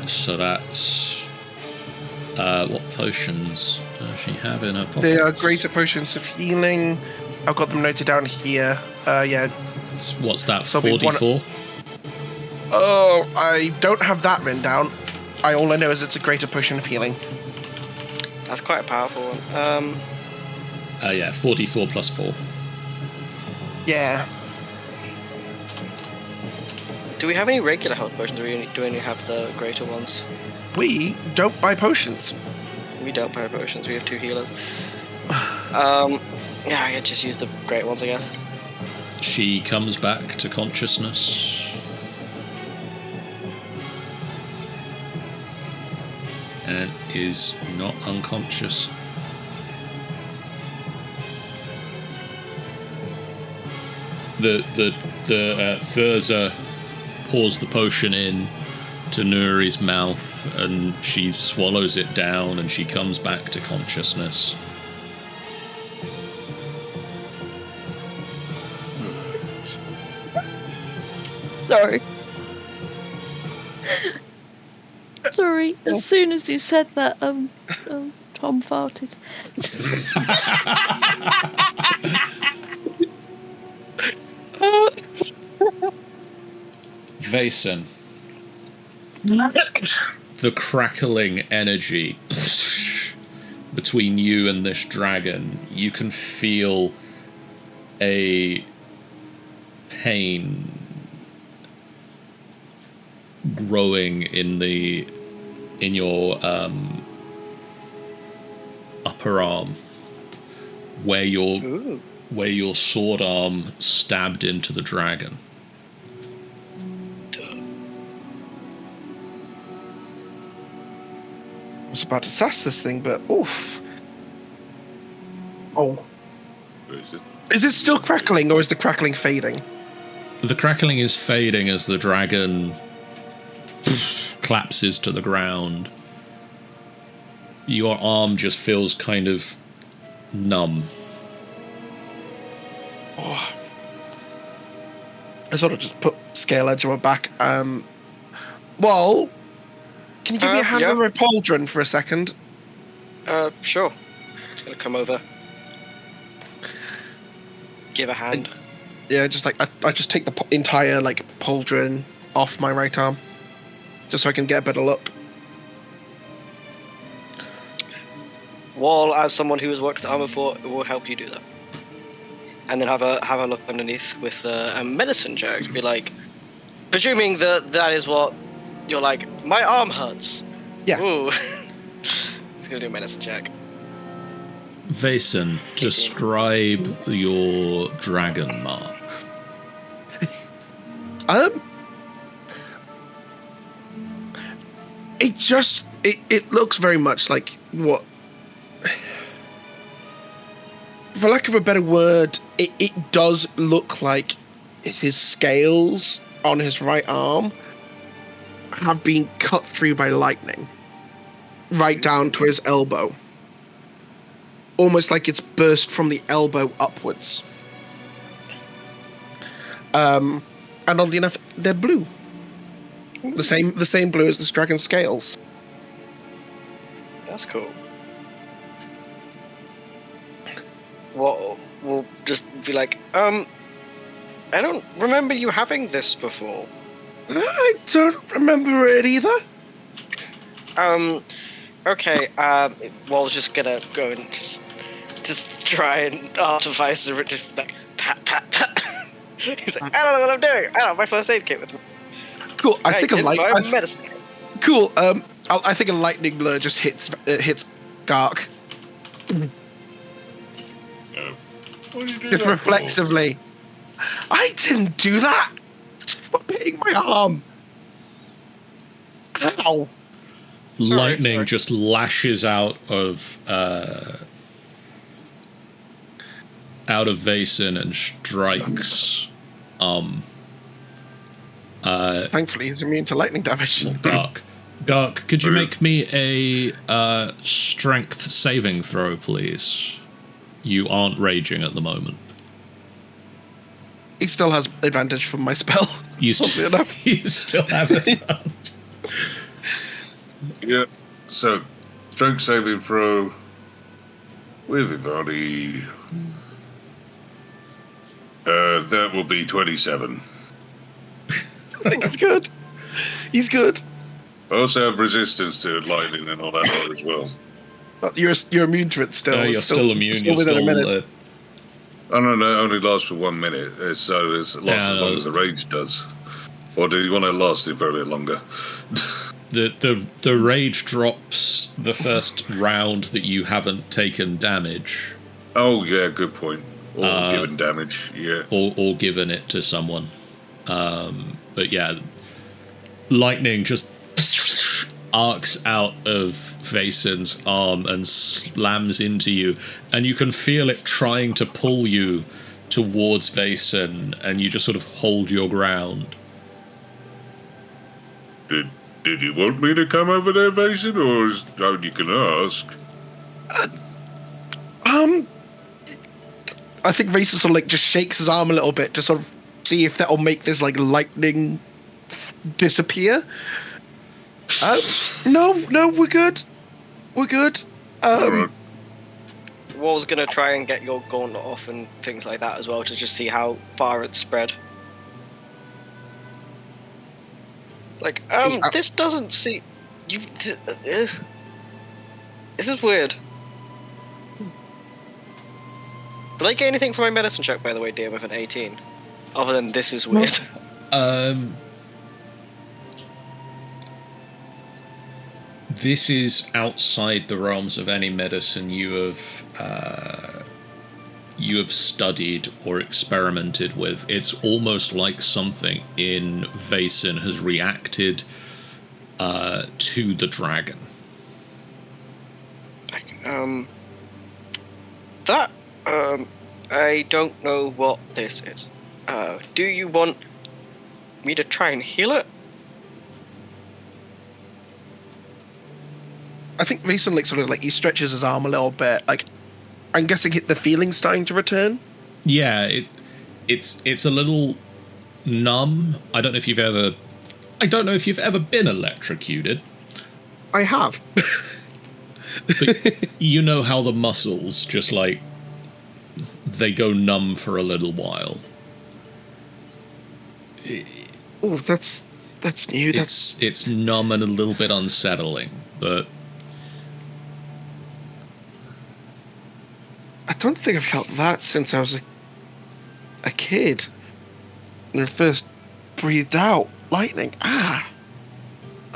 So that's... what potions does she have in her pockets?
They are greater potions of healing. I've got them noted down here. Yeah.
What's that,
So it'll be
44?
Oh, I don't have that written down. All I know is it's a greater potion of healing.
That's quite a powerful one.
Yeah, 44 plus 4.
Yeah.
Do we have any regular health potions, or do we only have the greater ones?
We don't buy potions.
We don't buy potions, we have 2 healers. Yeah, I could just use the great ones, I guess.
She comes back to consciousness. And is not unconscious. The Thurza pours the potion in to Nuri's mouth, and she swallows it down, and she comes back to consciousness.
Sorry. Sorry. As soon as you said that, Tom farted.
Vason. The crackling energy between you and this dragon, you can feel a pain growing in your upper arm, where your sword arm stabbed into the dragon.
I was about to sass this thing, but oof. Oh.
Where is it?
Is it still crackling, or is the crackling fading?
The crackling is fading as the dragon collapses to the ground. Your arm just feels kind of numb.
Oh. I sort of just put Scale Edge on my back. Well, can you give me a hand
yeah.
with a pauldron for a second?
Sure. It's gonna come over. Give a hand.
Yeah, just like I just take the entire like pauldron off my right arm, just so I can get a better look.
Wall, as someone who has worked with armor before, will help you do that. and then have a look underneath with a medicine check. Be like, presuming that is what you're like. My arm hurts.
Yeah.
Ooh. He's gonna do a medicine check.
Vason, describe your dragon mark.
It looks very much like what, for lack of a better word, it does look like his scales on his right arm have been cut through by lightning, right down to his elbow. Almost like it's burst from the elbow upwards. And oddly enough, they're blue. The same blue as this dragon's scales.
That's cool. We'll just be like, I don't remember you having this before.
I don't remember it either.
Okay, Wall's just gonna go and just try and artifice the just like pat. He's like, I don't know what I'm doing. I don't have my first aid kit with me.
Cool. I think a
medicine.
Cool. I think a lightning blur just hits Gark.
What did you do
Just
that
reflexively. I didn't do that. Stop hitting my arm. Ow.
Lightning just lashes out of Vason and strikes.
Thankfully, he's immune to lightning damage.
Gark, could you make me a strength saving throw, please? You aren't raging at the moment.
He still has advantage from my spell.
You still have it.
Yeah. So, strength saving throw with everybody. That will be 27.
I think he's good. He's good.
I also have resistance to lightning and all that as well.
But you're immune to it still.
You're still immune.
Still within a minute.
Oh no, it only lasts for 1 minute, so it's lasts as long as the rage does. Or do you want to last it for a bit longer?
The rage drops the first round that you haven't taken damage.
Oh yeah, good point. Or given damage, yeah.
Or given it to someone. But yeah, lightning just arcs out of Vason's arm and slams into you, and you can feel it trying to pull you towards Vason, and you just sort of hold your ground.
Did you want me to come over there, Vason, or is you can ask?
I think Vason sort of like just shakes his arm a little bit to sort of see if that'll make this like lightning disappear. No, we're good. We're good.
Wall's gonna try and get your gauntlet off and things like that as well to just see how far it's spread. It's like, this doesn't see. This is weird. Did I get anything for my medicine check, by the way, dear, with an 18? Other than this is weird.
This is outside the realms of any medicine you have studied or experimented with. It's almost like something in Vason has reacted to the dragon.
I don't know what this is. Do you want me to try and heal it?
I think Vason like sort of like he stretches his arm a little bit. Like, I'm guessing the feeling's starting to return.
Yeah, it's a little numb. I don't know if you've ever been electrocuted.
I have.
But you know how the muscles just like they go numb for a little while.
Oh, that's new.
It's numb and a little bit unsettling, but
I don't think I've felt that since I was a kid and first breathed out lightning.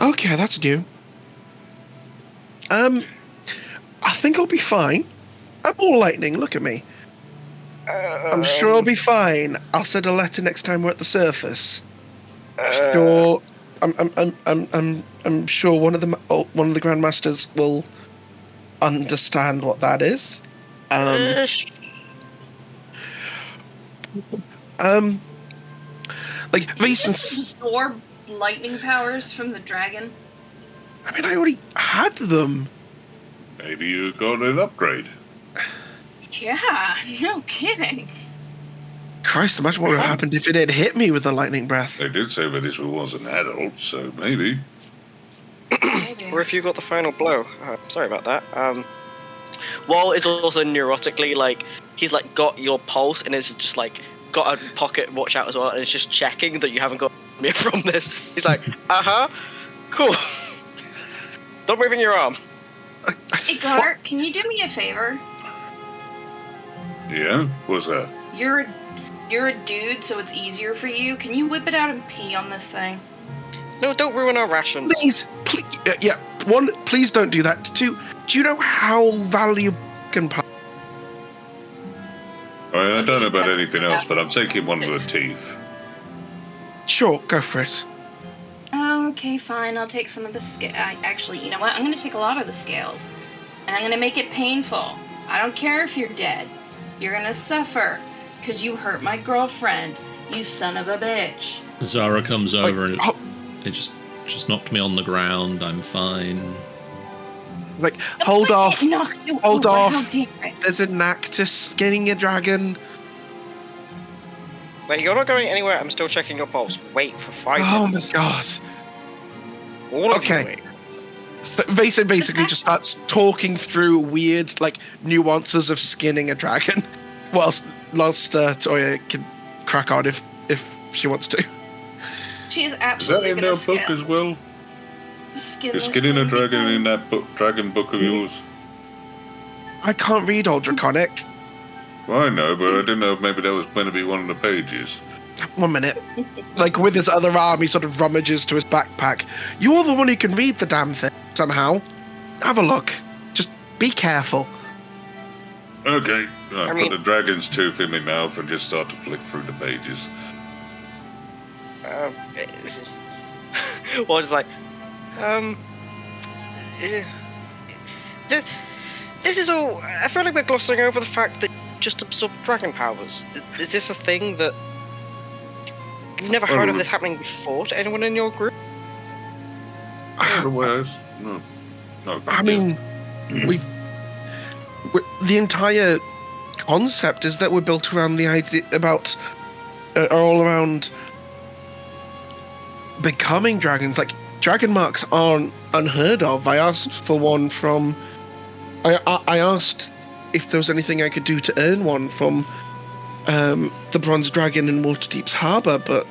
Okay, that's new. I think I'll be fine. I'm all lightning. Look at me. I'm sure I'll be fine. I'll send a letter next time we're at the surface. Sure. I'm sure one of the grandmasters will understand what that is. Like
Just absorb lightning powers from the dragon.
I mean, I already had them.
Maybe you got an upgrade.
Yeah, no kidding.
Christ, imagine what would have happened if it had hit me with a lightning breath.
They did say that this was an adult, so maybe.
Maybe.
Or if you got the final blow. Sorry about that. Wall is also neurotically like he's like got your pulse and it's just like got a pocket watch out as well, and it's just checking that you haven't got me from this. He's like, cool. Stop moving your arm.
Hey, Gar, can you do me a favor?
Yeah? What's that?
You're a dude, so it's easier for you. Can you whip it out and pee on this thing?
No, don't ruin our rations.
Please, yeah. One, please don't do that. Two, do you know how valuable can pass?
I don't know about anything else, but I'm taking one of the teeth.
Sure, go for it.
Oh, okay, fine. I'll take some of the actually, you know what? I'm going to take a lot of the scales. And I'm going to make it painful. I don't care if you're dead. You're going to suffer. Because you hurt my girlfriend. You son of a bitch.
Zara comes over and it just knocked me on the ground. I'm fine.
Like, hold off. Hold off.
How dare it?
There's a knack to skinning a dragon.
Wait, you're not going anywhere. I'm still checking your pulse. Wait for 5
Oh
minutes.
my god.
All of you
Okay.
wait.
So basically just starts talking through weird, like, nuances of skinning a dragon. Whilst Toya can crack on if she wants to.
She is
Is that
absolutely
in
going
that
to
book as well?
skin
You're
this
skinning a
thing
dragon
because-
in that dragon book of yours?
I can't read Old Draconic.
Well, I know, but I didn't know if maybe that was going to be one of the pages.
1 minute. Like, with his other arm, he sort of rummages to his backpack. You're the one who can read the damn thing, somehow. Have a look. Just be careful.
Okay, I
mean-
put the dragon's tooth in my mouth and just start to flick through the pages.
Well, it's like, this is all. I feel like we're glossing over the fact that you just absorb dragon powers. Is this a thing that you've never heard of this happening before to anyone in your group?
Otherwise, no.
I mean, the entire concept is that we're built around the idea about, all around becoming dragons. Like, dragon marks aren't unheard of. I asked for one from. I asked if there was anything I could do to earn one from the Bronze Dragon in Waterdeep's Harbour, but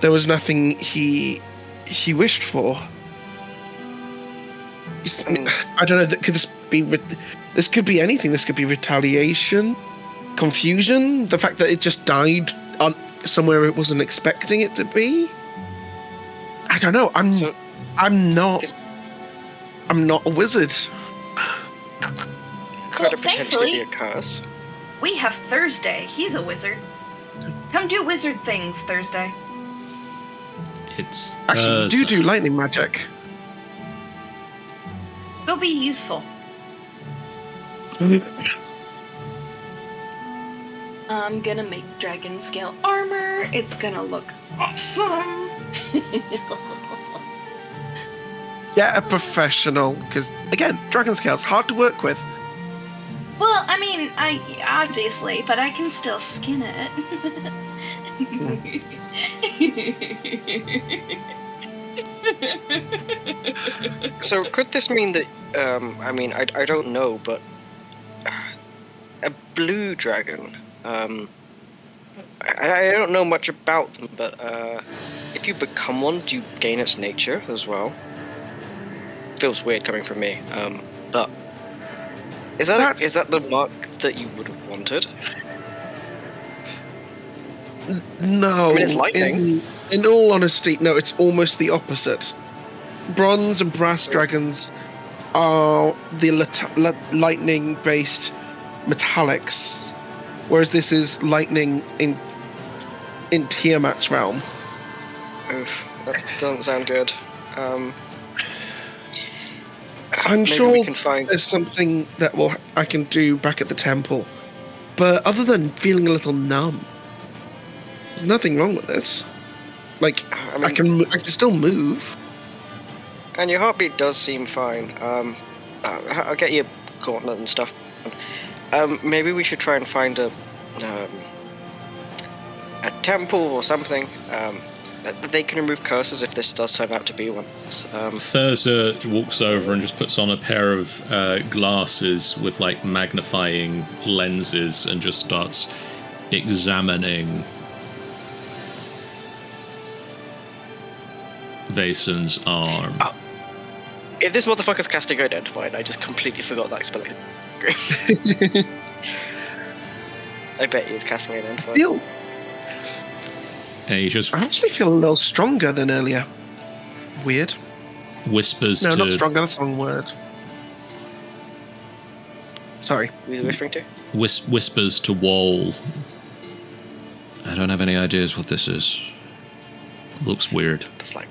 there was nothing he wished for. I mean, I don't know. Could this be? This could be anything. This could be retaliation, confusion, the fact that it just died on somewhere it wasn't expecting it to be. I don't know. I'm not a wizard.
Could it potentially
thankfully-
be a curse?
We have Thursday. He's a wizard. Come do wizard things, Thursday.
It's
Actually, you do lightning magic.
Go be useful. I'm gonna make dragon scale armor. It's gonna look awesome.
Get a professional, because again, dragon scale's hard to work with.
Well, I mean, I obviously, but I can still skin it.
So could this mean that? I mean, I don't know, but a blue dragon. I don't know much about them, but if you become one, do you gain its nature as well? Feels weird coming from me, but is that the mark that you would have wanted?
No.
I mean, it's lightning.
In all honesty, no, it's almost the opposite. Bronze and brass dragons are the lightning-based metallics, whereas this is lightning in Tiamat's realm.
Oof, that doesn't sound good.
I'm
maybe
sure
we can find.
there's something that I can do back at the temple, but other than feeling a little numb, there's nothing wrong with this. Like, I can still move.
And your heartbeat does seem fine. I'll get you a gauntlet and stuff. Maybe we should try and find a temple or something. They can remove curses if this does turn out to be one.
Thurza walks over and just puts on a pair of glasses with like magnifying lenses and just starts examining Vasen's arm.
Oh. If this motherfucker's casting Identify, and I just completely forgot that spell. I bet he is casting Identify.
And he just
I actually feel a little stronger than earlier. Weird.
whispers
No,
to...
not stronger, that's the wrong word. Sorry.
Who are you whispering to?
Whispers to Wall. I don't have any ideas what this is. Looks weird.
It's like...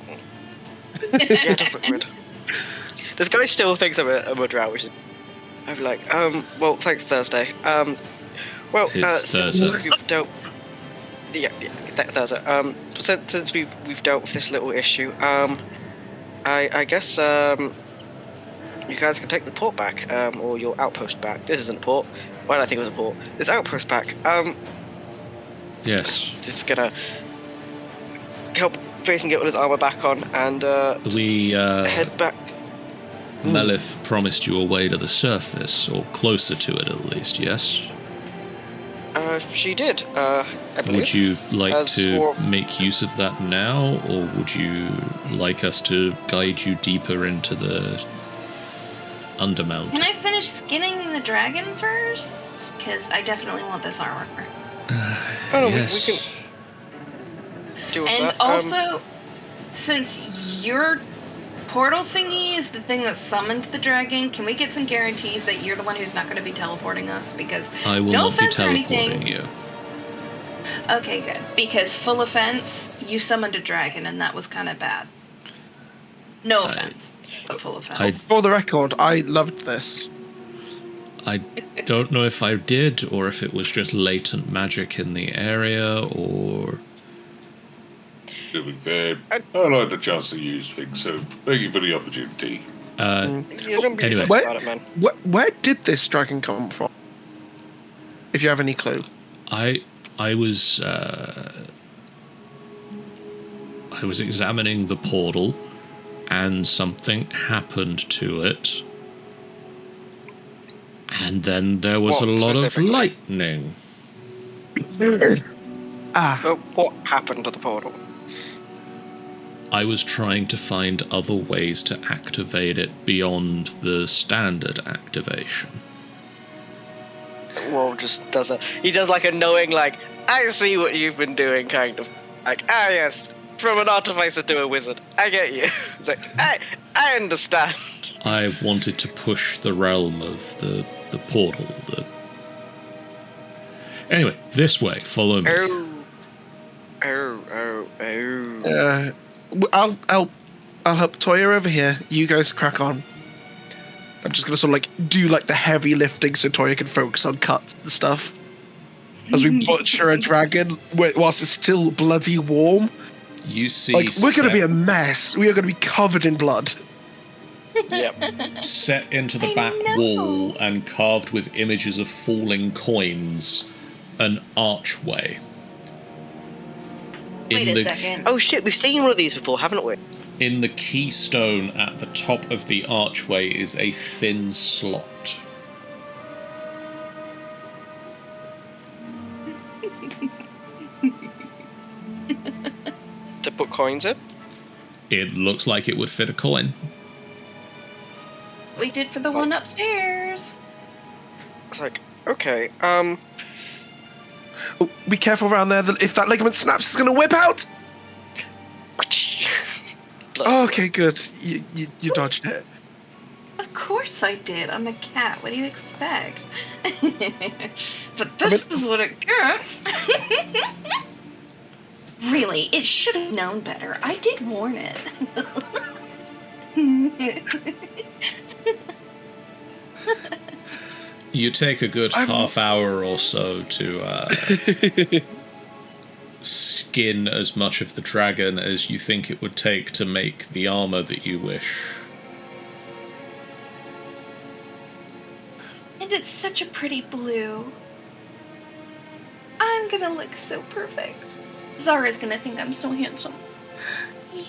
yeah, it does look weird. This guy still thinks I'm a drow, which is... I'm like, well, thanks, Thursday.
It's
since
Thursday.
we've dealt... Yeah, Thursday. Since we've dealt with this little issue, I guess, you guys can take the port back, or your outpost back. This isn't a port. Why did I think it was a port? This outpost back.
Yes.
Just gonna help Jason get all his armor back on, and
We,
head back.
Melith promised you a way to the surface, or closer to it at least, yes?
She did, I believe.
Would you like
As
to
for-
make use of that now, or would you like us to guide you deeper into the Undermount?
Can I finish skinning the dragon first? Because I definitely want this armor.
Yes.
We can do with
And
that.
also, since your portal thingy is the thing that summoned the dragon, can we get some guarantees that you're the one who's not going to be teleporting us? Because
I will
no
not be
offense or
teleporting
anything.
you.
Okay, good. Because full offense, you summoned a dragon, and that was kind of bad. No offense, but full offense.
For the record, I loved this.
I don't know if I did, or if it was just latent magic in the area, or...
To be fair, I like the chance to use things, so thank you for the opportunity.
You don't be
Anyway.
upset about it, man.
Where did this dragon come from? If you have any clue.
I was examining the portal, and something happened to it, and then there was
What
a lot of
specifically?
lightning.
What happened to the portal?
I was trying to find other ways to activate it beyond the standard activation.
Well, just he does like a knowing, like, I see what you've been doing, kind of. Like, yes, from an artificer to a wizard. I get you. It's like, I understand.
I wanted to push the realm of the portal. Anyway, this way. Follow me.
I'll help Toya over here. You guys crack on. I'm just gonna sort of like do like the heavy lifting so Toya can focus on cuts and stuff. As we butcher a dragon whilst it's still bloody warm.
You see,
Like, we're gonna be a mess. We are gonna be covered in blood.
Yep.
set into the
I
back
know.
wall and carved with images of falling coins, an archway.
Wait a second.
Oh shit, we've seen one of these before, haven't we?
In the keystone at the top of the archway is a thin slot.
To put coins in?
It looks like it would fit a coin.
We did for the one upstairs.
It's like, okay,
be careful around there. If that ligament snaps, it's going to whip out. Oh, okay, good. You dodged it.
Of course I did. I'm a cat. What do you expect? But this is what it gets. Really, it should have known better. I did warn it.
You take a good half hour or so to skin as much of the dragon as you think it would take to make the armor that you wish.
And it's such a pretty blue. I'm gonna look so perfect. Zara's gonna think I'm so handsome. Yay.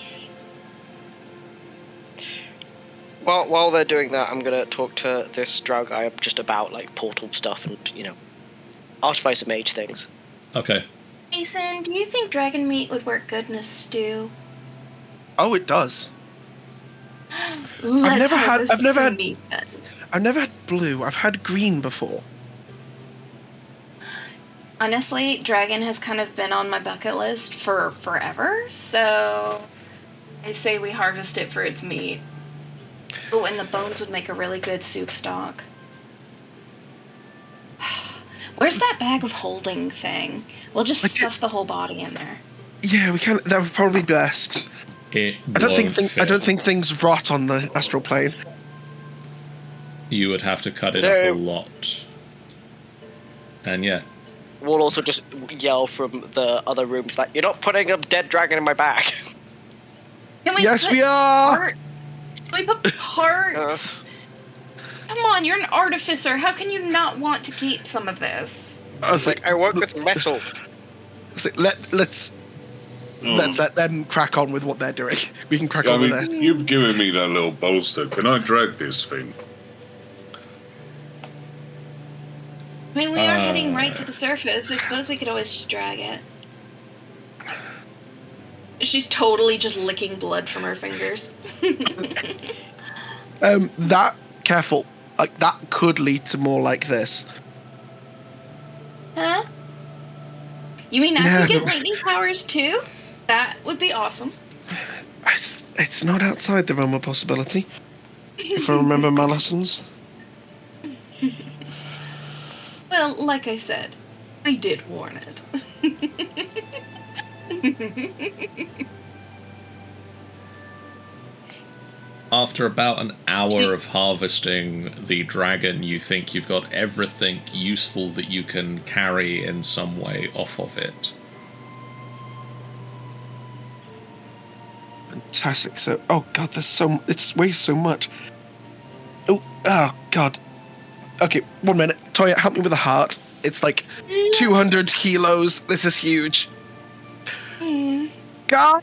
While they're doing that, I'm gonna talk to this drow guy just about like portal stuff and artificer mage things.
Okay.
Jason, do you think dragon meat would work good in a stew?
Oh, it does.
I've
never had blue. I've had green before.
Honestly, dragon has kind of been on my bucket list for forever, so I say we harvest it for its meat. Oh, and the bones would make a really good soup stock. Where's that bag of holding thing? We'll just stuff the whole body in there.
Yeah, we can. That would probably be best. I don't think things rot on the astral plane.
You would have to cut it up a lot. And yeah.
We'll also just yell from the other rooms that you're not putting a dead dragon in my bag.
Yes, we are.
Can we put parts? Come on, you're an artificer. How can you not want to keep some of this?
I was like,
I work with metal.
Let's let them crack on with what they're doing. We can crack on with this.
You've given me that little bolster. Can I drag this thing?
I mean, we are heading right to the surface. I suppose we could always just drag it. She's totally just licking blood from her fingers.
Careful. Like, that could lead to more like this.
Huh? You mean I could get lightning powers too? That would be awesome.
It's not outside the realm of possibility. If I remember my lessons.
Well, like I said, I did warn it.
After about an hour of harvesting the dragon, you think you've got everything useful that you can carry in some way off of it.
Fantastic. So, oh god, it weighs so much. Oh god. Okay, 1 minute. Toya, help me with the heart. It's like 200 kilos. This is huge. God.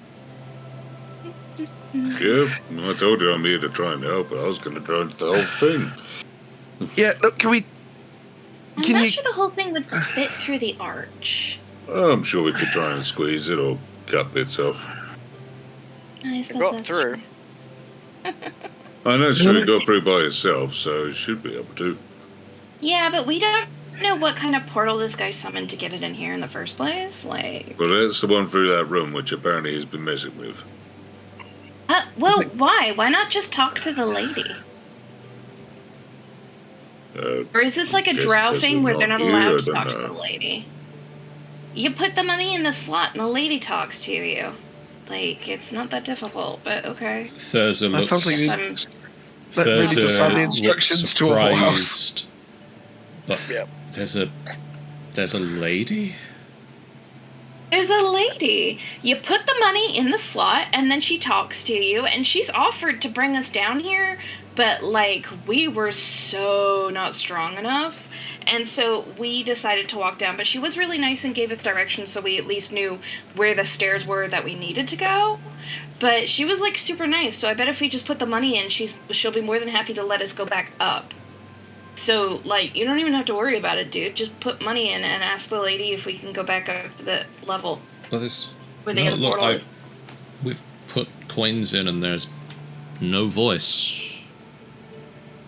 Yeah, I told you I'm here to try and help. I was going to try the whole thing.
Yeah, look,
I'm not sure the whole thing would fit through the arch.
I'm sure we could try and squeeze it or cut bits off.
I
It
suppose
got
that's
through.
I know it's going to go through by itself, so it should be able to.
Yeah, but we don't know what kind of portal this guy summoned to get it in here in the first place. Like,
Well, that's the one through that room, which apparently he's been messing with.
well, why? Why not just talk to the lady? Or is this like a
guess
drow
because
thing
they're
where they're
not
not
here,
allowed
I
to
don't
talk to
know.
the lady? You put the money in the slot and the lady talks to you. Like, it's not that difficult, but okay.
Thurza
That sounds like
looks...
that really does sound the
looks
instructions to a whole house.
surprised. But there's a lady?
There's a lady. You put the money in the slot, and then she talks to you, and she's offered to bring us down here, but, like, we were so not strong enough, and so we decided to walk down, but she was really nice and gave us directions, so we at least knew where the stairs were that we needed to go, but she was, like, super nice, so I bet if we just put the money in, she'll be more than happy to let us go back up. So, like, you don't even have to worry about it, dude. Just put money in and ask the lady if we can go back up to the level.
Well, there's...
Where the other portal is.
We've put coins in and there's no voice.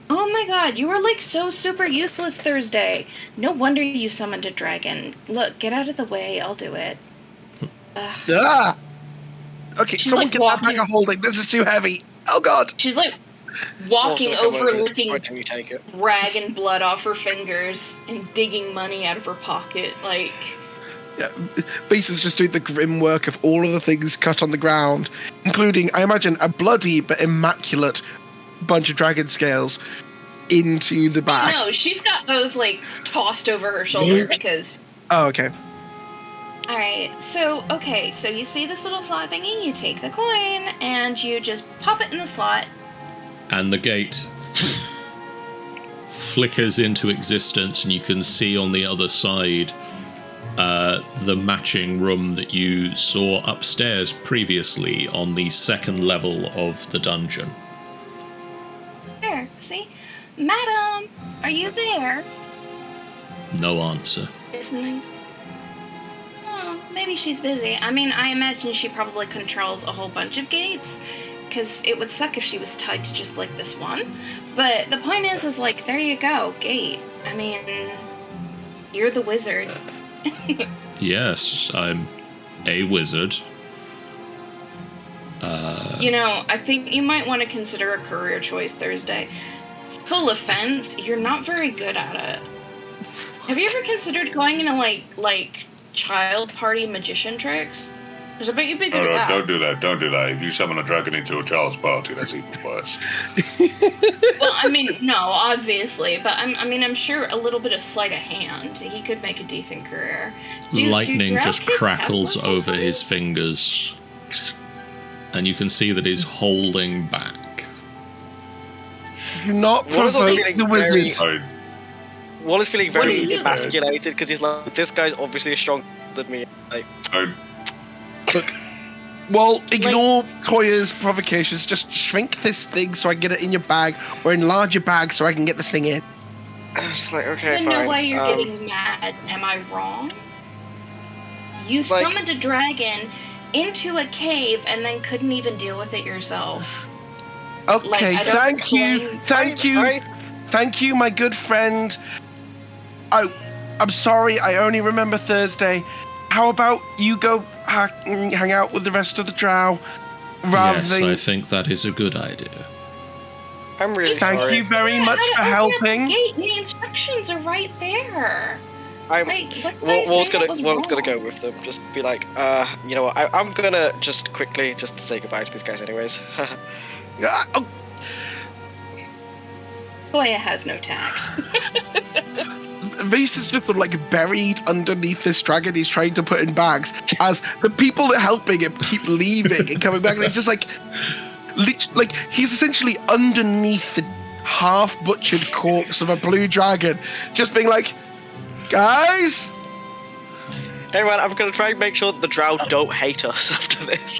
Oh my god, you were like so super useless Thursday. No wonder you summoned a dragon. Look, get out of the way, I'll do it.
Ah! Okay,
She's,
someone
like,
get that bag
walking-
of holding. This is too heavy. Oh god.
She's like walking
Also, come
over,
this
licking
point and you take it.
rag and blood off her fingers and digging money out of her pocket. Like,
Yeah, Basin's just doing the grim work of all of the things cut on the ground, including, I imagine, a bloody but immaculate bunch of dragon scales into the bag.
no, she's got those like tossed over her shoulder because.
Oh, okay.
Alright, so you see this little slot thingy, you take the coin, and you just pop it in the slot.
And the gate flickers into existence, and you can see on the other side the matching room that you saw upstairs previously on the second level of the dungeon.
There, see? Madam, are you there?
No answer.
It's nice. Oh, maybe she's busy. I mean, I imagine she probably controls a whole bunch of gates, because it would suck if she was tied to just, like, this one. But the point is, like, there you go, gate. I mean, you're the wizard.
Yes, I'm a wizard.
You know, I think you might want to consider a career choice Thursday. Full offense, you're not very good at it. Have you ever considered going into, like child party magician tricks? Because I bet you'd be good at that.
Don't do that. Don't do that. If you summon a dragon into a child's party, that's even worse.
Well, I mean, no, obviously, but I'm sure a little bit of sleight of hand, he could make a decent career.
Lightning
drow
just
kids
crackles
have
over
one?
his fingers, and you can see that he's holding back.
Do not
What is
provoke
also
the
very-
wizard.
Wallace feeling
What
very
are you-
emasculated because he's like, this guy's obviously stronger than me. Like,
Well, ignore Toya's provocations. Just shrink this thing so I can get it in your bag, or enlarge your bag so I can get this thing in.
I'm just like,
I
okay,
don't
fine.
know why you're getting mad. Am I wrong? You
Like-
summoned a dragon into a cave and then couldn't even deal with it yourself.
Okay,
I don't
thank you,
blame-
thank you, my good friend. I'm sorry, I only remember Thursday. How about you go hang out with the rest of the drow, rather
Yes,
than...
I think that is a good idea.
I'm really
Thank
sorry.
you very much for
Open up the
helping.
gate. The instructions are right there.
I'm.
Like, what did I
Wall's
say
gonna
that was
go
wrong?
with them. Just be like, you know what? I'm gonna just quickly just say goodbye to these guys, anyways.
Oh,
Toya has no tact.
Reese is just like buried underneath this dragon he's trying to put in bags, as the people that are helping him keep leaving and coming back. And it's just like he's essentially underneath the half-butchered corpse of a blue dragon, just being like, guys.
Hey man, I'm gonna try and make sure that the drow don't hate us after this.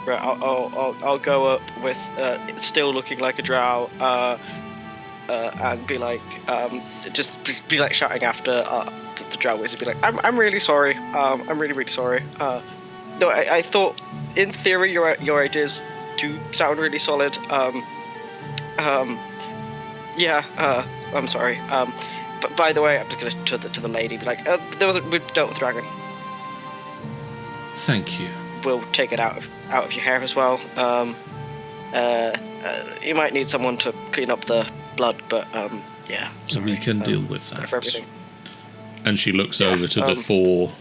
Right, I'll go up with still looking like a drow, and be like, just be like shouting after the drow wizard, be like, I'm really sorry, I'm really sorry. No, I thought in theory your ideas do sound really solid. Yeah, I'm sorry. But by the way, I'm just gonna to the lady be like, we dealt with the dragon.
Thank you.
We'll take it out of your hair as well. You might need someone to clean up the blood, but yeah.
So we can deal with
For
that.
everything.
And she looks over to the four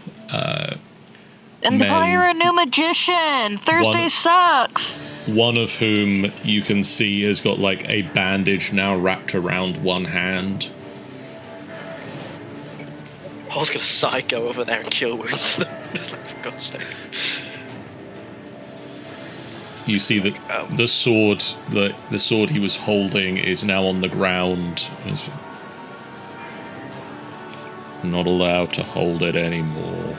And
men,
hire a new magician. Thursday
One-
sucks.
one of whom you can see has got like a bandage now wrapped around one hand.
I was gonna side go over there and kill wounds them. Just like, for God's sake.
You see that the sword he was holding is now on the ground. He's not allowed to hold it anymore.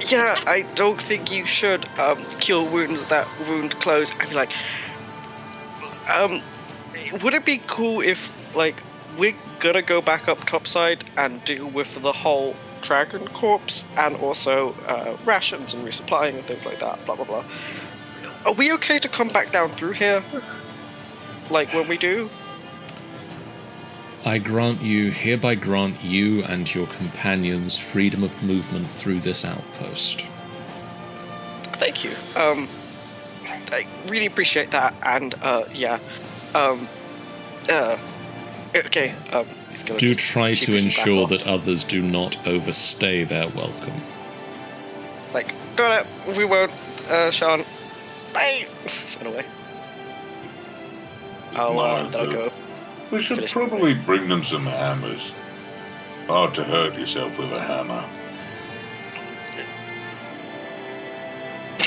Yeah, I don't think you should cure wounds that wound closed. I mean, like, would it be cool if, like, we're gonna go back up topside and deal with the whole dragon corpse and also rations and resupplying and things like that, blah blah blah. Are we okay to come back down through here? Like when we do?
I hereby grant you and your companions freedom of movement through this outpost.
Thank you. I really appreciate that, and yeah. Okay. He's gonna
Do
just
try to
sheepishly back
ensure
off.
that others do not overstay their welcome.
Like, got it. We won't. Sean. Bye. Run away. I'll go.
We should
finish
probably bring them some hammers. Hard to hurt yourself with a hammer.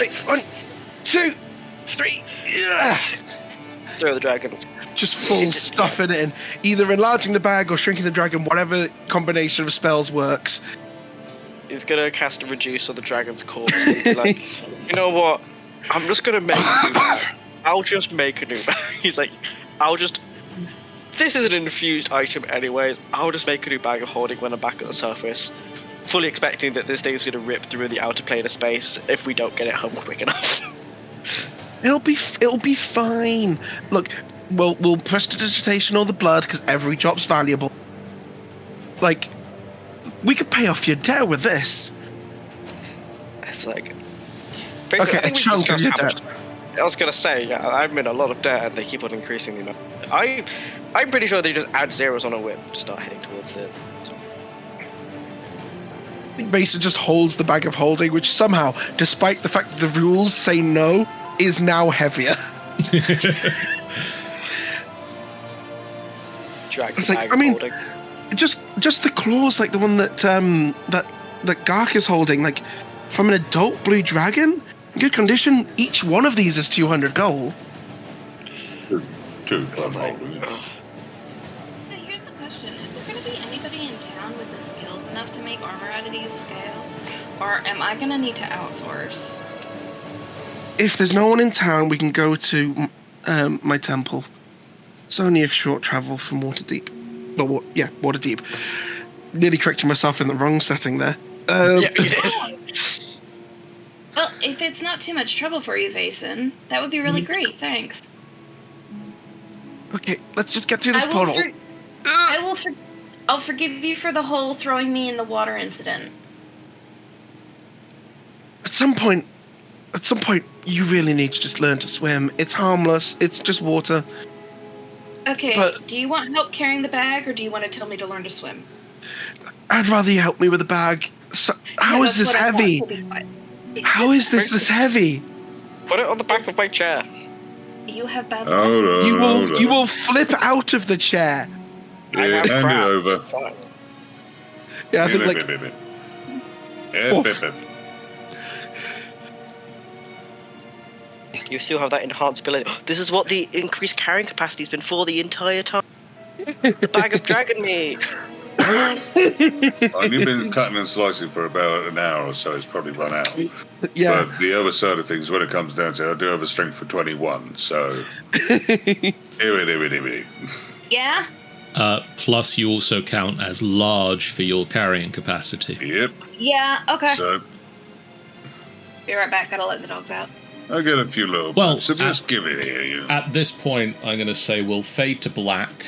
Wait, 1, 2, 3. Yeah.
Throw the dragon.
Just full stuffing it in. Either enlarging the bag or shrinking the dragon, whatever combination of spells works.
He's gonna cast a reduce on the dragon's corpse. And be like, you know what? I'm just gonna make a new bag. I'll just make a new bag. He's like, this is an infused item anyways. I'll just make a new bag of holding when I'm back at the surface. Fully expecting that this thing's gonna rip through the outer plane of space if we don't get it home quick enough.
It'll be fine. Look, we'll prestidigitation all the blood because every drop's valuable. Like, we could pay off your debt with this.
It's like,
Okay,
I think
a
we
chunk of
discussed
your
how much-
debt.
I was gonna say, yeah, I'm in a lot of debt, and they keep on increasing the amount. I'm pretty sure they just add zeros on a whip to start heading towards the.
Mason just holds the bag of holding, which somehow, despite the fact that the rules say no, is now heavier.
Drag
It's
the
like,
bag
I mean,
holding.
just the claws, like the one that Gark is holding, like from an adult blue dragon, in good condition. Each one of these is 200 gold.
Two club holding.
So here's the question: is there going to be anybody in town with the skills enough to make armor out of these scales, or am I going to need to outsource?
If there's no one in town, we can go to my temple. It's only a short travel from Waterdeep. Well, Waterdeep. Nearly correcting myself in the wrong setting there.
Yeah, you did.
Well, if it's not too much trouble for you, Vason, that would be really great. Thanks.
Okay, let's just get through this
I will
portal.
for- I will. I'll forgive you for the whole throwing me in the water incident.
At some point, you really need to just learn to swim. It's harmless. It's just water.
Okay.
But-
do you want help carrying the bag, or do you want to tell me to learn to swim?
I'd rather you help me with the bag. So, how
Yeah,
is this
that's what I want
heavy?
to be quiet.
How is this heavy?
Put it on the back of my chair.
You have bad luck.
Hold on.
You will flip out of the chair.
I
Yeah,
have
hand
crap.
it over.
Fine.
Yeah, I think like Oh.
You still have that enhanced ability. This is what the increased carrying capacity has been for the entire time. The bag of dragon meat.
I've been cutting and slicing for about an hour or so. It's probably run out.
yeah.
But the other side of things, when it comes down to it, I do have a strength for 21. So,
Yeah?
Plus, you also count as large for your carrying capacity.
Yep.
Yeah, okay.
So
Be right back. Gotta let the dogs out.
I get a few little.
Well,
so just give it here. You.
At this point, I'm going to say we'll fade to black.